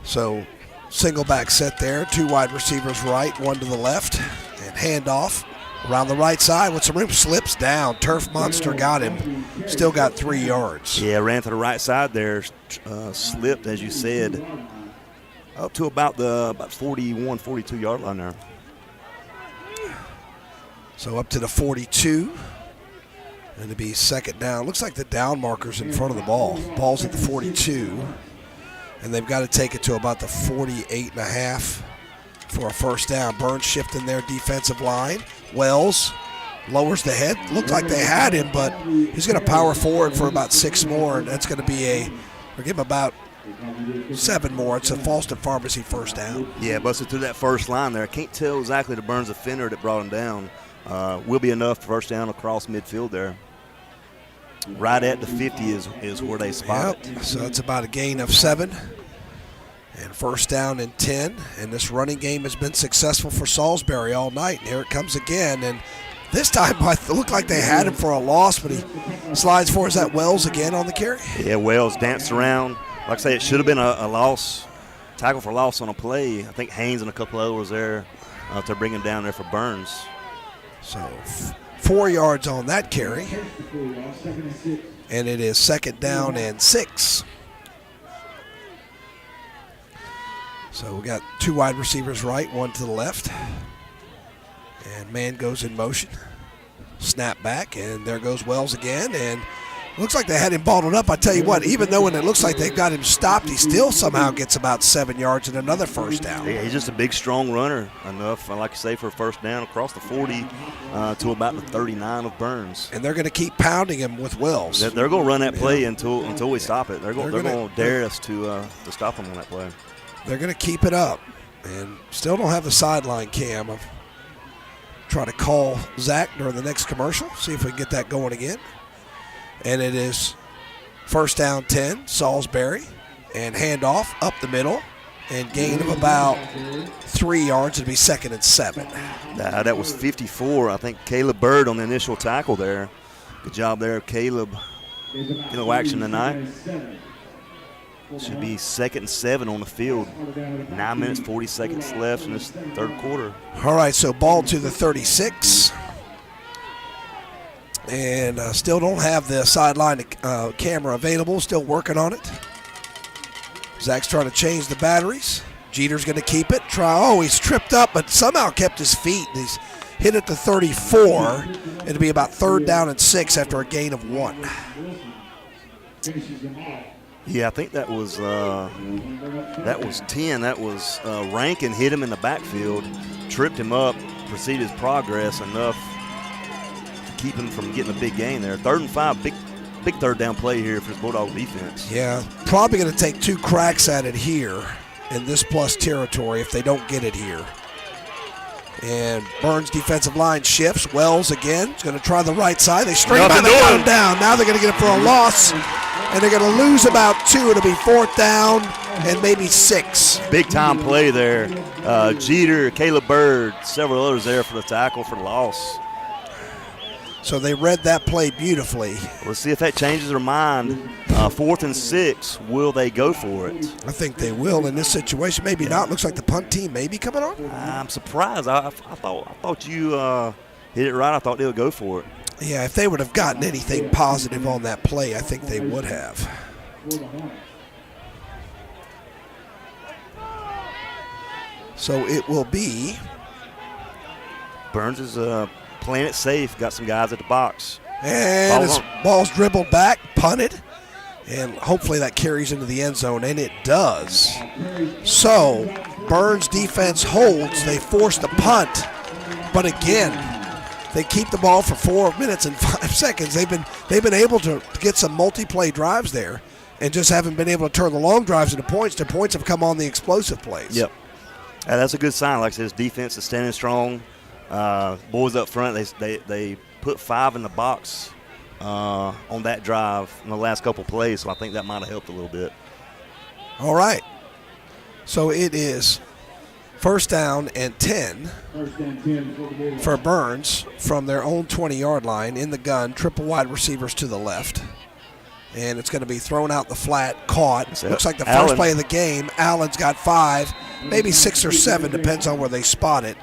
B: So single back set there, two wide receivers right, one to the left, and handoff around the right side with some room, slips down. Turf Monster got him, still got 3 yards.
A: Yeah, ran to the right side there, slipped, as you said, up to about 41, 42-yard line there.
B: So up to the 42, and to be second down. Looks like the down marker's in front of the ball. Ball's at the 42, and they've got to take it to about the 48.5 for a first down. Burns shifting their defensive line. Wells lowers the head. Looked like they had him, but he's going to power forward for about 6 more, and that's going to be we'll give him about 7 more. It's a Falston Pharmacy first down.
A: Yeah, busted through that first line there. I can't tell exactly the Burns defender that brought him down. Will be enough first down across midfield there. Right at the 50 is where they spot it.
B: So it's about a gain of 7. And first down and 10. And this running game has been successful for Salisbury all night. And here it comes again. And this time it looked like they had him for a loss, but he slides for, is that Wells again on the carry?
A: Yeah, Wells danced around. Like I say, it should have been a loss, tackle for loss on a play. I think Haynes and a couple others there to bring him down there for Burns.
B: So 4 yards on that carry. And it is second down and 6. So we got 2 wide receivers right, 1 to the left. And man goes in motion. Snap back, and there goes Wells again. And looks like they had him balled up. I tell you what, even though when it looks like they've got him stopped, he still somehow gets about 7 yards and another first down.
A: Yeah, he's just a big, strong runner. Enough, like you say, for a first down across the 40 to about the 39 of Burns.
B: And they're going to keep pounding him with Wells.
A: They're going to run that play until we stop it. They're going to dare us to stop them on that play.
B: They're going to keep it up. And still don't have the sideline cam. I'll try to call Zach during the next commercial, see if we can get that going again. And it is first down 10, Salisbury, and handoff up the middle, and gain of about 3 yards. It'll be second and 7.
A: That was 54. I think Caleb Bird on the initial tackle there. Good job there, Caleb. no action tonight. Should be 2nd and 7 on the field. 9 minutes, 40 seconds left in this third quarter.
B: All right, so ball to the 36. And still don't have the sideline camera available. Still working on it. Zach's trying to change the batteries. Jeter's going to keep it. He's tripped up, but somehow kept his feet. He's hit at the 34. It'll be about 3rd down and 6 after a gain of 1.
A: Yeah, I think that was 10. That was Rankin hit him in the backfield, tripped him up, proceeded his progress enough to keep him from getting a big gain there. 3rd and 5, big 3rd down play here for the Bulldog defense.
B: Yeah, probably going to take 2 cracks at it here in this plus territory if they don't get it here. And Burns' defensive line shifts. Wells again is going to try the right side. They string him and they got him down. Now they're going to get it for a loss, and they're going to lose about 2. It'll be 4th down and maybe 6.
A: Big time play there. Jeter, Caleb Bird, several others there for the tackle for the loss.
B: So they read that play beautifully.
A: Let's see if that changes their mind. 4th and 6, will they go for it?
B: I think they will in this situation. Maybe not. Looks like the punt team may be coming on.
A: I'm surprised. I thought you hit it right. I thought they would go for it.
B: Yeah, if they would have gotten anything positive on that play, I think they would have. So it will be.
A: Burns is playing it safe. Got some guys at the box.
B: And his ball's dribbled back, punted. And hopefully that carries into the end zone, and it does. So Burns' defense holds. They force the punt. But again, they keep the ball for 4 minutes and 5 seconds. They've been able to get some multi-play drives there and just haven't been able to turn the long drives into points. Their points have come on the explosive plays.
A: Yep. That's a good sign. Like I said, his defense is standing strong. Boys up front, they put 5 in the box on that drive in the last couple plays, so I think that might have helped a little bit.
B: All right. So it is 1st down and 10 for Burns from their own 20-yard line in the gun, triple wide receivers to the left. And it's going to be thrown out the flat, caught. Looks like the first play of the game. Allen's got 5, maybe 6 or 7, depends on where they spot it.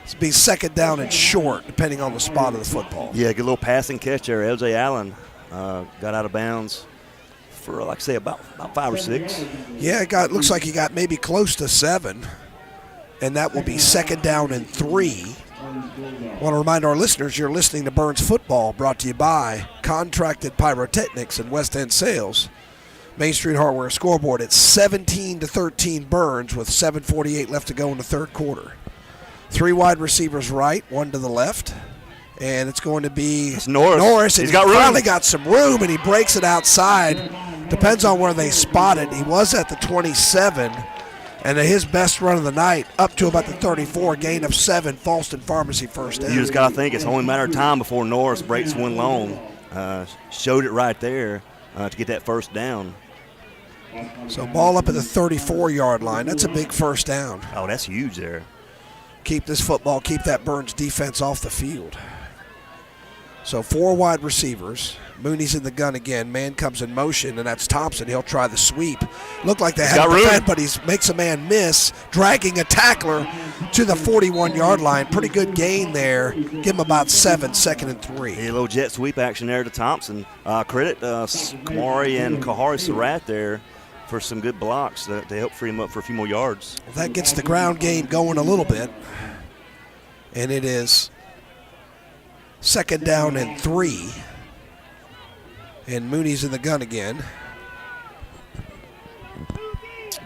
B: It'll be 2nd down and short, depending on the spot of the football.
A: Yeah, good little passing catch there. L.J. Allen got out of bounds for, like I say, about 5 or 6.
B: Yeah, looks like he got maybe close to 7. And that will be 2nd down and 3. I want to remind our listeners you're listening to Burns Football, brought to you by Contracted Pyrotechnics and West End Sales. Main Street Hardware scoreboard at 17-13 Burns with 7:48 left to go in the third quarter. 3 wide receivers right, 1 to the left. And it's going to be Norris.
A: He's got room.
B: Finally got some room, and he breaks it outside. Depends on where they spot it. He was at the 27. And his best run of the night, up to about the 34, gain of 7, Falston Pharmacy first down.
A: You just got to think it's only a matter of time before Norris breaks one long. Showed it right there to get that first down.
B: So ball up at the 34-yard line. That's a big first down.
A: Oh, that's huge there.
B: Keep this football, keep that Burns defense off the field. So 4 wide receivers. Mooney's in the gun again. Man comes in motion, and that's Thompson. He'll try the sweep. Looked like they had to defend, but he makes a man miss, dragging a tackler to the 41-yard line. Pretty good gain there. Give him about 7, 2nd and 3.
A: A little jet sweep action there to Thompson. Credit Kamari and Kahari Surratt there for some good blocks that help free him up for a few more yards.
B: Well, that gets the ground game going a little bit. And it is 2nd down and 3. And Mooney's in the gun again.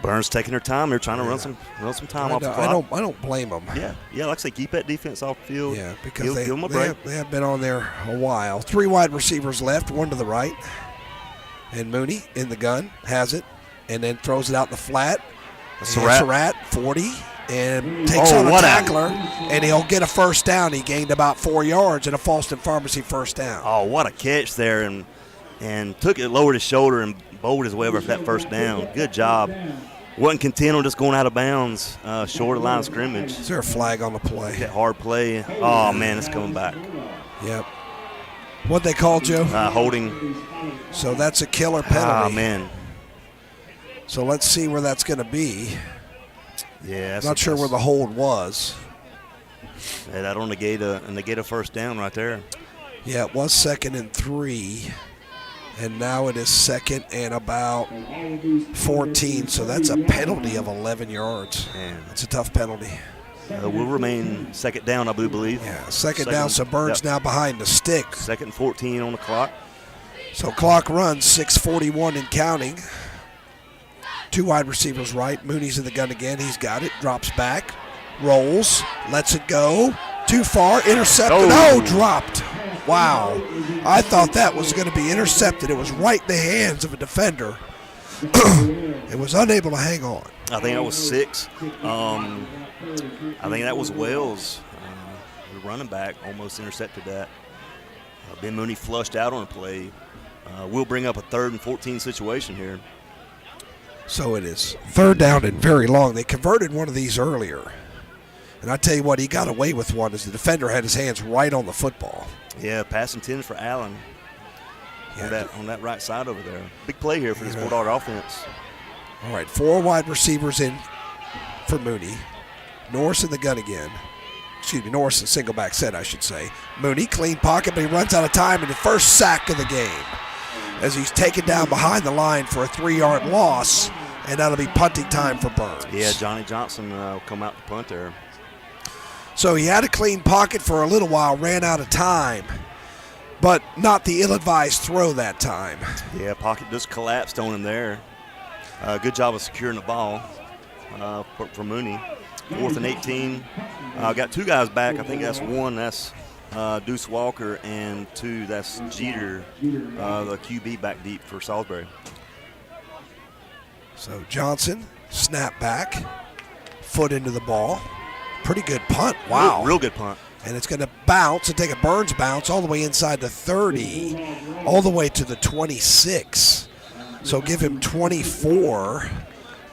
A: Burns taking their time. They're trying to run some time off the clock.
B: I don't blame them.
A: Yeah. Like I say, keep that defense off the field.
B: Yeah, because they have been on there a while. 3 wide receivers left, 1 to the right. And Mooney in the gun, has it, and then throws it out in the flat. Surratt, 40, and takes on a tackler, and he'll get a first down. He gained about 4 yards and a Falston Pharmacy first down.
A: Oh, what a catch there, and took it, lowered his shoulder, and bowled his way over for that first down. Good job. Wasn't content on just going out of bounds, short of the line of scrimmage.
B: Is there a flag on the play?
A: That hard play. Oh, man, it's coming back.
B: Yep. What'd they call, Joe?
A: Holding.
B: So that's a killer penalty.
A: Oh, man.
B: So let's see where that's going to be.
A: Yeah.
B: Not sure where the hold was.
A: Yeah, that'll negate a first down right there.
B: Yeah, it was 2nd and 3. And now it is 2nd and about 14. So that's a penalty of 11 yards.
A: Man.
B: That's a tough penalty.
A: We'll remain 2nd down, I do believe.
B: Yeah, second down, so Burns now behind the stick.
A: 2nd and 14 on the clock.
B: So clock runs, 6:41 and counting. 2 wide receivers right. Mooney's in the gun again. He's got it. Drops back. Rolls. Lets it go. Too far. Intercepted. Oh, dropped. Wow. I thought that was going to be intercepted. It was right in the hands of a defender. It was unable to hang on.
A: I think that was 6. I think that was Wells. The running back almost intercepted that. Ben Mooney flushed out on a play. We'll bring up a 3rd and 14 situation here.
B: So it is 3rd down and very long. They converted one of these earlier. And I tell you what, he got away with one as the defender had his hands right on the football.
A: Yeah, pass intended for Allen on that right side over there. Big play here for this Bulldog offense.
B: All right, 4 wide receivers in for Mooney. Norris in the gun again. Excuse me, Norris in single back set, I should say. Mooney, clean pocket, but he runs out of time in the first sack of the game as he's taken down behind the line for a 3-yard loss, and that'll be punting time for Burns.
A: Yeah, Johnny Johnson will come out to punt there.
B: So he had a clean pocket for a little while, ran out of time, but not the ill-advised throw that time.
A: Yeah, pocket just collapsed on him there. Good job of securing the ball for Mooney. 4th and 18. Got 2 guys back. I think that's 1. That's Deuce Walker, and 2. That's Jeter, the QB back deep for Salisbury.
B: So Johnson, snap back, foot into the ball. Pretty good punt. Wow.
A: Real good punt.
B: And it's going to bounce and take a Burns bounce all the way inside the 30, all the way to the 26. So give him 24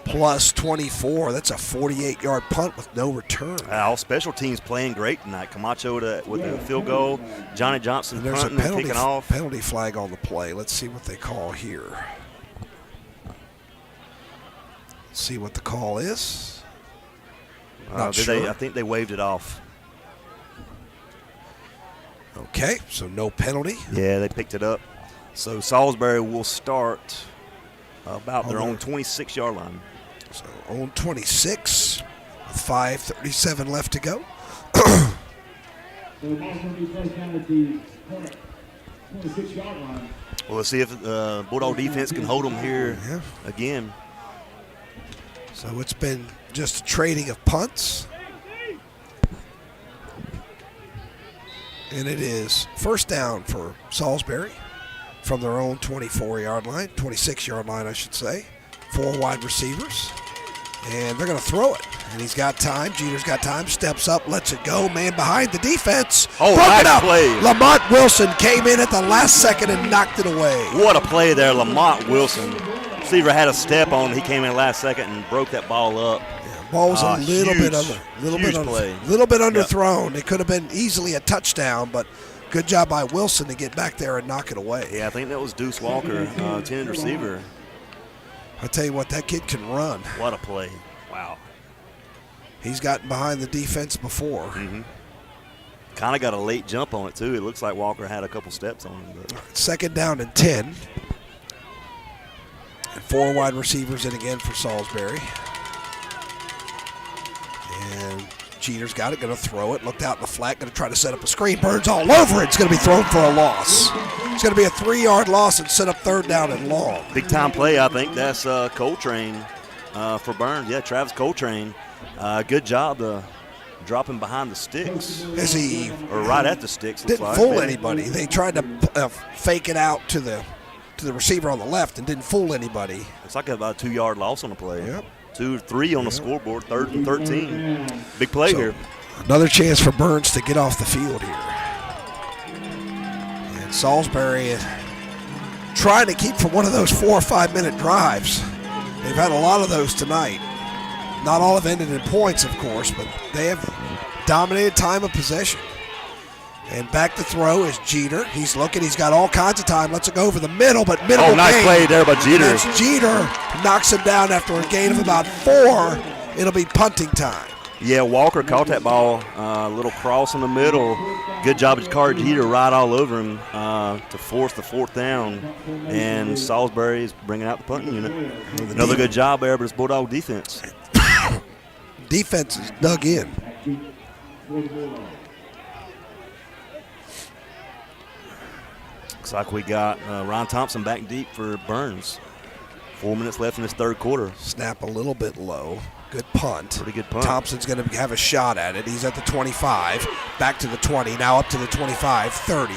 B: plus 24. That's a 48-yard punt with no return.
A: All special teams playing great tonight. Camacho with the field goal. Johnny Johnson punting and kicking off.
B: Penalty flag on the play. Let's see what they call here. Let's see what the call is. Not sure.
A: I think they waved it off.
B: Okay, so no penalty.
A: Yeah, they picked it up. So Salisbury will start about their own 26-yard line.
B: So on 26 with 5:37 left to go.
A: Well, let's see if the Bulldog defense can hold them here again.
B: So it's been just a trading of punts. And it is first down for Salisbury from their own 24-yard line, 26-yard line, I should say. 4 wide receivers. And they're going to throw it. And he's got time. Jeter's got time. Steps up, lets it go. Man behind the defense.
A: Oh,
B: nice
A: nice play.
B: Lamont Wilson came in at the last second and knocked it away.
A: What a play there, Lamont Wilson. Receiver had a step on. He came in last second and broke that ball up.
B: Yeah, ball was a little bit underthrown. It could have been easily a touchdown, but good job by Wilson to get back there and knock it away.
A: Yeah, I think that was Deuce Walker, 10 receiver.
B: I tell you what, that kid can run.
A: What a play. Wow.
B: He's gotten behind the defense before.
A: Mm-hmm. Kind of got a late jump on it, too. It looks like Walker had a couple steps on him. But.
B: Second down and 10. And 4 wide receivers in again for Salisbury. And Jeter's got it, going to throw it. Looked out in the flat, going to try to set up a screen. Burns all over it. It's going to be thrown for a loss. It's going to be a 3-yard loss and set up 3rd down and long.
A: Big time play, I think. That's Coltrane for Burns. Yeah, Travis Coltrane. Good job dropping behind the sticks. Or right at the sticks.
B: Didn't fool anybody. They tried to fake it out to the receiver on the left and didn't fool anybody.
A: It's like about a 2-yard loss on the play.
B: Yep.
A: 2-3 on the scoreboard, 3rd and 13. Big play here.
B: Another chance for Burns to get off the field here. And Salisbury trying to keep from one of those 4 or 5 minute drives. They've had a lot of those tonight. Not all have ended in points, of course, but they have dominated time of possession. And back to throw is Jeter. He's looking. He's got all kinds of time. Lets it go over the middle, but minimal
A: nice
B: gain.
A: play there by Jeter.
B: And that's Jeter knocks him down after a gain of about 4. It'll be punting time.
A: Yeah, Walker caught that ball, a little cross in the middle. Good job of Carter Jeter right all over him to force the 4th down. And Salisbury is bringing out the punting unit. Another good job there, but it's Bulldog defense.
B: Defense is dug in.
A: Looks like we got Ron Thompson back deep for Burns. 4 minutes left in this 3rd quarter.
B: Snap a little bit low. Good punt.
A: Pretty good punt.
B: Thompson's going to have a shot at it. He's at the 25, back to the 20, now up to the 25, 30.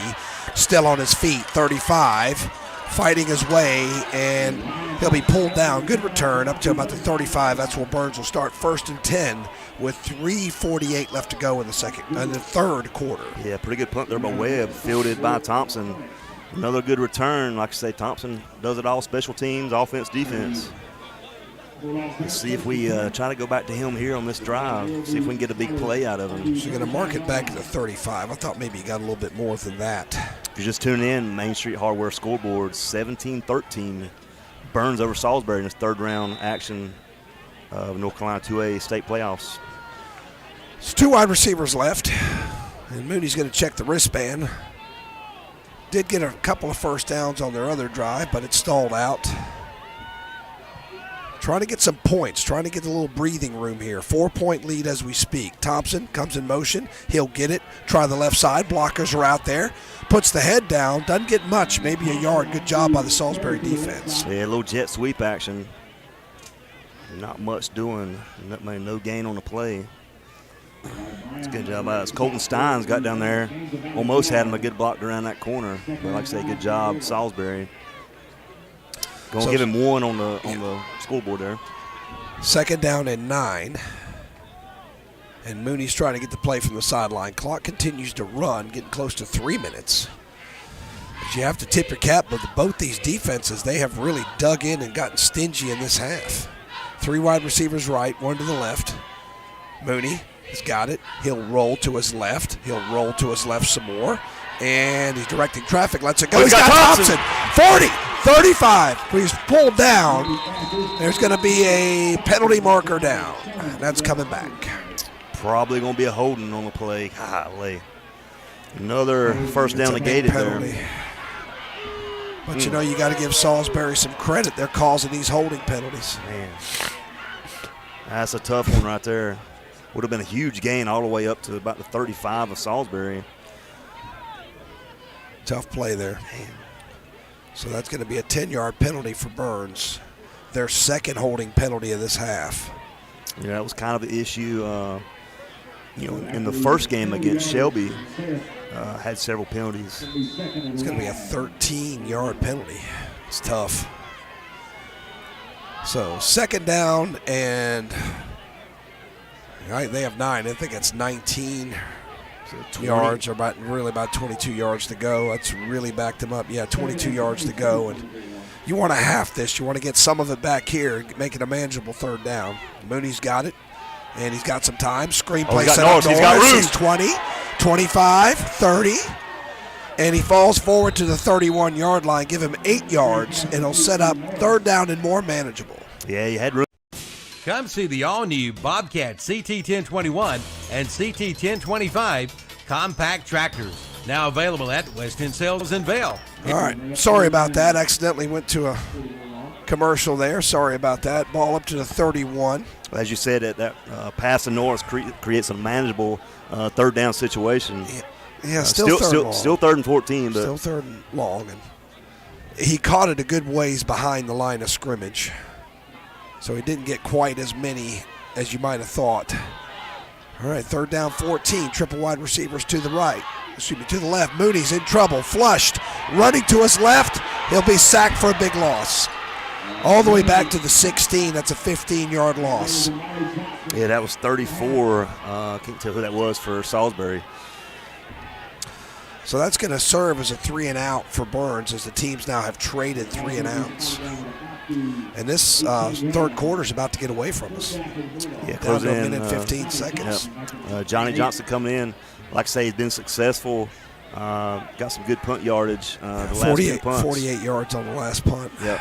B: Still on his feet, 35, fighting his way, and he'll be pulled down. Good return up to about the 35. That's where Burns will start 1st and 10 with 3:48 left to go in the 3rd quarter.
A: Yeah, pretty good punt there by Webb, fielded by Thompson. Another good return. Like I say, Thompson does it all, special teams, offense, defense. Let's see if we try to go back to him here on this drive, see if we can get a big play out of him.
B: So you're going to mark it back to the 35. I thought maybe he got a little bit more than that.
A: If you're just tuning in, Main Street Hardware scoreboard, 17-13. Burns over Salisbury in this 3rd round action of North Carolina 2A state playoffs.
B: There's 2 wide receivers left, and Mooney's going to check the wristband. Did get a couple of first downs on their other drive, but it stalled out. Trying to get some points, trying to get a little breathing room here. 4-point lead as we speak. Thompson comes in motion. He'll get it. Try the left side. Blockers are out there. Puts the head down. Doesn't get much, maybe a yard. Good job by the Salisbury defense.
A: Yeah, a little jet sweep action. Not much doing. No gain on the play. It's a good job by us. Colton Steins got down there. Almost had him a good block around that corner. But like I say, good job, Salisbury. Going to give him 1 on the scoreboard there.
B: 2nd down and 9. And Mooney's trying to get the play from the sideline. Clock continues to run, getting close to 3 minutes. But you have to tip your cap, but both these defenses, they have really dug in and gotten stingy in this half. 3 wide receivers right, 1 to the left. Mooney has got it. He'll roll to his left. He'll roll to his left some more. And he's directing traffic. Lets it go. He's got Thompson. 40, 35. He's pulled down. There's going to be a penalty marker down. That's coming back.
A: Probably going to be a holding on the play. Golly. Another first down negated
B: penalty
A: there.
B: But you know, you got to give Salisbury some credit. They're causing these holding penalties.
A: Man, that's a tough one right there. Would have been a huge gain all the way up to about the 35 of Salisbury.
B: Tough play there. Man. So that's going to be a 10-yard penalty for Burns. Their 2nd holding penalty of this half.
A: Yeah, that was kind of the issue. In the first game against Shelby, had several penalties.
B: It's going to be a 13-yard penalty. It's tough. So 2nd down and they have 9. I think it's 19 yards, or about 22 yards to go. That's really backed them up. Yeah, 22 yards to go. And you want to half this. You want to get some of it back here, make it a manageable 3rd down. Mooney's got it, and he's got some time. Screenplay set up.
A: He's got room.
B: 20, 25, 30. And he falls forward to the 31-yard line. Give him 8 yards, and he'll set up 3rd down and more manageable.
A: Yeah, he had room.
C: Come see the all-new Bobcat CT1021 and CT1025 compact tractors. Now available at West End Sales in Vail.
B: All right. Sorry about that. Accidentally went to a commercial there. Sorry about that. Ball up to the 31.
A: As you said, that pass to Norris creates a manageable 3rd down situation.
B: Yeah, still
A: 3rd and 14. But
B: still 3rd and long. And he caught it a good ways behind the line of scrimmage. So he didn't get quite as many as you might have thought. All right, 3rd down, 14. Triple wide receivers to the right. To the left. Mooney's in trouble. Flushed. Running to his left. He'll be sacked for a big loss. All the way back to the 16. That's a 15-yard loss.
A: Yeah, that was 34. I can't tell who that was for Salisbury.
B: So that's going to serve as a 3-and-out for Burns, as the teams now have traded 3-and-outs. And this 3rd quarter is about to get away from us.
A: Yeah,
B: down to a
A: in,
B: minute 15 seconds.
A: Johnny Johnson coming in. like I say, he's been successful. Got some good punt yardage. The last two punts.
B: 48 yards on the last punt.
A: Yep.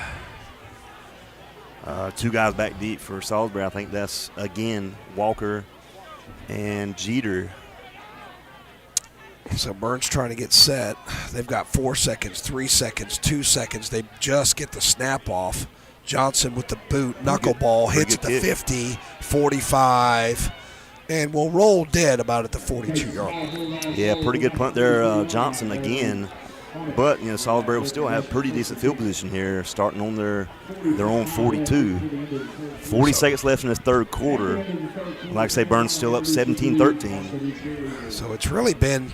A: 2 guys back deep for Salisbury. I think that's, again, Walker and Jeter.
B: So Burns trying to get set. They've got 4 seconds, 3 seconds, 2 seconds. They just get the snap off. Johnson with the boot, knuckleball, hits at the 50, 45, and will roll dead about at the 42-yard line.
A: Yeah, pretty good punt there, Johnson again. But, Salisbury will still have pretty decent field position here, starting on their own 42. 40 seconds left in this third quarter. Like I say, Burns still up 17-13.
B: So it's really been,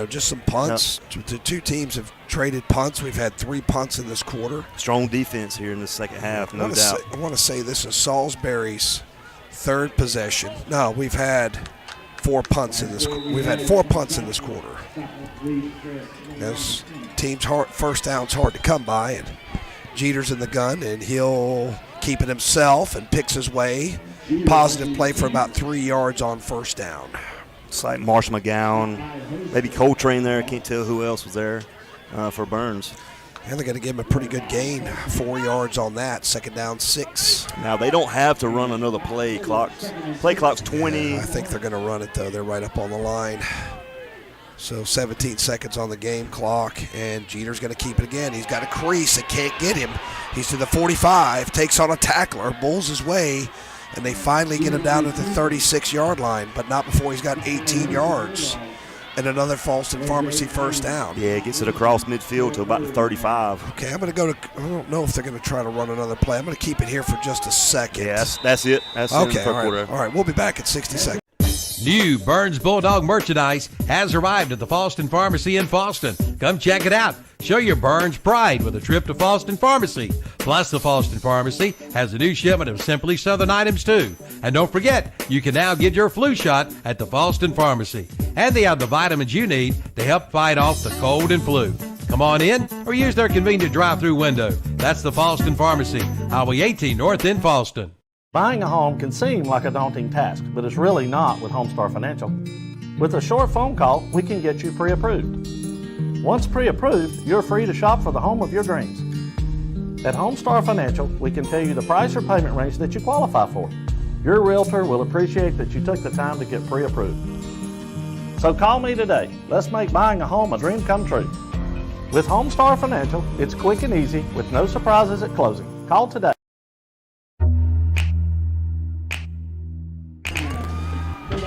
B: just some punts. Yep. The two teams have traded punts. We've had 3 punts in this quarter.
A: Strong defense here in the second half, no doubt.
B: I want to say this is Salisbury's third possession. No, we've had 4 punts in this. We've had 4 punts in this quarter. This team's first down's hard to come by, and Jeter's in the gun, and he'll keep it himself and picks his way. Positive play for about 3 yards on first down.
A: It's like Marsh McGowan, maybe Coltrane there. I can't tell who else was there for Burns.
B: And they're going to give him a pretty good gain, 4 yards on that. Second down, 6.
A: Now they don't have to run another play. Play clock's 20.
B: Yeah, I think they're going to run it though. They're right up on the line. So 17 seconds on the game clock, and Jeter's going to keep it again. He's got a crease. They can't get him. He's to the 45, takes on a tackler, bulls his way, and they finally get him down at the 36-yard line, but not before he's got 18 yards. And another Falston Pharmacy first down.
A: Yeah, gets it across midfield to about the 35.
B: Okay, I'm going to go to – I don't know if they're going to try to run another play. I'm going to keep it here for just a second.
A: Yeah, that's it. That's
B: okay, all right. We'll be back at 60 seconds.
C: New Burns Bulldog merchandise has arrived at the Falston Pharmacy in Falston. Come check it out. Show your Burns pride with a trip to Falston Pharmacy. Plus, the Falston Pharmacy has a new shipment of Simply Southern items, too. And don't forget, you can now get your flu shot at the Falston Pharmacy. And they have the vitamins you need to help fight off the cold and flu. Come on in or use their convenient drive-through window. That's the Falston Pharmacy, Highway 18 North in Falston.
D: Buying a home can seem like a daunting task, but it's really not with Homestar Financial. With a short phone call, we can get you pre-approved. Once pre-approved, you're free to shop for the home of your dreams. At Homestar Financial, we can tell you the price or payment range that you qualify for. Your realtor will appreciate that you took the time to get pre-approved. So call me today. Let's make buying a home a dream come true. With Homestar Financial, it's quick and easy with no surprises at closing. Call today.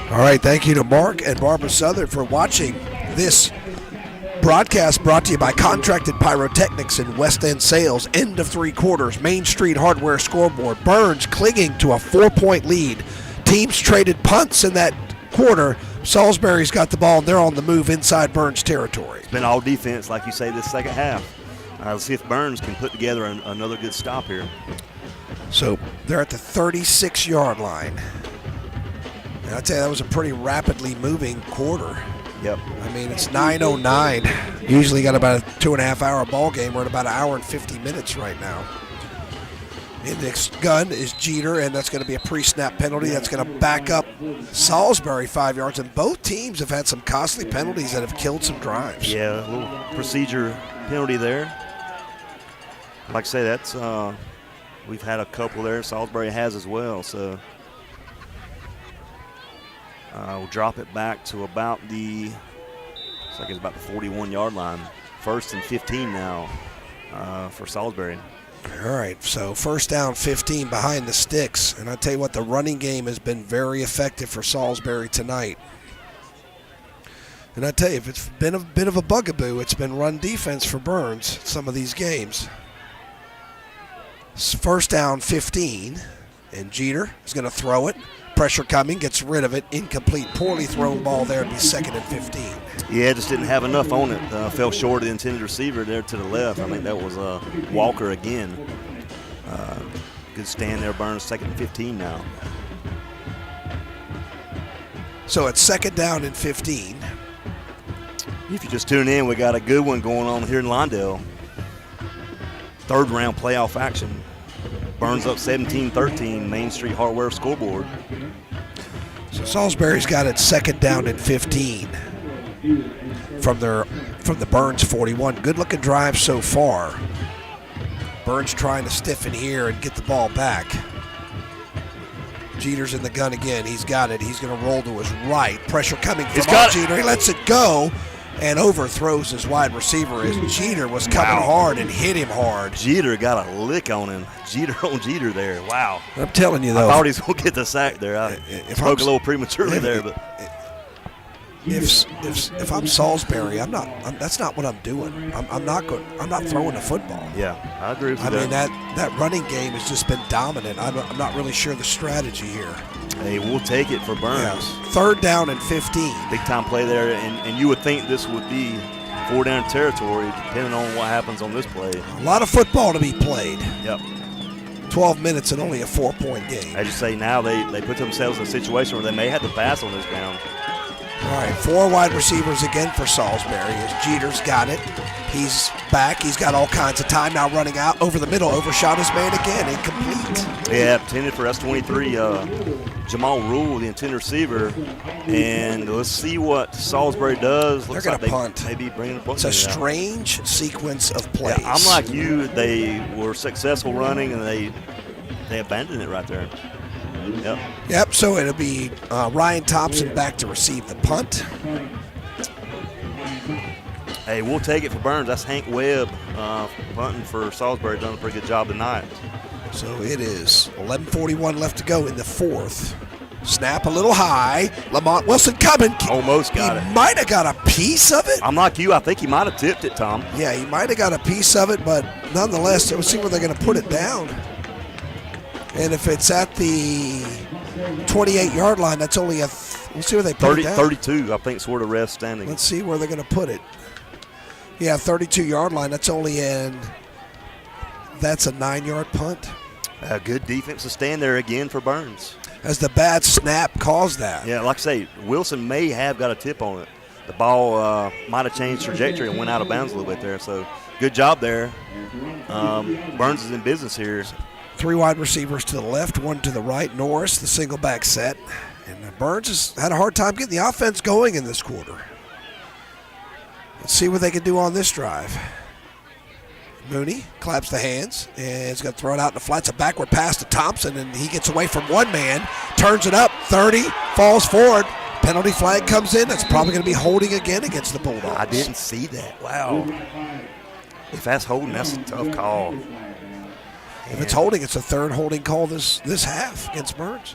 B: All right, thank you to Mark and Barbara Southern for watching this broadcast brought to you by Contracted Pyrotechnics and West End Sales. End of 3 quarters, Main Street Hardware scoreboard. Burns clinging to a 4-point lead. Teams traded punts in that quarter. Salisbury's got the ball, and they're on the move inside Burns territory.
A: It's been all defense, like you say, this second half. Let's see if Burns can put together another good stop here.
B: So they're at the 36-yard line. And I'd say that was a pretty rapidly moving quarter.
A: Yep.
B: I mean, it's 9:09. Usually got about a 2.5-hour ball game. We're at about 1 hour and 50 minutes right now. In the gun is Jeter, and that's going to be a pre-snap penalty. That's going to back up Salisbury 5 yards. And both teams have had some costly penalties that have killed some drives.
A: Yeah, a little procedure penalty there. Like I say, that's we've had a couple there. Salisbury has as well. So we'll drop it back to about the 41-yard line. 1st and 15 now for Salisbury.
B: All right, so first down 15 behind the sticks. And I tell you what, the running game has been very effective for Salisbury tonight. And I tell you, if it's been a bit of a bugaboo, it's been run defense for Burns some of these games. First down 15, and Jeter is going to throw it. Pressure coming, gets rid of it. Incomplete, poorly thrown ball there. It'd be 2nd and 15.
A: Yeah, just didn't have enough on it. Fell short of the intended receiver there to the left. I think that was Walker again. Good stand there, Burns. 2nd and 15 now.
B: So it's 2nd down and 15.
A: If you just tune in, we got a good one going on here in Lawndale. 3rd round playoff action. Burns up 17-13, Main Street Hardware scoreboard.
B: So Salisbury's got it 2nd down and 15. from the Burns 41. Good-looking drive so far. Burns trying to stiffen here and get the ball back. Jeter's in the gun again. He's got it. He's going to roll to his right. Pressure coming from Jeter. He lets it go and overthrows his wide receiver as Jeter was coming hard and hit him hard.
A: Jeter got a lick on him. Jeter there. Wow.
B: I'm telling you, though.
A: I thought he was going to get the sack there. I spoke a little prematurely there, but
B: if I'm Salisbury, that's not what I'm doing. I'm not throwing the football.
A: Yeah, I agree with you.
B: I mean, that running game has just been dominant. I'm not really sure the strategy here.
A: Hey, we'll take it for Burns.
B: Yeah. 3rd down and 15.
A: Big time play there, and you would think this would be 4th down territory, depending on what happens on this play.
B: A lot of football to be played.
A: Yep.
B: 12 minutes and only a 4-point game.
A: As you say, now they put themselves in a situation where they may have to pass on this ground.
B: All right, 4 wide receivers again for Salisbury as Jeter's got it. He's back. He's got all kinds of time now running out over the middle. Overshot his man again. Incomplete.
A: Yeah, intended for S23. Jamal Rule, the intended receiver. And let's see what Salisbury does.
B: They're going to punt.
A: Maybe bringing a punt.
B: It's a strange sequence of plays.
A: Yeah, I'm like you. They were successful running, and they abandoned it right there.
B: Yep, so it'll be Ryan Thompson back to receive the punt.
A: Hey, we'll take it for Burns. That's Hank Webb punting for Salisbury. Done a pretty good job tonight.
B: So it is 11:41 left to go in the 4th. Snap a little high. Lamont Wilson coming.
A: Almost got it.
B: He might have got a piece of it.
A: I'm like you. I think he might have tipped it, Tom.
B: Yeah, he might have got a piece of it, but nonetheless, we'll see where they're going to put it down. And if it's at the 28-yard line, that's only we'll see where they put it down.
A: 32, I think, sort of rest standing.
B: Let's see where they're going to put it. Yeah, 32-yard line. That's only that's a 9-yard punt.
A: A good defensive stand there again for Burns.
B: As the bad snap caused that.
A: Yeah, like I say, Wilson may have got a tip on it. The ball might have changed trajectory and went out of bounds a little bit there. So good job there. Burns is in business here.
B: 3 wide receivers to the left, 1 to the right. Norris, the single back set. And Burns has had a hard time getting the offense going in this quarter. Let's see what they can do on this drive. Mooney claps the hands and is going to throw it out in the flats. A backward pass to Thompson, and he gets away from one man, turns it up, 30, falls forward. Penalty flag comes in. That's probably going to be holding again against the Bulldogs.
A: I didn't see that. Wow. If that's holding, that's a tough call.
B: If it's holding, it's a 3rd holding call this half against Burns.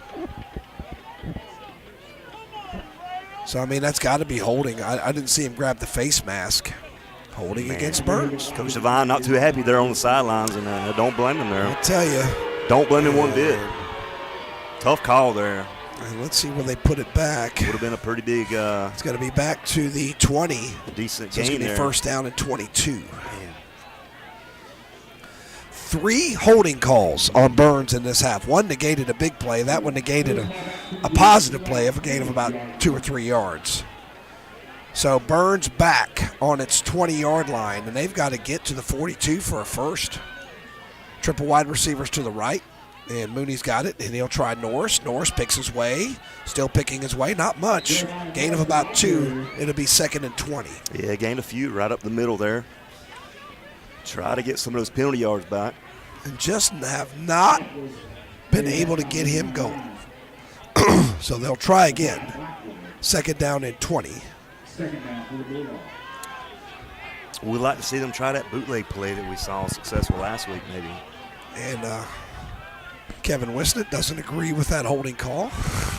B: So, I mean, that's got to be holding. I didn't see him grab the face mask. Holding against Burns.
A: Coach Devine not too happy there on the sidelines, and I don't blame him there.
B: I'll tell you.
A: Don't blame him one bit. Tough call there.
B: And let's see where they put it back.
A: Would have been a pretty big.
B: It's going to be back to the 20.
A: A decent
B: so
A: gain
B: it's going to be 1st down and 22.
A: Man.
B: 3 holding calls on Burns in this half. One negated a big play. That one negated a positive play of a gain of about 2 or 3 yards. So Burns back on its 20-yard line, and they've got to get to the 42 for a first. Triple wide receivers to the right, and Mooney's got it, and he'll try Norris. Norris picks his way, still picking his way, not much. Gain of about 2. It'll be 2nd and 20.
A: Yeah, gained a few right up the middle there. Try to get some of those penalty yards back.
B: And just have not been able to get him going. So they'll try again. 2nd down and 20.
A: We'd like to see them try that bootleg play that we saw successful last week, maybe.
B: And Kevin Wisnett doesn't agree with that holding call.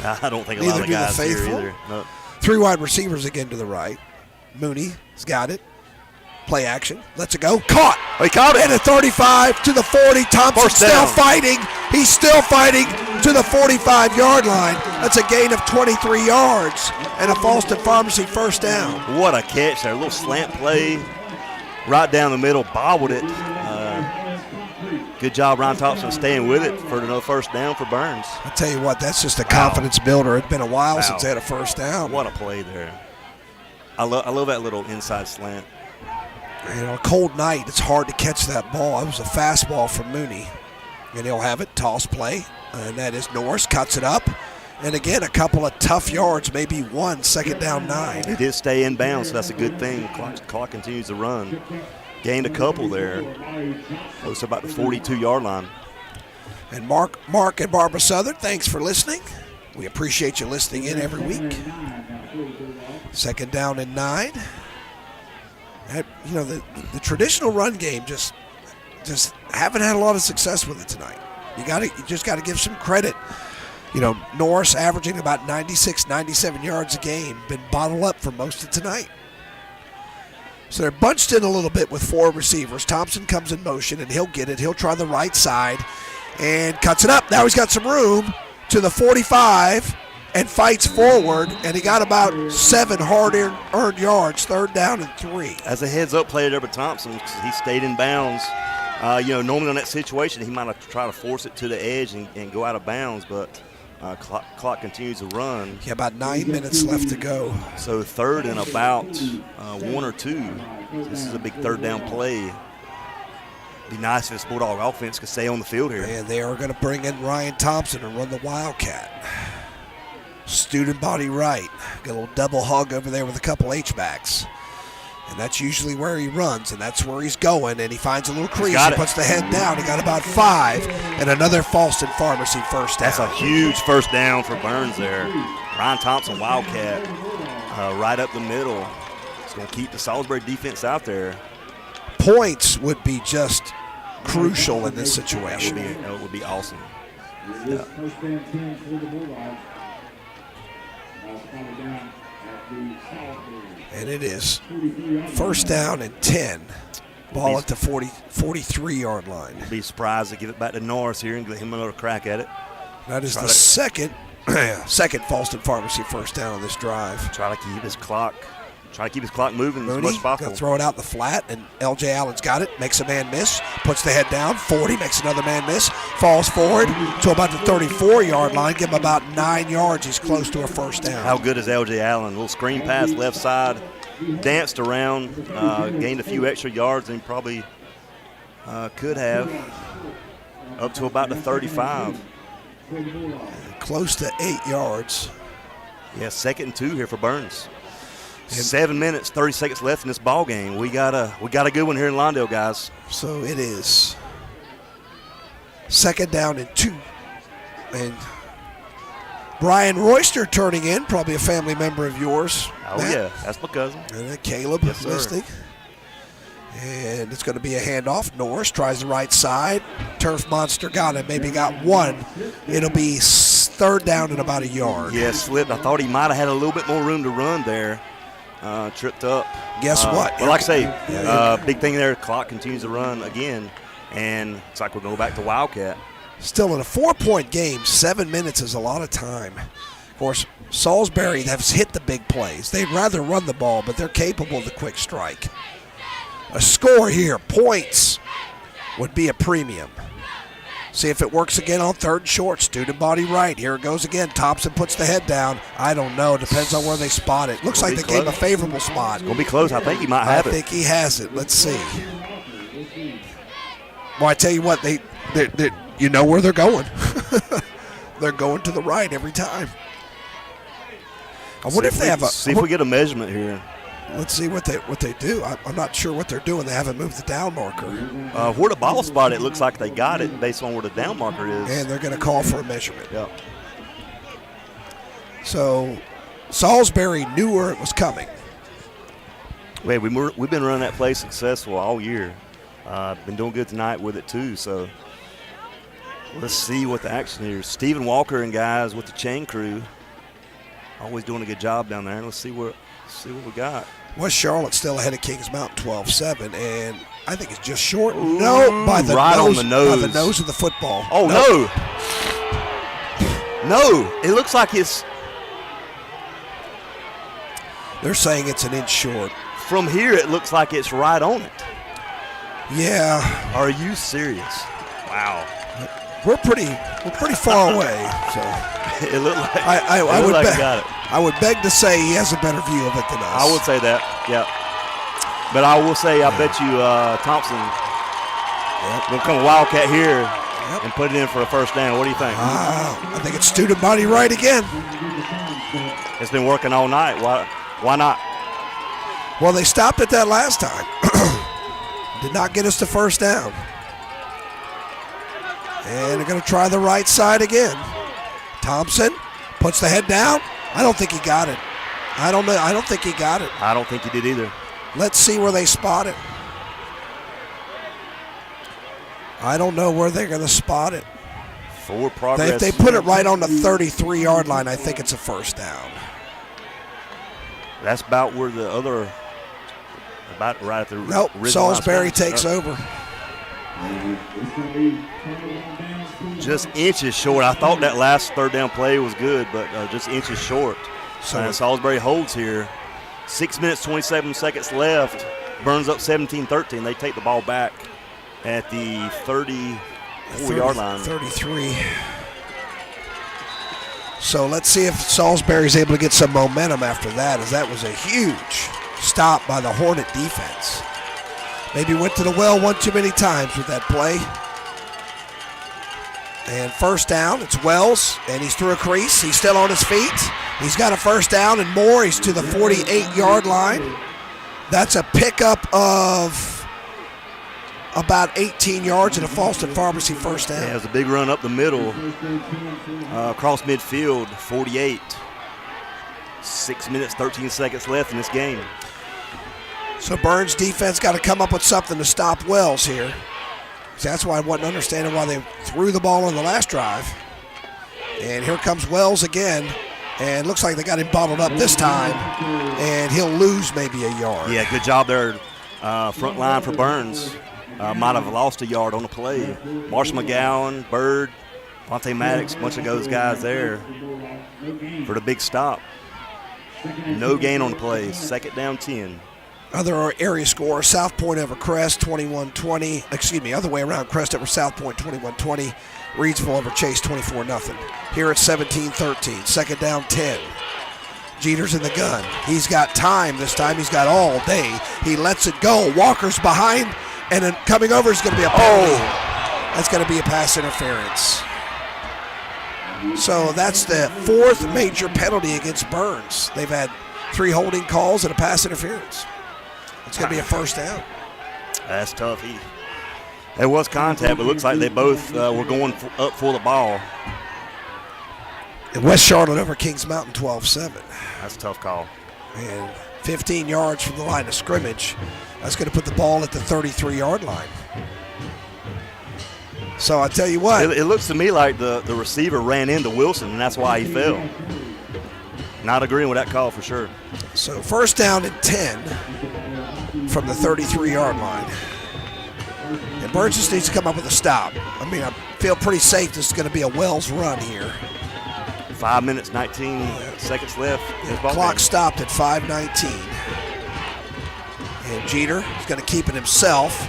A: I don't think a lot of the guys here either. No.
B: 3 wide receivers again to the right. Mooney's got it. Play action. Lets it go. Caught.
A: He caught it.
B: And a 35 to the 40. Thompson still fighting. He's still fighting to the 45-yard line. That's a gain of 23 yards. And a Falston Pharmacy 1st down.
A: What a catch there. A little slant play. Right down the middle. Bobbled it. Good job, Ryan Thompson, staying with it for another 1st down for Burns.
B: I'll tell you what, that's just a confidence builder. It's been a while since they had a 1st down.
A: What a play there. I love that little inside slant.
B: You know, a cold night, it's hard to catch that ball. It was a fastball from Mooney. And he'll have it, toss play. And that is Norris, cuts it up. And again, a couple of tough yards, maybe one, second down 9.
A: It did stay in bounds, so that's a good thing. Clock continues to run. Gained a couple there. Close to about the 42-yard line.
B: And Mark and Barbara Southern, thanks for listening. We appreciate you listening in every week. Second down and 9. The traditional run game just haven't had a lot of success with it tonight. You just got to give some credit. Norris averaging about 96, 97 yards a game, been bottled up for most of tonight. So they're bunched in a little bit with 4 receivers. Thompson comes in motion, and he'll get it. He'll try the right side and cuts it up. Now he's got some room to the 45 and fights forward, and he got about 7 hard-earned yards, third down and 3.
A: As a heads-up play there by Thompson, he stayed in bounds. Normally in that situation, he might have tried to force it to the edge and go out of bounds, but clock continues to run.
B: Yeah, about 9 minutes left to go.
A: So third and about 1 or 2. This is a big third down play. Be nice if this Bulldog offense could stay on the field here.
B: And they are going to bring in Ryan Thompson and run the Wildcat. Student body right. Got a little double hug over there with a couple H-backs. And that's usually where he runs, and that's where he's going. And he finds a little crease. He puts the head down. He got about 5. And another Falston Pharmacy first down.
A: That's a huge first down for Burns there. Ryan Thompson, Wildcat, right up the middle. It's going to keep the Salisbury defense out there.
B: Points would be just crucial in this situation.
A: That would be awesome. Yeah.
B: And it is first down and 10. Ball at the 43-yard line.
A: Be surprised to give it back to Norris here and give him another crack at it.
B: That is the second Falston Pharmacy first down on this drive.
A: Try to keep his clock moving as much as possible.
B: Gonna throw it out the flat, and L.J. Allen's got it. Makes a man miss. Puts the head down. 40 makes another man miss. Falls forward to about the 34-yard line. Give him about 9 yards. He's close to a first down.
A: How good is L.J. Allen? A little screen pass left side. Danced around. Gained a few extra yards than he probably could have. Up to about the 35.
B: Close to 8 yards.
A: Yeah, 2nd and 2 here for Burns. 7 minutes, 30 seconds left in this ball game. We got a good one here in Lawndale, guys.
B: So it is second down and 2. And Brian Royster turning in, probably a family member of yours.
A: Oh, Matt. Yeah, that's my cousin.
B: And Caleb listening.
A: Sir.
B: And it's going to be a handoff. Norris tries the right side. Turf Monster got it. Maybe got 1. It'll be third down and about a yard.
A: Yeah, slipped. I thought he might have had a little bit more room to run there. Tripped up.
B: Guess what?
A: Well, like I say, big thing there, clock continues to run again, and it's like we're going back to Wildcat.
B: Still in a 4-point game, 7 minutes is a lot of time. Of course, Salisbury has hit the big plays. They'd rather run the ball, but they're capable of the quick strike. A score here, points, would be a premium. See if it works again on third and short. Student body right. Here it goes again. Thompson puts the head down. I don't know. Depends on where they spot it. Looks like they gave a favorable spot.
A: It's going to be close. I think he might have it.
B: I think he has it. Let's see. Well, I tell you what, they you know where they're going. They're going to the right every time. I wonder if they have a.
A: See if we get a measurement here.
B: Let's see what they do. I'm not sure what they're doing. They haven't moved the down marker.
A: Where the ball spot, it looks like they got it based on where the down marker is.
B: And they're going to call for a measurement.
A: Yeah.
B: So Salisbury knew where it was coming.
A: Wait, we've been running that play successful all year. Been doing good tonight with it too. So let's see what the action is. Stephen Walker and guys with the chain crew, always doing a good job down there. Let's see what we got.
B: West Charlotte still ahead of Kings Mountain 12-7, and I think it's just short. No, by the
A: right
B: nose,
A: on the nose.
B: by the nose of the football.
A: Oh, no. It looks like it's.
B: They're saying it's an inch short.
A: From here, it looks like it's right on it.
B: Yeah.
A: Are you serious? Wow.
B: We're pretty far away. So
A: it looked like
B: I
A: got it.
B: I would beg to say he has a better view of it than us.
A: I would say that, yeah. But I will say, I bet you Thompson will come Wildcat here. and put it in for a first down. What do you think?
B: I think it's student body right again.
A: It's been working all night. Why not?
B: Well, they stopped at that last time. Did not get us to first down. And they're going to try the right side again. Thompson puts the head down. I don't think he got it. I don't think he got it.
A: I don't think he did either.
B: Let's see where they spot it. I don't know where they're going to spot it.
A: Forward progress.
B: If they put it right on the 33-yard line, I think it's a first down.
A: That's about where the other, about right at the
B: Nope, Salisbury takes over.
A: Just inches short. I thought that last third down play was good, but just inches short. So Salisbury holds here. 6 minutes, 27 seconds left. Burns up 17-13. They take the ball back at the 34-yard line.
B: 33. So let's see if Salisbury's able to get some momentum after that, as that was a huge stop by the Hornet defense. Maybe went to the well one too many times with that play. And first down, it's Wells, and he's through a crease. He's still on his feet. He's got a first down and more. He's to the 48-yard line. That's a pickup of about 18 yards and a Falston Pharmacy first down.
A: Yeah, it was a big run up the middle, across midfield, 48. 6 minutes, 13 seconds left in this game.
B: So Burns' defense got to come up with something to stop Wells here. So that's why I wasn't understanding why they threw the ball on the last drive. And here comes Wells again. And looks like they got him bottled up this time. And he'll lose maybe a yard.
A: Yeah, good job there. Front line for Burns. Might have lost a yard on the play. Marshall McGowan, Bird, Vontae Maddox, a bunch of those guys there for the big stop. No gain on the play. Second down 10.
B: Other area score, South Point over Crest, 21-20. Excuse me, other way around, Crest over South Point, 21-20. Reidsville over Chase, 24-0. Here it's 17-13, second down 10. Jeter's in the gun. He's got time this time. He's got all day. He lets it go. Walker's behind, and then coming over is going to be a penalty. That's going to be a pass interference. So that's the fourth major penalty against Burns. They've had 3 holding calls and a pass interference. It's going to be a first down.
A: That's tough. There was contact, but it looks like they both were going up for the ball.
B: And West Charlotte over Kings Mountain, 12-7.
A: That's a tough call.
B: And 15 yards from the line of scrimmage. That's going to put the ball at the 33-yard line. So I tell you what.
A: It looks to me like the receiver ran into Wilson, and that's why he fell. Not agreeing with that call for sure.
B: So first down and 10 from the 33-yard line. And Burns just needs to come up with a stop. I mean, I feel pretty safe this is going to be a Wells run here.
A: 5 minutes, 19 seconds left.
B: Clock stopped at 5:19. And Jeter is going to keep it himself.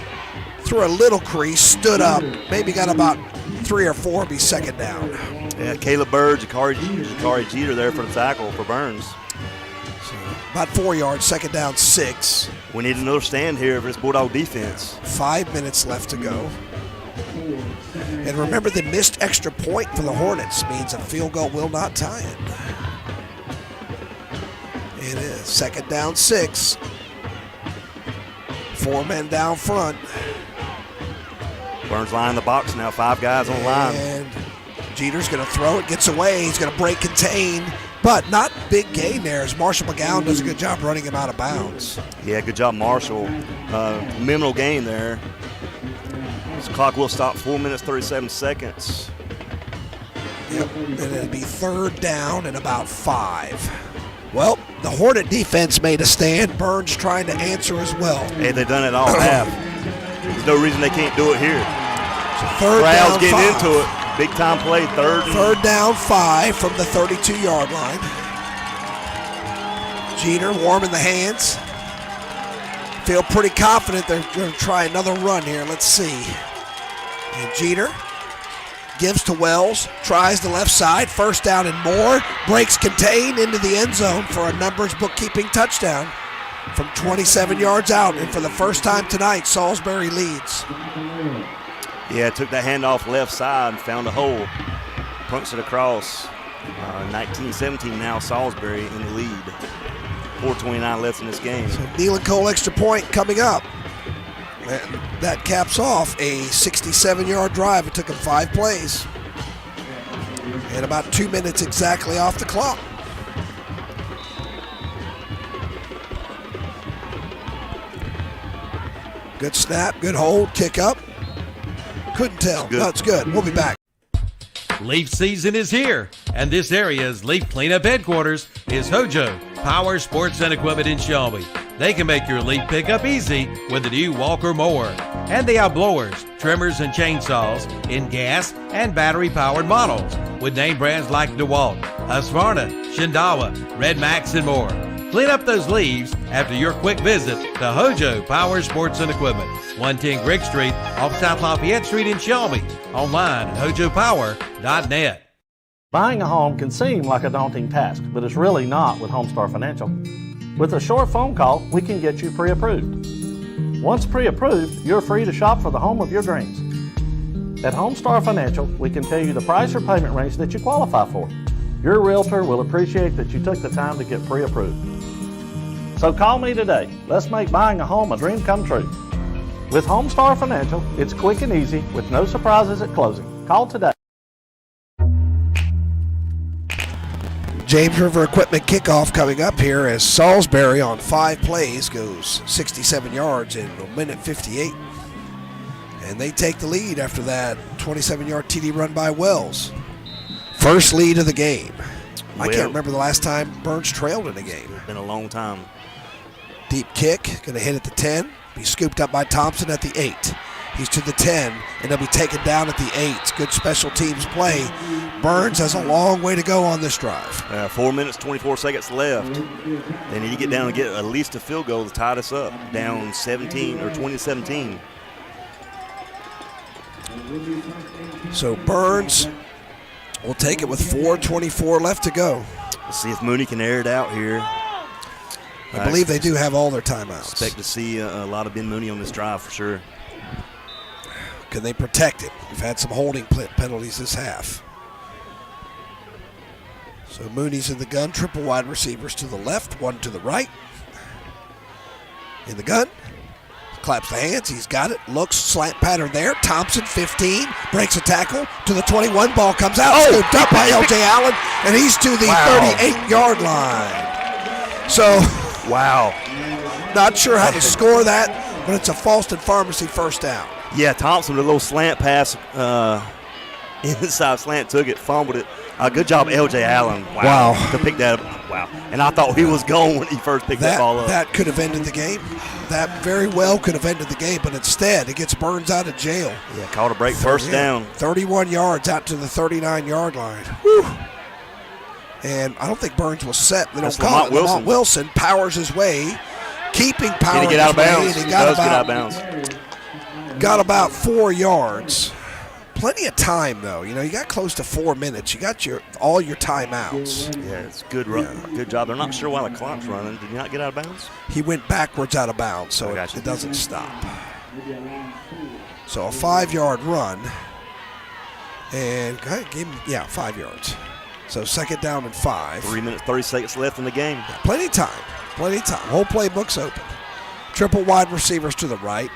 B: Threw a little crease, stood up, maybe got about 3 or 4, be second down.
A: Yeah, Caleb Bird, Jakari Jeter there for the tackle for Burns.
B: So about 4 yards, second down 6.
A: We need another stand here for this Bulldog defense.
B: 5 minutes left to go. And remember, the missed extra point for the Hornets means a field goal will not tie it. It is second down 6. 4 men down front.
A: Burns line in the box now, 5 guys on the line.
B: And Jeter's going to throw it, gets away. He's going to break contain, but not big gain there as Marshall McGowan does a good job running him out of bounds.
A: Yeah, good job, Marshall. Minimal gain there. This clock will stop 4 minutes, 37 seconds.
B: Yep, and it'll be third down and about 5. Well, the Hornet defense made a stand. Burns trying to answer as well.
A: Hey, they've done it all half. There's no reason they can't do it here.
B: So third
A: Crowd's
B: down,
A: getting
B: 5.
A: into it. Big time play, third
B: down 5 from the 32-yard line. Jeter warming the hands. Feel pretty confident they're going to try another run here. Let's see. And Jeter gives to Wells, tries the left side, first down and more, breaks contain into the end zone for a numbers bookkeeping touchdown from 27 yards out. And for the first time tonight, Salisbury leads.
A: Yeah, took that handoff left side, found a hole, punched it across. 19-17 now, Salisbury in the lead. 4:29 left in this game.
B: So Neal and Cole extra point coming up. And that caps off a 67-yard drive. It took them 5 plays. And about 2 minutes exactly off the clock. Good snap, good hold, kick up. Couldn't tell. No, it's good. We'll be back.
C: Leaf season is here, and this area's leaf cleanup headquarters is Hojo Power Sports and Equipment in Shelby. They can make your leaf pickup easy with the new Walker mower. And they have blowers, trimmers, and chainsaws in gas and battery-powered models with name brands like DeWalt, Husqvarna, Shindawa, Red Max, and more. Clean up those leaves after your quick visit to Hojo Power Sports and Equipment, 110 Grigg Street off South Lafayette Street in Shelby. Online at hojopower.net.
D: Buying a home can seem like a daunting task, but it's really not with Homestar Financial. With a short phone call, we can get you pre-approved. Once pre-approved, you're free to shop for the home of your dreams. At Homestar Financial, we can tell you the price or payment range that you qualify for. Your realtor will appreciate that you took the time to get pre-approved. So call me today. Let's make buying a home a dream come true. With Homestar Financial, it's quick and easy with no surprises at closing. Call today.
B: James River Equipment kickoff coming up here as Salisbury on 5 plays goes 67 yards in a minute 58. And they take the lead after that 27-yard TD run by Wells. First lead of the game. I can't remember the last time Burns trailed in a game.
A: It's been a long time.
B: Deep kick, going to hit at the 10. Be scooped up by Thompson at the 8. He's to the 10, and he'll be taken down at the 8. Good special teams play. Burns has a long way to go on this drive.
A: 4 minutes, 24 seconds left. They need to get down and get at least a field goal to tie this up. Down 17 or 20-17.
B: So Burns will take it with 4:24 left to go.
A: Let's see if Mooney can air it out here.
B: I believe they do have all their timeouts.
A: Expect to see a lot of Ben Mooney on this drive for sure.
B: Can they protect it? We've had some holding penalties this half. So Mooney's in the gun. Triple wide receivers to the left, one to the right. In the gun. Claps the hands. He's got it. Looks, slant pattern there. Thompson, 15. Breaks a tackle to the 21. Ball comes out. Scooped up by L.J. Allen. And he's to the 38-yard line. So, not sure how to score that, but it's a Falston Pharmacy first down.
A: Yeah, Thompson with a little slant pass. Inside slant, took it, fumbled it. Good job, L.J. Allen. Wow. To pick that up. Wow. And I thought he was gone when he first picked that ball up.
B: That could have ended the game. That very well could have ended the game, but instead it gets Burns out of jail.
A: Yeah, called a break, first down.
B: 31 yards out to the 39-yard line. Whew. And I don't think Burns was set. They don't call it. Lamont Wilson powers his way, keeping power.
A: Did he get out of bounds?
B: He
A: does get out of bounds.
B: Got about 4 yards. Plenty of time, though. You know, you got close to 4 minutes. You got all your timeouts.
A: Yeah, it's good run. Good job. They're not sure why the clock's running. Did he not get out of bounds?
B: He went backwards out of bounds, so it doesn't stop. So a 5-yard run. And give him, 5 yards. So second down and 5.
A: 3 minutes, 30 seconds left in the game.
B: Yeah, plenty of time. Plenty of time. Whole playbook's open. Triple wide receivers to the right.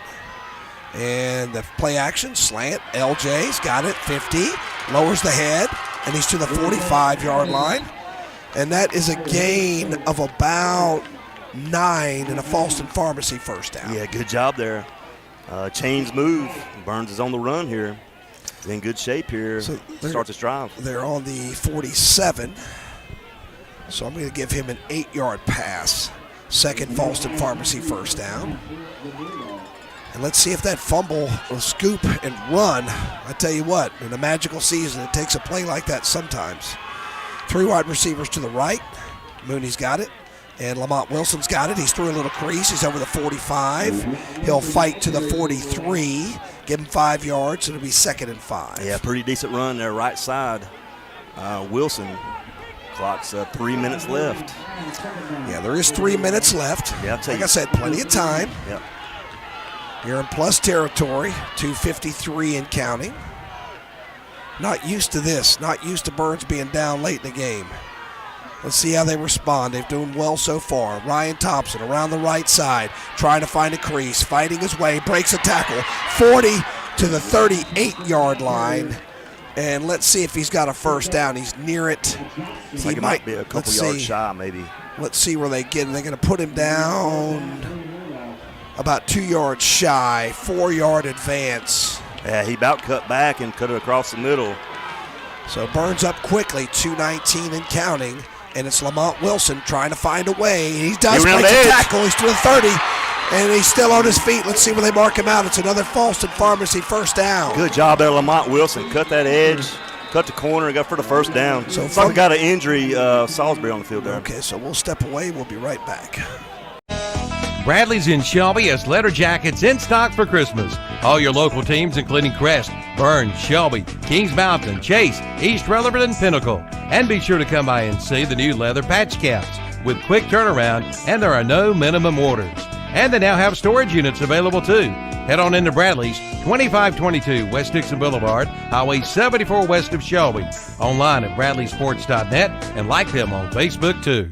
B: And the play action, slant, LJ's got it, 50, lowers the head, and he's to the 45-yard line. And that is a gain of about 9 and a Falston Pharmacy first down.
A: Yeah, good job there. Chains move. Burns is on the run here. He's in good shape here. So start this drive.
B: They're on the 47. So I'm going to give him an 8-yard pass. Second Falston Pharmacy first down. And let's see if that fumble will scoop and run. I tell you what, in a magical season, it takes a play like that sometimes. 3 wide receivers to the right. Mooney's got it. And Lamont Wilson's got it. He's through a little crease. He's over the 45. He'll fight to the 43. Give him 5 yards. It'll be second and 5.
A: Yeah, pretty decent run there, right side. Wilson. Clock's 3 minutes left.
B: Yeah, there is 3 minutes left.
A: Yeah, I'll tell
B: like I said, plenty of time.
A: Yep.
B: You're in plus territory, 2:53 and counting. Not used to this, not used to Burns being down late in the game. Let's see how they respond. They've done well so far. Ryan Thompson around the right side, trying to find a crease, fighting his way, breaks a tackle, 40 to the 38-yard line. And let's see if he's got a first down. He's near it.
A: It's like it might be a couple yards shy, maybe.
B: Let's see where they get him. They're going to put him down about 2 yards shy, 4-yard advance.
A: Yeah, he about cut back and cut it across the middle.
B: So Burns up quickly, 2:19 and counting. And it's Lamont Wilson trying to find a way. He does break a tackle. He's to the 30, and he's still on his feet. Let's see where they mark him out. It's another Falston Pharmacy first down.
A: Good job there, Lamont Wilson. Cut that edge, cut the corner, and got for the first down. So it's like we got an injury, Salisbury on the field there.
B: Okay, so we'll step away. We'll be right back.
C: Bradley's in Shelby has leather jackets in stock for Christmas. All your local teams, including Crest, Burns, Shelby, Kings Mountain, Chase, East Rutherford, and Pinnacle. And be sure to come by and see the new leather patch caps with quick turnaround, and there are no minimum orders. And they now have storage units available too. Head on into Bradley's, 2522 West Dixon Boulevard, Highway 74 west of Shelby. Online at bradleysports.net and like them on Facebook too.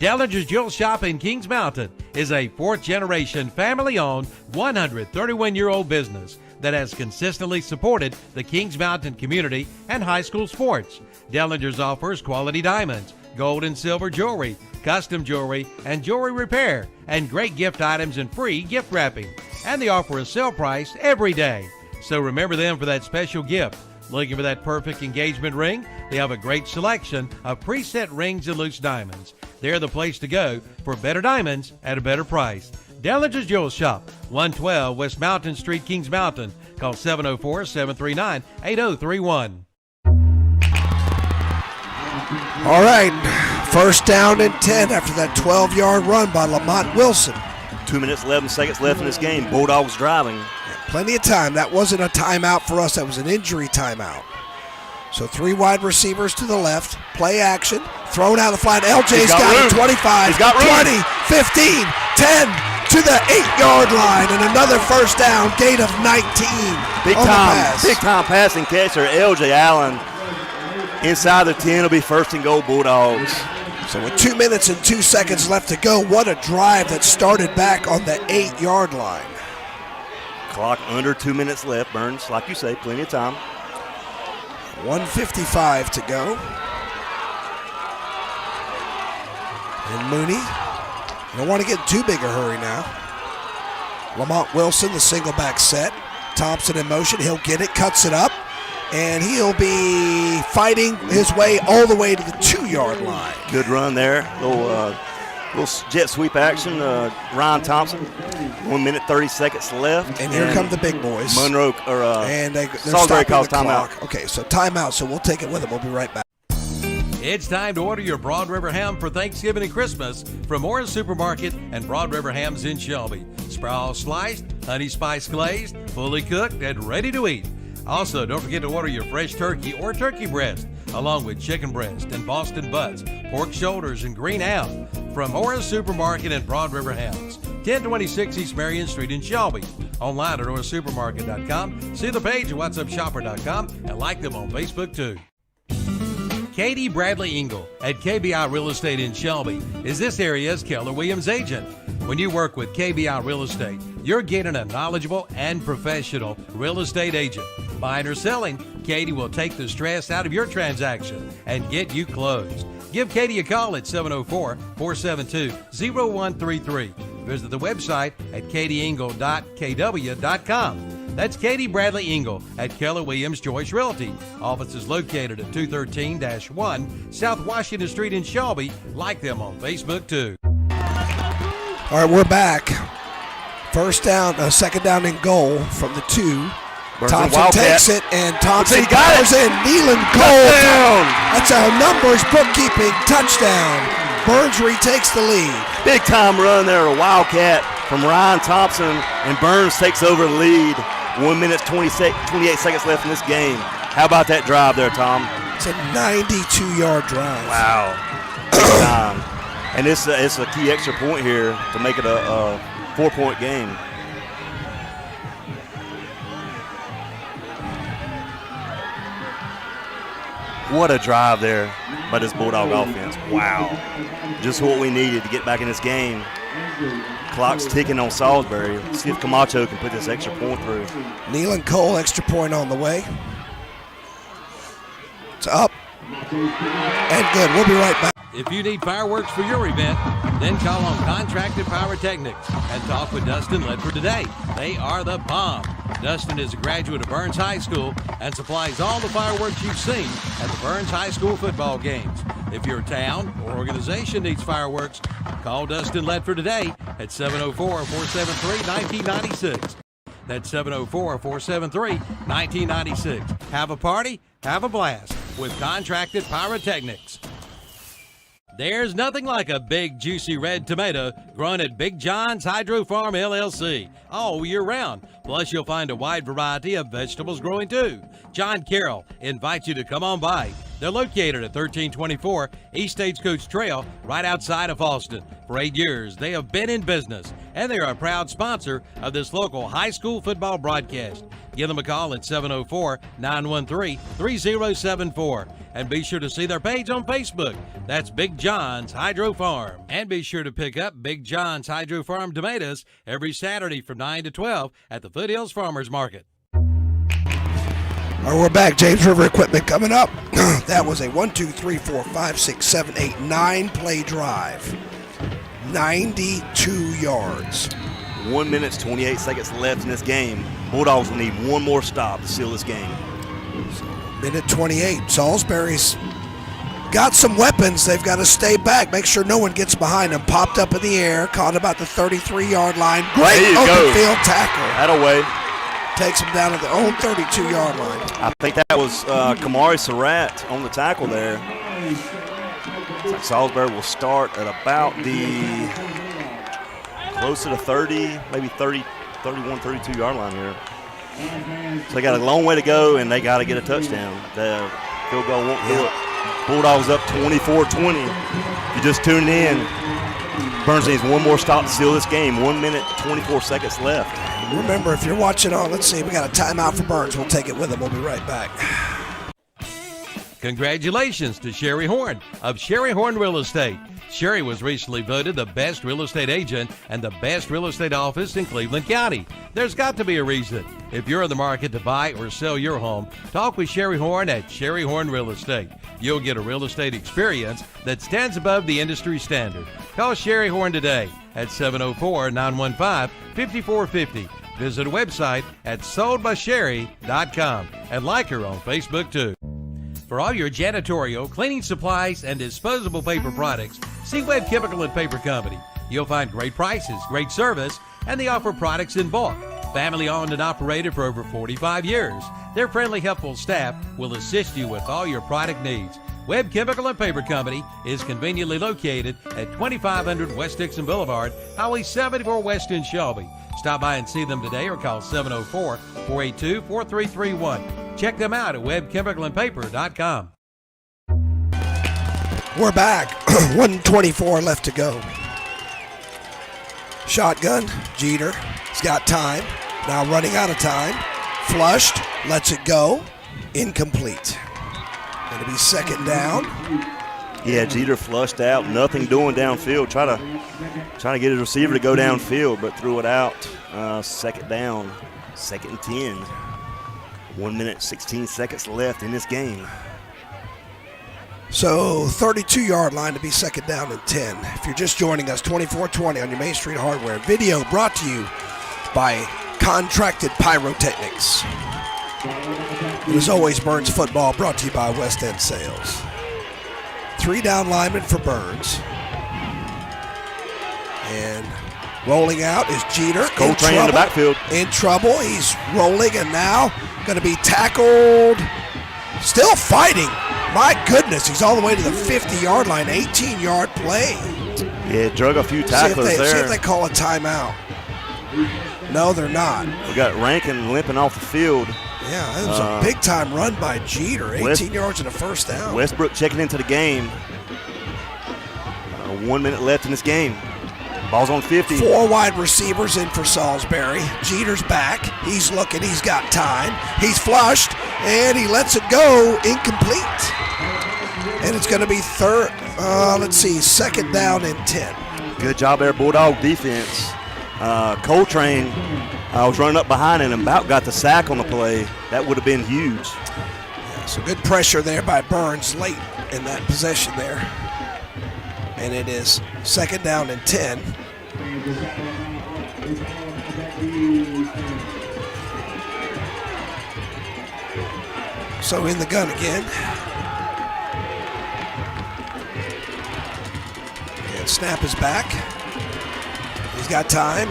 C: Dellinger's Jewel Shop in Kings Mountain is a fourth-generation, family-owned, 131-year-old business that has consistently supported the Kings Mountain community and high school sports. Dellinger's offers quality diamonds, gold and silver jewelry, custom jewelry, and jewelry repair, and great gift items and free gift wrapping. And they offer a sale price every day. So remember them for that special gift. Looking for that perfect engagement ring? They have a great selection of preset rings and loose diamonds. They're the place to go for better diamonds at a better price. Dellinger's Jewel Shop, 112 West Mountain Street, Kings Mountain. Call 704-739-8031.
B: All right, first down and 10 after that 12-yard run by Lamont Wilson.
A: 2 minutes, 11 seconds left in this game. Bulldogs driving.
B: Plenty of time. That wasn't a timeout for us. That was an injury timeout. So 3 wide receivers to the left. Play action. Thrown out of the flat. LJ's got it. 25, 20, 15, 10 to the 8-yard line. And another first down. Gain of 19.
A: Big time passing catch there. LJ Allen inside the 10 will be first and goal Bulldogs.
B: So with 2 minutes and 2 seconds left to go, what a drive that started back on the 8-yard line.
A: Clock under 2 minutes left. Burns, like you say, plenty of time.
B: 1:55 to go. And Mooney, you don't want to get in too big a hurry now. Lamont Wilson, the single back set. Thompson in motion. He'll get it, cuts it up, and he'll be fighting his way all the way to the 2-yard line.
A: Good run there. Little jet sweep action. Ryan Thompson. 1 minute, 30 seconds left.
B: And here come the big boys.
A: Monroe
B: and they're
A: Salisbury calls
B: stopping the
A: timeout.
B: clock. Okay, so timeout. So we'll take it with them. We'll be right back.
C: It's time to order your Broad River ham for Thanksgiving and Christmas from Morris Supermarket and Broad River Hams in Shelby. Sproul sliced, honey spice glazed, fully cooked, and ready to eat. Also, don't forget to order your fresh turkey or turkey breast, along with chicken breast and Boston butts, pork shoulders, and green ham from Morris Supermarket and Broad River Hams, 1026 East Marion Street in Shelby. Online at morrissupermarket.com. See the page at whatsupshopper.com and like them on Facebook too. Katie Bradley Engel at KBI Real Estate in Shelby is this area's Keller Williams agent. When you work with KBI Real Estate, you're getting a knowledgeable and professional real estate agent. Buying or selling, Katie will take the stress out of your transaction and get you closed. Give Katie a call at 704-472-0133. Visit the website at katieengel.kw.com. That's Katie Bradley Engel at Keller Williams Joyce Realty. Office is located at 213-1 South Washington Street in Shelby. Like them on Facebook too.
B: All right, we're back. First down, second down and goal from the 2. Thompson takes it, and Thompson goes in. Nealon goal. That's a numbers bookkeeping touchdown. Burns retakes the lead.
A: Big time run there, a Wildcat from Ryan Thompson, and Burns takes over the lead. 1 minute, 28 seconds left in this game. How about that drive there, Tom?
B: It's a 92-yard drive.
A: Wow. Big time. And it's a key extra point here to make it a 4-point game. What a drive there by this Bulldog offense. Wow. Just what we needed to get back in this game. Clock's ticking on Salisbury. Let's see if Camacho can put this extra point through.
B: Nealon Cole, extra point on the way. It's up and good. We'll be right back.
C: If you need fireworks for your event, then call on Contracted Pyrotechnics and talk with Dustin Ledford today. They are the bomb. Dustin is a graduate of Burns High School and supplies all the fireworks you've seen at the Burns High School football games. If your town or organization needs fireworks, call Dustin Ledford today at 704-473-1996. That's 704-473-1996. Have a party, have a blast with Contracted Pyrotechnics. There's nothing like a big, juicy red tomato grown at Big John's Hydro Farm, LLC, all year round. Plus, you'll find a wide variety of vegetables growing too. John Carroll invites you to come on by. They're located at 1324 East Stagecoach Trail, right outside of Austin. For 8 years, they have been in business, and they're a proud sponsor of this local high school football broadcast. Give them a call at 704-913-3074. And be sure to see their page on Facebook. That's Big John's Hydro Farm. And be sure to pick up Big John's Hydro Farm tomatoes every Saturday from 9 to 12 at the Foothills Farmers Market.
B: All right, we're back. James River Equipment coming up. That was a 1, 2, 3, 4, 5, 6, 7, 8, 9-play drive. 92 yards.
A: 1 minute, 28 seconds left in this game. Bulldogs will need one more stop to seal this game.
B: Minute 28. Salisbury's got some weapons. They've got to stay back. Make sure no one gets behind them. Popped up in the air. Caught about the 33-yard line. Great open field tackle.
A: That away.
B: Takes him down to their own 32-yard line.
A: I think that was Kamari Surratt on the tackle there. Looks like Salisbury will start at about the close to the 30, maybe 30, 31, 32-yard line here. So they got a long way to go, and they got to get a touchdown. The field goal won't do it. Bulldogs up 24-20. If you just tuned in, Burns needs one more stop to seal this game. 1 minute, 24 seconds left.
B: Remember, if you're watching on, let's see, we got a timeout for Burns. We'll take it with him. We'll be right back.
C: Congratulations to Sherry Horn of Sherry Horn Real Estate. Sherry was recently voted the best real estate agent and the best real estate office in Cleveland County. There's got to be a reason. If you're in the market to buy or sell your home, talk with Sherry Horn at Sherry Horn Real Estate. You'll get a real estate experience that stands above the industry standard. Call Sherry Horn today at 704-915-5450. Visit a website at soldbysherry.com and like her on Facebook too. For all your janitorial, cleaning supplies, and disposable paper products, see Webb Chemical and Paper Company. You'll find great prices, great service, and they offer products in bulk. Family owned and operated for over 45 years. Their friendly, helpful staff will assist you with all your product needs. Webb Chemical and Paper Company is conveniently located at 2500 West Dixon Boulevard, Highway 74 West in Shelby. Stop by and see them today or call 704-482-4331. Check them out at webchemicalandpaper.com.
B: We're back. 1:24 left to go. Shotgun. Jeter. He's got time. Now running out of time. Flushed. Lets it go. Incomplete. Going to be second down.
A: Yeah, Jeter flushed out. Nothing doing downfield. Trying to get his receiver to go downfield, but threw it out. Second down. Second and 10. 1 minute, 16 seconds left in this game.
B: So 32-yard line to be second down and 10. If you're just joining us, 24-20 on your Main Street Hardware. Video brought to you by Contracted Pyrotechnics. And as always, Burns football brought to you by West End Sales. 3 down linemen for Burns. And rolling out is Jeter.
A: Coltrane in the backfield.
B: In trouble. He's rolling and now going to be tackled. Still fighting. My goodness, he's all the way to the 50-yard line. 18-yard play.
A: Yeah, drug a few tacklers there.
B: See if they call a timeout. No, they're not.
A: We got Rankin limping off the field.
B: Yeah, that was a big-time run by Jeter. 18 yards and a first down.
A: Westbrook checking into the game. 1 minute left in this game. Ball's on 50.
B: 4 wide receivers in for Salisbury. Jeter's back. He's looking. He's got time. He's flushed, and he lets it go. Incomplete. And it's going to be second down and 10.
A: Good job there, Bulldog defense. Coltrane was running up behind him and about got the sack on the play. That would have been huge.
B: Yeah, so good pressure there by Burns late in that possession there. And it is second down and 10. So in the gun again. And snap is back. He's got time,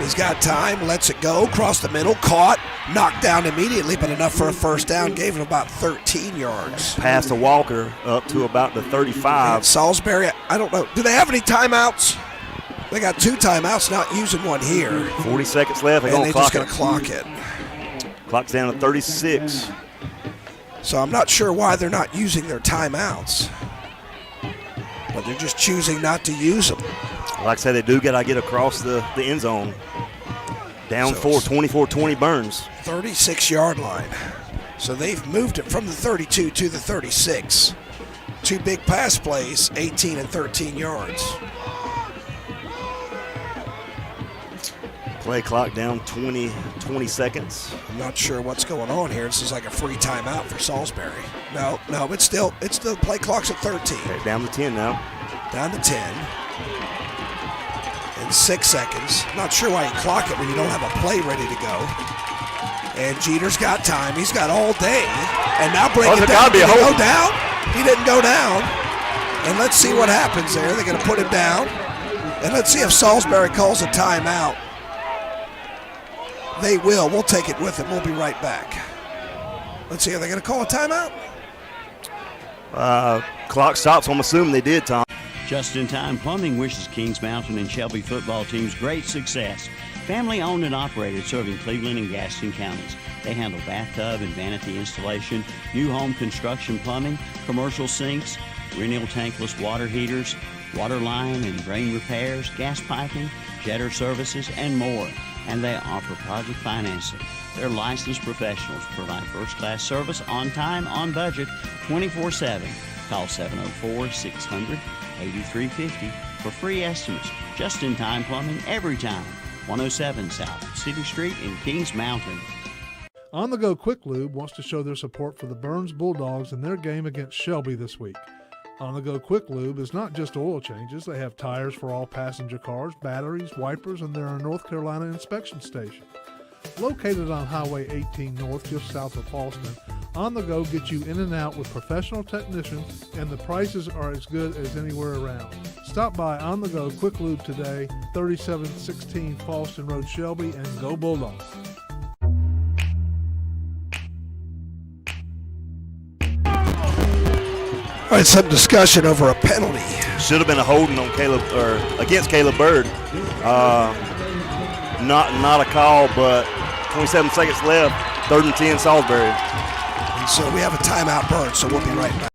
B: lets it go, across the middle, caught, knocked down immediately, but enough for a first down, gave him about 13 yards.
A: Pass to Walker up to about the 35.
B: And Salisbury, I don't know, do they have any timeouts? They got 2 timeouts, not using one here.
A: 40 seconds left,
B: and they're just going to clock it.
A: Clock's down to 36.
B: So I'm not sure why they're not using their timeouts, but they're just choosing not to use them.
A: Like I said, they do got to get across the end zone. Down 4, 24-20 Burns.
B: 36-yard line. So they've moved it from the 32 to the 36. 2 big pass plays, 18 and 13 yards.
A: Play clock down 20 seconds.
B: I'm not sure what's going on here. This is like a free timeout for Salisbury. No, it's still play clock's at 13.
A: Okay, down to 10 now.
B: Down to 10. In 6 seconds. Not sure why you clock it when you don't have a play ready to go. And Jeter's got time. He's got all day. And now break it down. Did he go down? He didn't go down. And let's see what happens there. They're going to put him down. And let's see if Salisbury calls a timeout. They will. We'll take it with them. We'll be right back. Let's see. Are they going to call a timeout?
A: Clock stops. I'm assuming they did, Tom.
E: Just in Time Plumbing wishes Kings Mountain and Shelby football teams great success. Family owned and operated, serving Cleveland and Gaston counties. They handle bathtub and vanity installation, new home construction plumbing, commercial sinks, Renal tankless water heaters, water line and drain repairs, gas piping, jetter services, and more. And they offer project financing. Their licensed professionals provide first-class service on time, on budget, 24/7. Call 704-600-8350 for free estimates. Just in Time Plumbing every time. 107 South City Street in Kings Mountain.
F: On the Go Quick Lube wants to show their support for the Burns Bulldogs in their game against Shelby this week. On the Go Quick Lube is not just oil changes. They have tires for all passenger cars, batteries, wipers, and they're a North Carolina inspection station. Located on Highway 18 North, just south of Paulston, On the Go gets you in and out with professional technicians, and the prices are as good as anywhere around. Stop by On the Go Quick Lube today, 3716 Paulston Road, Shelby, and go Bulldogs.
B: All right, some discussion over a penalty.
A: Should have been a holding on Caleb or against Caleb Bird. Not a call, but 27 seconds left. 3rd and 10, Salisbury.
B: And so we have a timeout, Bird. So we'll be right back.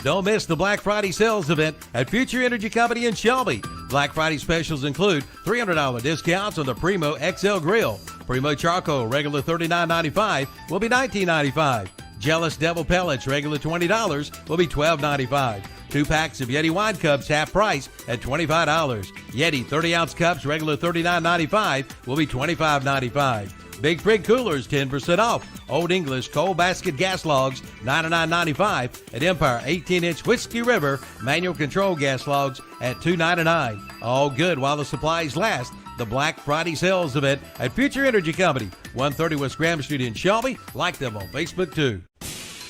C: Don't miss the Black Friday sales event at Future Energy Company in Shelby. Black Friday specials include $300 discounts on the Primo XL Grill. Primo Charcoal, regular $39.95, will be $19.95. Jealous Devil Pellets, regular $20, will be $12.95. 2 packs of Yeti wine cups, half price at $25. Yeti 30-ounce cups, regular $39.95, will be $25.95. Big Frig coolers, 10% off. Old English coal basket gas logs, $99.95. At Empire, 18-inch Whiskey River manual control gas logs at $2.99. All good while the supplies last. The Black Friday sales event at Future Energy Company, 130 West Graham Street in Shelby. Like them on Facebook too.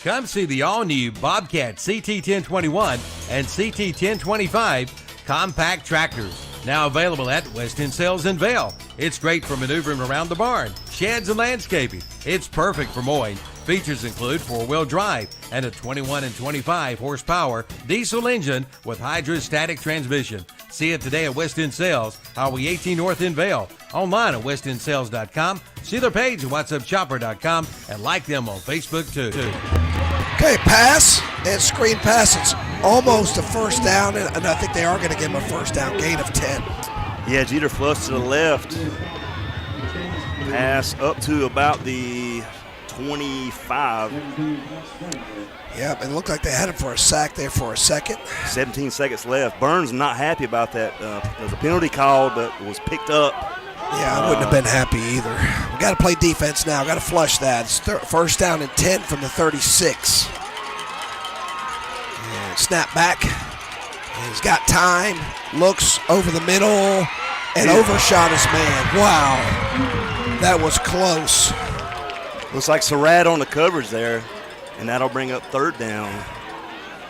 C: Come see the all-new Bobcat CT1021 and CT1025 compact tractors. Now available at West End Sales in Vail. It's great for maneuvering around the barn, sheds, and landscaping. It's perfect for mowing. Features include 4-wheel drive and a 21 and 25 horsepower diesel engine with hydrostatic transmission. See it today at West End Sales, Highway 18 North in Vail. Online at westendSales.com. See their page at WhatsAppShopper.com and like them on Facebook too.
B: Okay, pass and screen pass. It's almost a first down, and I think they are going to give him a first down gain of 10.
A: Yeah, Jeter flushed to the left. Pass up to about the 25.
B: Yep, it looked like they had him for a sack there for a second.
A: 17 seconds left. Burns not happy about that. There was a penalty called, but it was picked up.
B: Yeah, I wouldn't have been happy either. We got to play defense now. Got to flush that. It's first down and 10 from the 36. And snap back. And he's got time. Looks over the middle and overshot his man. Wow, that was close.
A: Looks like Surratt on the coverage there, and that'll bring up third down.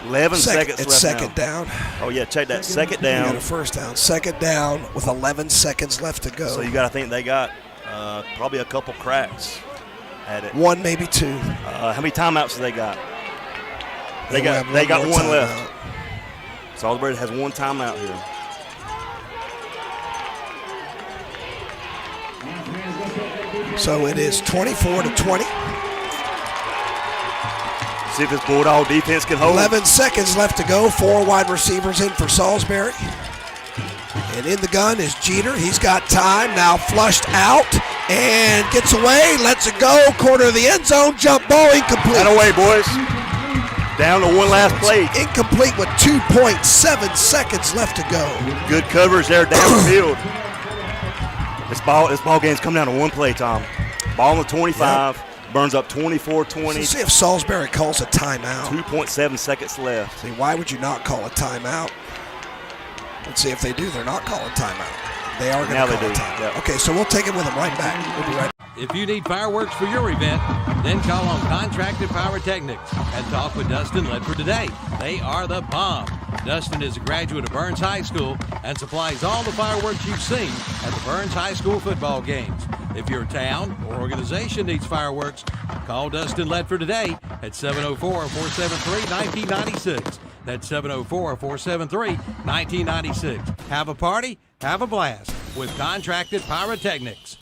A: 11 seconds left.
B: It's second down.
A: Oh, yeah, check that. Second
B: You got
A: down.
B: a first down. Second down with 11 seconds left to go.
A: So you got to think they got probably a couple cracks at it.
B: One, maybe two.
A: How many timeouts do they got? They got
B: more
A: one
B: timeout.
A: left. Salisbury has one timeout here.
B: So it is 24-20.
A: See if this Bulldog defense can hold.
B: 11 seconds left to go. 4 wide receivers in for Salisbury. And in the gun is Jeter. He's got time. Now flushed out and gets away. Lets it go. Corner of the end zone. Jump ball incomplete.
A: That away, boys. Down to one last play.
B: Incomplete with 2.7 seconds left to go.
A: Good coverage there downfield. This ball game's come down to one play, Tom. Ball on the 25. Yep. Burns up 24-20.
B: Let's see if Salisbury calls a timeout.
A: 2.7 seconds left.
B: See, why would you not call a timeout? Let's see if they do. They're not calling timeout. They are going to call a timeout.
A: Yep.
B: Okay, so we'll take it with them right back. We'll be right back.
C: If you need fireworks for your event, then call on Contracted Pyrotechnics and talk with Dustin Ledford today. They are the bomb. Dustin is a graduate of Burns High School and supplies all the fireworks you've seen at the Burns High School football games. If your town or organization needs fireworks, call Dustin Ledford today at 704-473-1996. That's 704-473-1996. Have a party, have a blast with Contracted Pyrotechnics.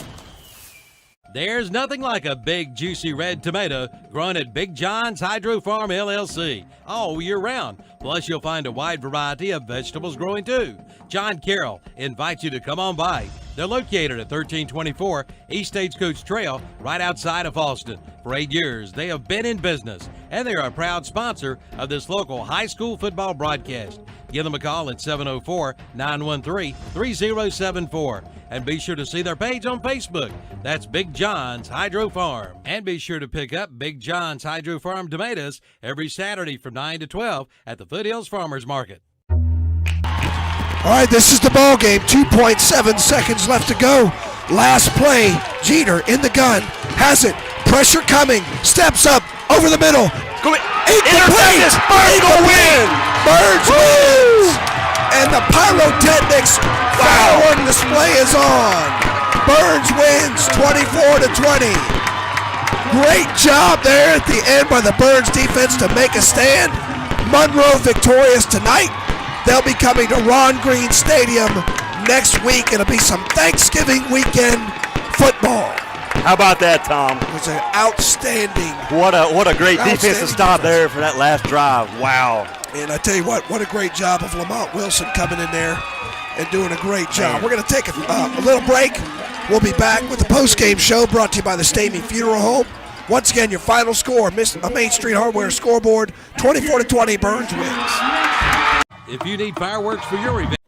C: There's nothing like a big, juicy red tomato grown at Big John's Hydro Farm, LLC, all year round. Plus, you'll find a wide variety of vegetables growing too. John Carroll invites you to come on by. They're located at 1324 East Stagecoach Trail, right outside of Austin. For 8 years, they have been in business, and they are a proud sponsor of this local high school football broadcast. Give them a call at 704-913-3074. And be sure to see their page on Facebook. That's Big John's Hydro Farm. And be sure to pick up Big John's Hydro Farm tomatoes every Saturday from 9 to 12 at the Foothills Farmers Market.
B: All right, this is the ball game. 2.7 seconds left to go. Last play. Jeter in the gun. Has it. Pressure coming. Steps up. Over the middle. Incomplete. Burns will win. Burns wins. And the pyrotechnics firework display is on. Burns wins 24-20. Great job there at the end by the Burns defense to make a stand. Monroe victorious tonight. They'll be coming to Ron Green Stadium next week. It'll be some Thanksgiving weekend football.
A: How about that, Tom?
B: It was an outstanding.
A: What a great defensive stop there for that last drive. Wow.
B: And I tell you what a great job of Lamont Wilson coming in there and doing a great job. We're going to take a little break. We'll be back with the post-game show brought to you by the Stamey Funeral Home. Once again, your final score, Main Street Hardware scoreboard, 24-20, Burns wins.
C: If you need fireworks for your event,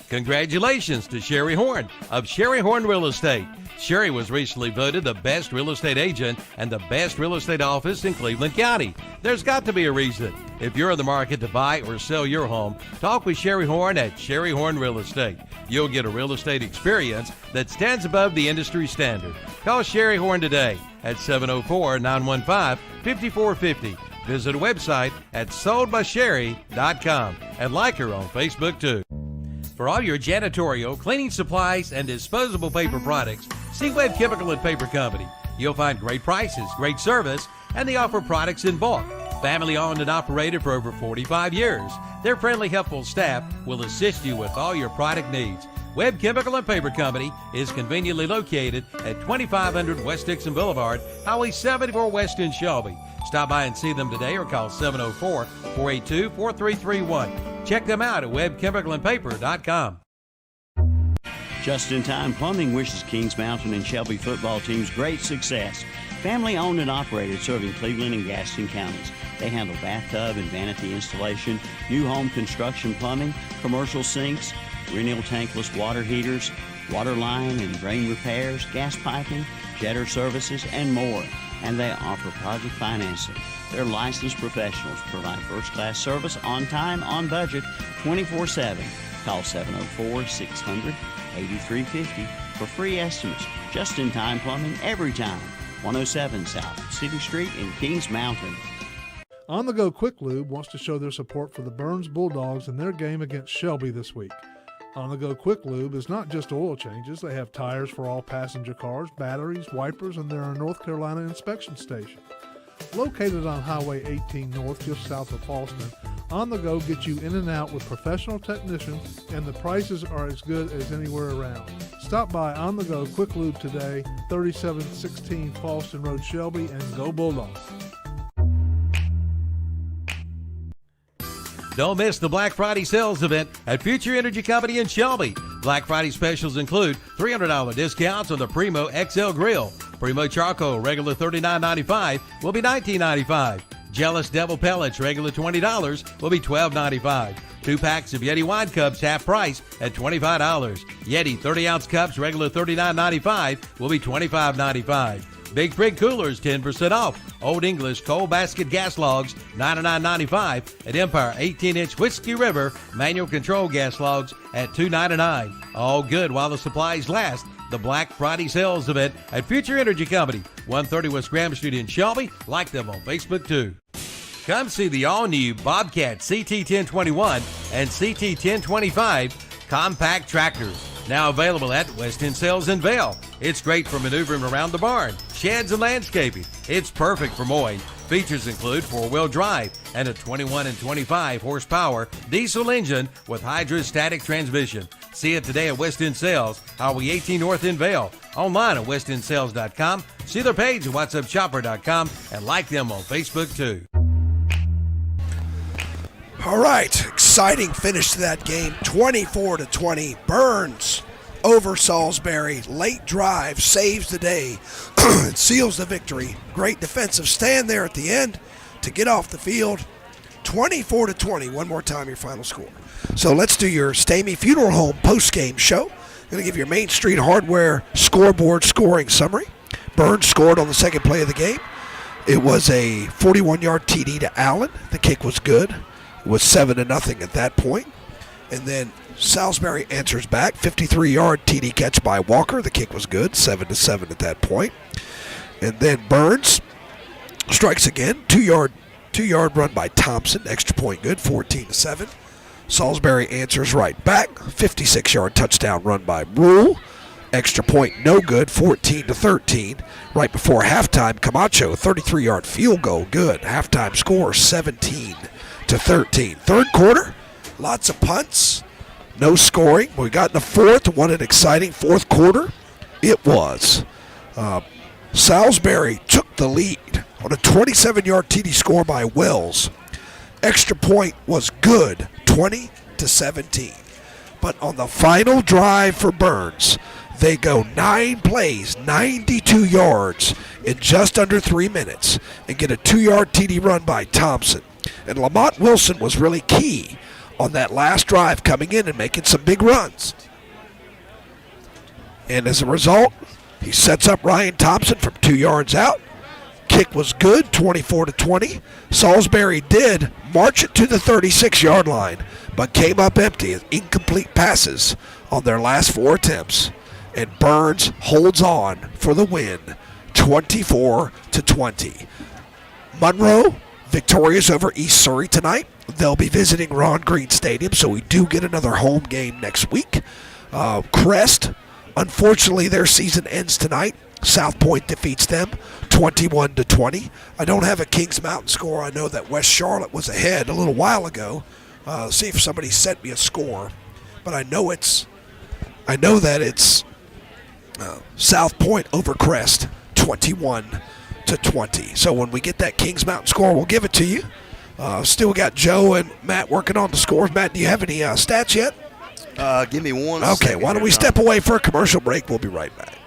C: congratulations to Sherry Horn of Sherry Horn Real Estate. Sherry was recently voted the best real estate agent and the best real estate office in Cleveland County. There's got to be a reason. If you're in the market to buy or sell your home, talk with Sherry Horn at Sherry Horn Real Estate. You'll get a real estate experience that stands above the industry standard. Call Sherry Horn today at 704-915-5450. Visit a website at soldbysherry.com and like her on Facebook too. For all your janitorial, cleaning supplies, and disposable paper products, see Webb Chemical and Paper Company. You'll find great prices, great service, and they offer products in bulk. Family owned and operated for over 45 years. Their friendly, helpful staff will assist you with all your product needs. Webb Chemical and Paper Company is conveniently located at 2500 West Dixon Boulevard, Highway 74 West in Shelby. Stop by and see them today or call 704-482-4331. Check them out at webbchemicalandpaper.com.
E: Just in Time Plumbing wishes Kings Mountain and Shelby football teams great success. Family owned and operated, serving Cleveland and Gaston counties. They handle bathtub and vanity installation, new home construction plumbing, commercial sinks, perennial tankless water heaters, water line and drain repairs, gas piping, jetter services, and more. And they offer project financing. Their licensed professionals provide first-class service on time, on budget, 24/7. Call 704-600-8350 for free estimates. Just-in-time plumbing every time. 107 South City Street in Kings Mountain.
F: On the Go Quick Lube wants to show their support for the Burns Bulldogs in their game against Shelby this week. On the Go Quick Lube is not just oil changes. They have tires for all passenger cars, batteries, wipers, and they're a North Carolina inspection station. Located on Highway 18 North, just south of Falston, On the Go gets you in and out with professional technicians, and the prices are as good as anywhere around. Stop by On the Go Quick Lube today, 3716 Falston Road, Shelby, and go Bulldogs.
C: Don't miss the Black Friday sales event at Future Energy Company in Shelby. Black Friday specials include $300 discounts on the Primo XL Grill. Primo Charcoal, regular $39.95, will be $19.95. Jealous Devil Pellets, regular $20, will be $12.95. 2 packs of Yeti wine cups, half price at $25. Yeti 30-ounce cups, regular $39.95, will be $25.95. Big Frig coolers, 10% off. Old English coal basket gas logs, $99.95. At Empire, 18-inch Whiskey River manual control gas logs at $2.99. All good while the supplies last. The Black Friday sales event at Future Energy Company, 130 West Graham Street in Shelby. Like them on Facebook too. Come see the all-new Bobcat CT1021 and CT1025 compact tractors. Now available at West End Sales in Vail. It's great for maneuvering around the barn, sheds, and landscaping. It's perfect for mowing. Features include 4-wheel drive and a 21 and 25 horsepower diesel engine with hydrostatic transmission. See it today at West End Sales, Highway 18 North in Vail. Online at westendsales.com. See their page at whatsupshopper.com and like them on Facebook too.
B: All right, exciting finish to that game, 24-20. Burns over Salisbury. Late drive saves the day. It seals the victory. Great defensive stand there at the end to get off the field. 24-20. One more time, your final score. So let's do your Stamey Funeral Home post-game show. I'm going to give your Main Street Hardware scoreboard scoring summary. Burns scored on the second play of the game. It was a 41-yard TD to Allen. The kick was good. It was 7-0 at that point. And then Salisbury answers back. 53-yard TD catch by Walker. The kick was good. 7-7 at that point. And then Burns strikes again. 2-yard run by Thompson. Extra point good. 14-7. Salisbury answers right back. 56-yard touchdown run by Rule. Extra point no good. 14-13. Right before halftime, Camacho 33-yard field goal good. Halftime score 17-13. Third quarter, lots of punts, no scoring. We got in the fourth, what an exciting fourth quarter it was. Salisbury took the lead on a 27-yard TD score by Wells. Extra point was good, 20-17. But on the final drive for Burns, they go 9 plays, 92 yards in just under 3 minutes and get a 2-yard TD run by Thompson. And Lamont Wilson was really key on that last drive, coming in and making some big runs. And as a result, he sets up Ryan Thompson from 2 yards out. Kick was good, 24-20. Salisbury did march it to the 36-yard line, but came up empty with incomplete passes on their last 4 attempts. And Burns holds on for the win, 24-20. Monroe victorious over East Surrey tonight. They'll be visiting Ron Green Stadium, so we do get another home game next week. Crest, unfortunately, their season ends tonight. South Point defeats them 21-20. I don't have a Kings Mountain score. I know that West Charlotte was ahead a little while ago. See if somebody sent me a score, but I know that it's South Point over Crest 21-20. So when we get that Kings Mountain score, we'll give it to you. Still got Joe and Matt working on the scores. Matt, do you have any stats yet?
A: Give me one
B: Okay,
A: second
B: why don't we
A: here,
B: step away for a commercial break? We'll be right back.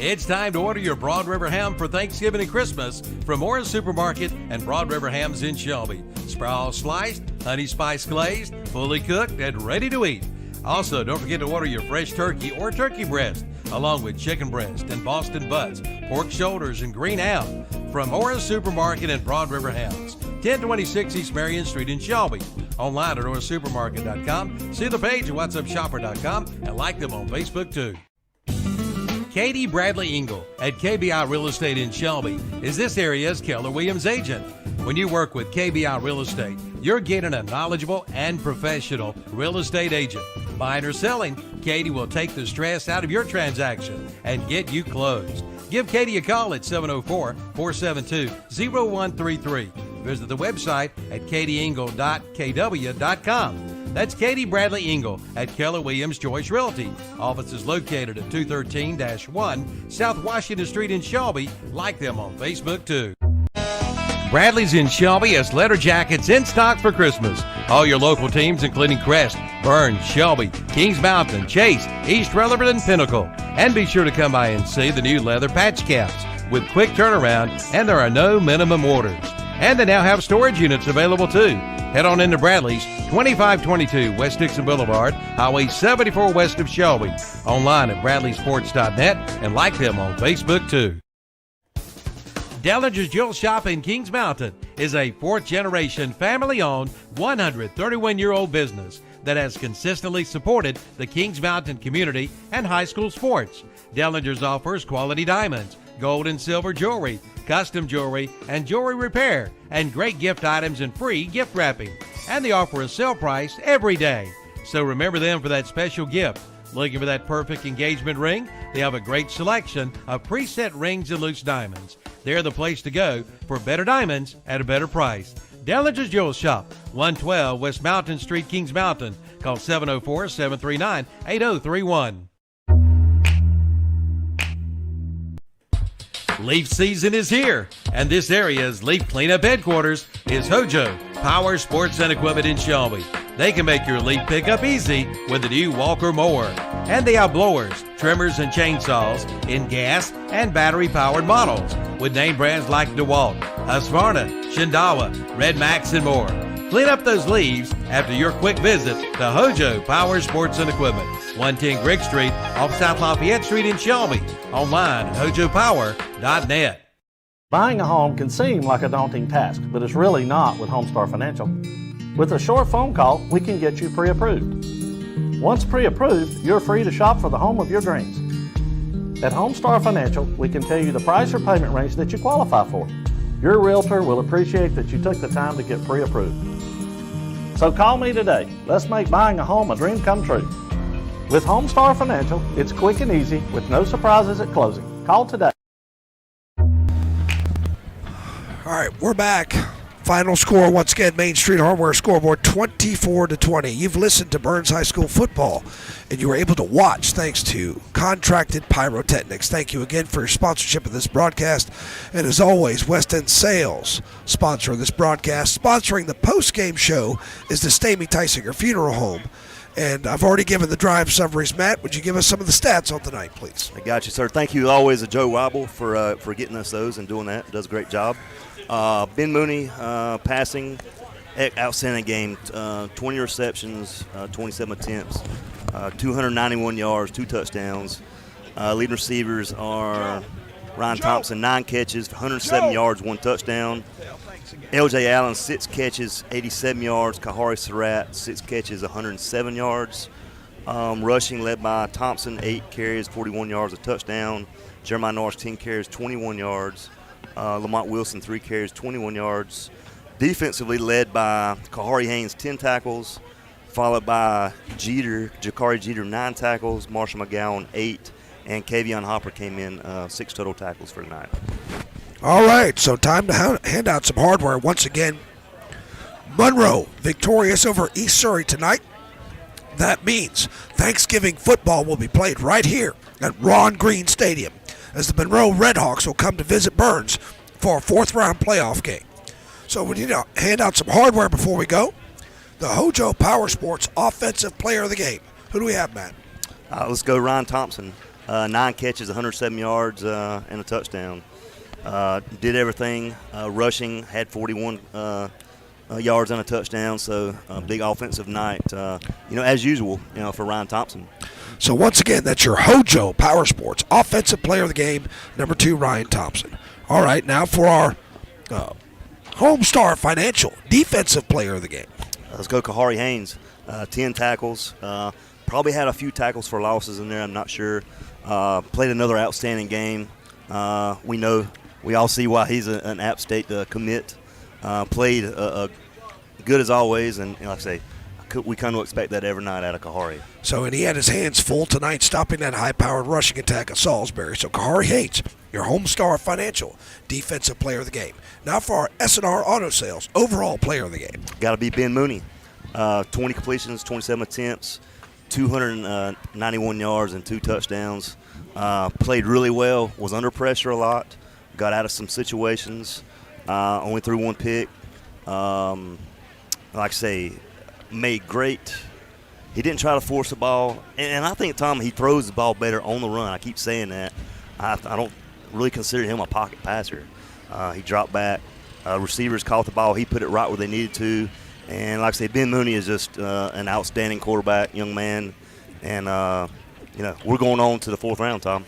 C: It's time to order your Broad River ham for Thanksgiving and Christmas from Morris Supermarket and Broad River Hams in Shelby. Sproul sliced, honey spice glazed, fully cooked, and ready to eat. Also, don't forget to order your fresh turkey or turkey breast, along with chicken breast and Boston butts, pork shoulders, and green ham from Morris Supermarket and Broad River Hams, 1026 East Marion Street in Shelby. Online at morrissupermarket.com. See the page at whatsupshopper.com and like them on Facebook too. Katie Bradley Engel at KBI Real Estate in Shelby is this area's Keller Williams agent. When you work with KBI Real Estate, you're getting a knowledgeable and professional real estate agent. Buying or selling, Katie will take the stress out of your transaction and get you closed. Give Katie a call at 704-472-0133. Visit the website at katieengel.kw.com. That's Katie Bradley Engel at Keller Williams Joyce Realty. Office is located at 213-1 South Washington Street in Shelby. Like them on Facebook too. Bradley's in Shelby has letter jackets in stock for Christmas. All your local teams, including Crest, Burns, Shelby, Kings Mountain, Chase, East Rutherford, and Pinnacle. And be sure to come by and see the new leather patch caps with quick turnaround, and there are no minimum orders. And they now have storage units available too. Head on into Bradley's, 2522 West Dixon Boulevard, Highway 74 west of Shelby. Online at bradleysports.net and like them on Facebook too. Dellinger's Jewel Shop in Kings Mountain is a fourth-generation, family-owned, 131-year-old business that has consistently supported the Kings Mountain community and high school sports. Dellinger's offers quality diamonds, gold and silver jewelry, custom jewelry, and jewelry repair, and great gift items and free gift wrapping. And they offer a sale price every day. So remember them for that special gift. Looking for that perfect engagement ring? They have a great selection of preset rings and loose diamonds. They're the place to go for better diamonds at a better price. Dellinger's Jewel Shop, 112 West Mountain Street, Kings Mountain. Call 704-739-8031. Leaf season is here, and this area's leaf cleanup headquarters is Hojo Power Sports and Equipment in Shelby. They can make your leaf pickup easy with the new Walker mower. And they have blowers, trimmers, and chainsaws in gas and battery-powered models with name brands like DeWalt, Husqvarna, Shindawa, Red Max, and more. Clean up those leaves after your quick visit to Hojo Power Sports and Equipment, 110 Grigg Street off South Lafayette Street in Shelby. Online at hojopower.net.
D: Buying a home can seem like a daunting task, but it's really not with Homestar Financial. With a short phone call, we can get you pre-approved. Once pre-approved, you're free to shop for the home of your dreams. At Homestar Financial, we can tell you the price or payment range that you qualify for. Your realtor will appreciate that you took the time to get pre-approved. So call me today. Let's make buying a home a dream come true. With Homestar Financial, it's quick and easy with no surprises at closing. Call today.
B: All right, we're back. Final score, once again, Main Street Hardware scoreboard, 24-20. You've listened to Burns High School football, and you were able to watch thanks to Contracted Pyrotechnics. Thank you again for your sponsorship of this broadcast. And as always, West End Sales, sponsor of this broadcast. Sponsoring the post-game show is the Stamey Tysinger Funeral Home. And I've already given the drive summaries. Matt, would you give us some of the stats on tonight, please?
A: I got you, sir. Thank you always to Joe Weibel for getting us those and doing that. Does a great job. Ben Mooney passing, outstanding game, 20 receptions, 27 attempts, 291 yards, 2 touchdowns. Leading receivers are Ryan Thompson, 9 catches, 107 yards, 1 touchdown. LJ Allen, 6 catches, 87 yards. Kahari Surratt, 6 catches, 107 yards. Rushing led by Thompson, 8 carries, 41 yards, a touchdown. Jeremiah Norris, 10 carries, 21 yards. Lamont Wilson, 3 carries, 21 yards. Defensively led by Kahari Haynes, 10 tackles, followed by Jakari Jeter, 9 tackles, Marshall McGowan, 8, and Kavion Hopper came in 6 total tackles for tonight.
B: All right, so time to hand out some hardware once again. Monroe victorious over East Surrey tonight. That means Thanksgiving football will be played right here at Ron Green Stadium, as the Monroe Redhawks will come to visit Burns for a 4th-round playoff game. So we need to hand out some hardware before we go. The Hojo Power Sports Offensive Player of the Game. Who do we have, Matt?
A: Let's go Ryan Thompson. 9 catches, 107 yards, and a touchdown. Did everything, rushing, had 41 yards and a touchdown, so a big offensive night, as usual, for Ryan Thompson.
B: So once again, that's your Hojo Power Sports Offensive Player of the Game, number 2, Ryan Thompson. All right, now for our Homestar Financial Defensive Player of the Game.
A: Let's go Kahari Haynes, 10 tackles. Probably had a few tackles for losses in there, I'm not sure. Played another outstanding game. We all see why he's an App State commit. Played good as always, and like I say, we kind of expect that every night out of Kahari.
B: So, and he had his hands full tonight stopping that high-powered rushing attack of Salisbury. So Kahari Haynes, your Homestar Financial Defensive Player of the Game. Now for our S&R Auto Sales Overall Player of the Game.
A: Got to be Ben Mooney. 20 completions, 27 attempts, 291 yards and 2 touchdowns. Played really well, was under pressure a lot, got out of some situations, only threw 1 pick. Like I say, made great. He didn't try to force the ball. And I think, Tom, he throws the ball better on the run. I keep saying that. I don't really consider him a pocket passer. He dropped back. Receivers caught the ball. He put it right where they needed to. And like I say, Ben Mooney is just an outstanding quarterback, young man. And, we're going on to the 4th round, Tom.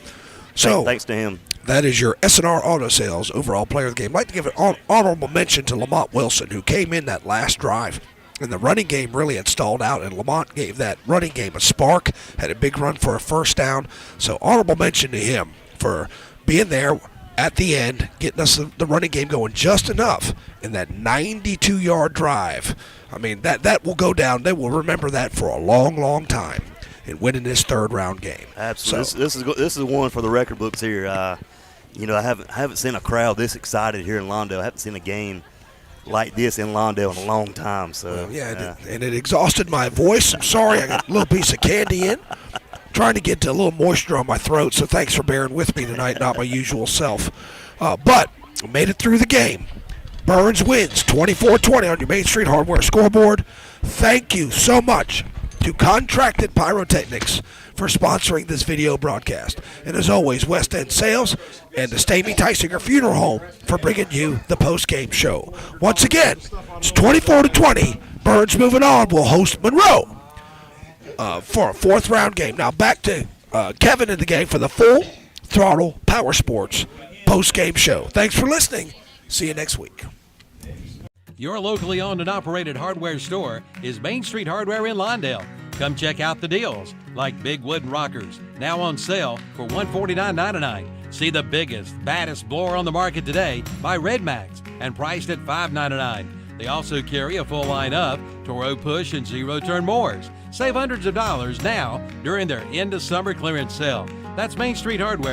B: So
A: thanks to him.
B: That is your S&R Auto Sales Overall Player of the Game. I'd like to give an honorable mention to Lamont Wilson, who came in that last drive. And the running game really had stalled out, and Lamont gave that running game a spark, had a big run for a first down. So honorable mention to him for being there at the end, getting us the running game going just enough in that 92-yard drive. I mean, that will go down. They will remember that for a long, long time in winning this 3rd round game.
A: Absolutely. So, this is one for the record books here. I haven't seen a crowd this excited here in Lawndale. I haven't seen a game like this in Lawndale in a long time. So
B: and it exhausted my voice. I'm sorry, I got a little piece of candy in. Trying to get a little moisture on my throat, so thanks for bearing with me tonight, not my usual self. But made it through the game. Burns wins 24-20 on your Main Street Hardware scoreboard. Thank you so much to Contracted Pyrotechnics for sponsoring this video broadcast. And as always, West End Sales and the Stamey Tysinger Funeral Home for bringing you the post-game show. Once again, it's 24-20. Burns moving on will host Monroe for a 4th round game. Now back to Kevin and the gang for the Full Throttle Power Sports post-game show. Thanks for listening. See you next week.
C: Your locally owned and operated hardware store is Main Street Hardware in Lawndale. Come check out the deals, like big wooden rockers, now on sale for $149.99. See the biggest, baddest blower on the market today by Red Max and priced at $599. They also carry a full line of Toro push and zero-turn mowers. Save hundreds of dollars now during their end-of-summer clearance sale. That's Main Street Hardware.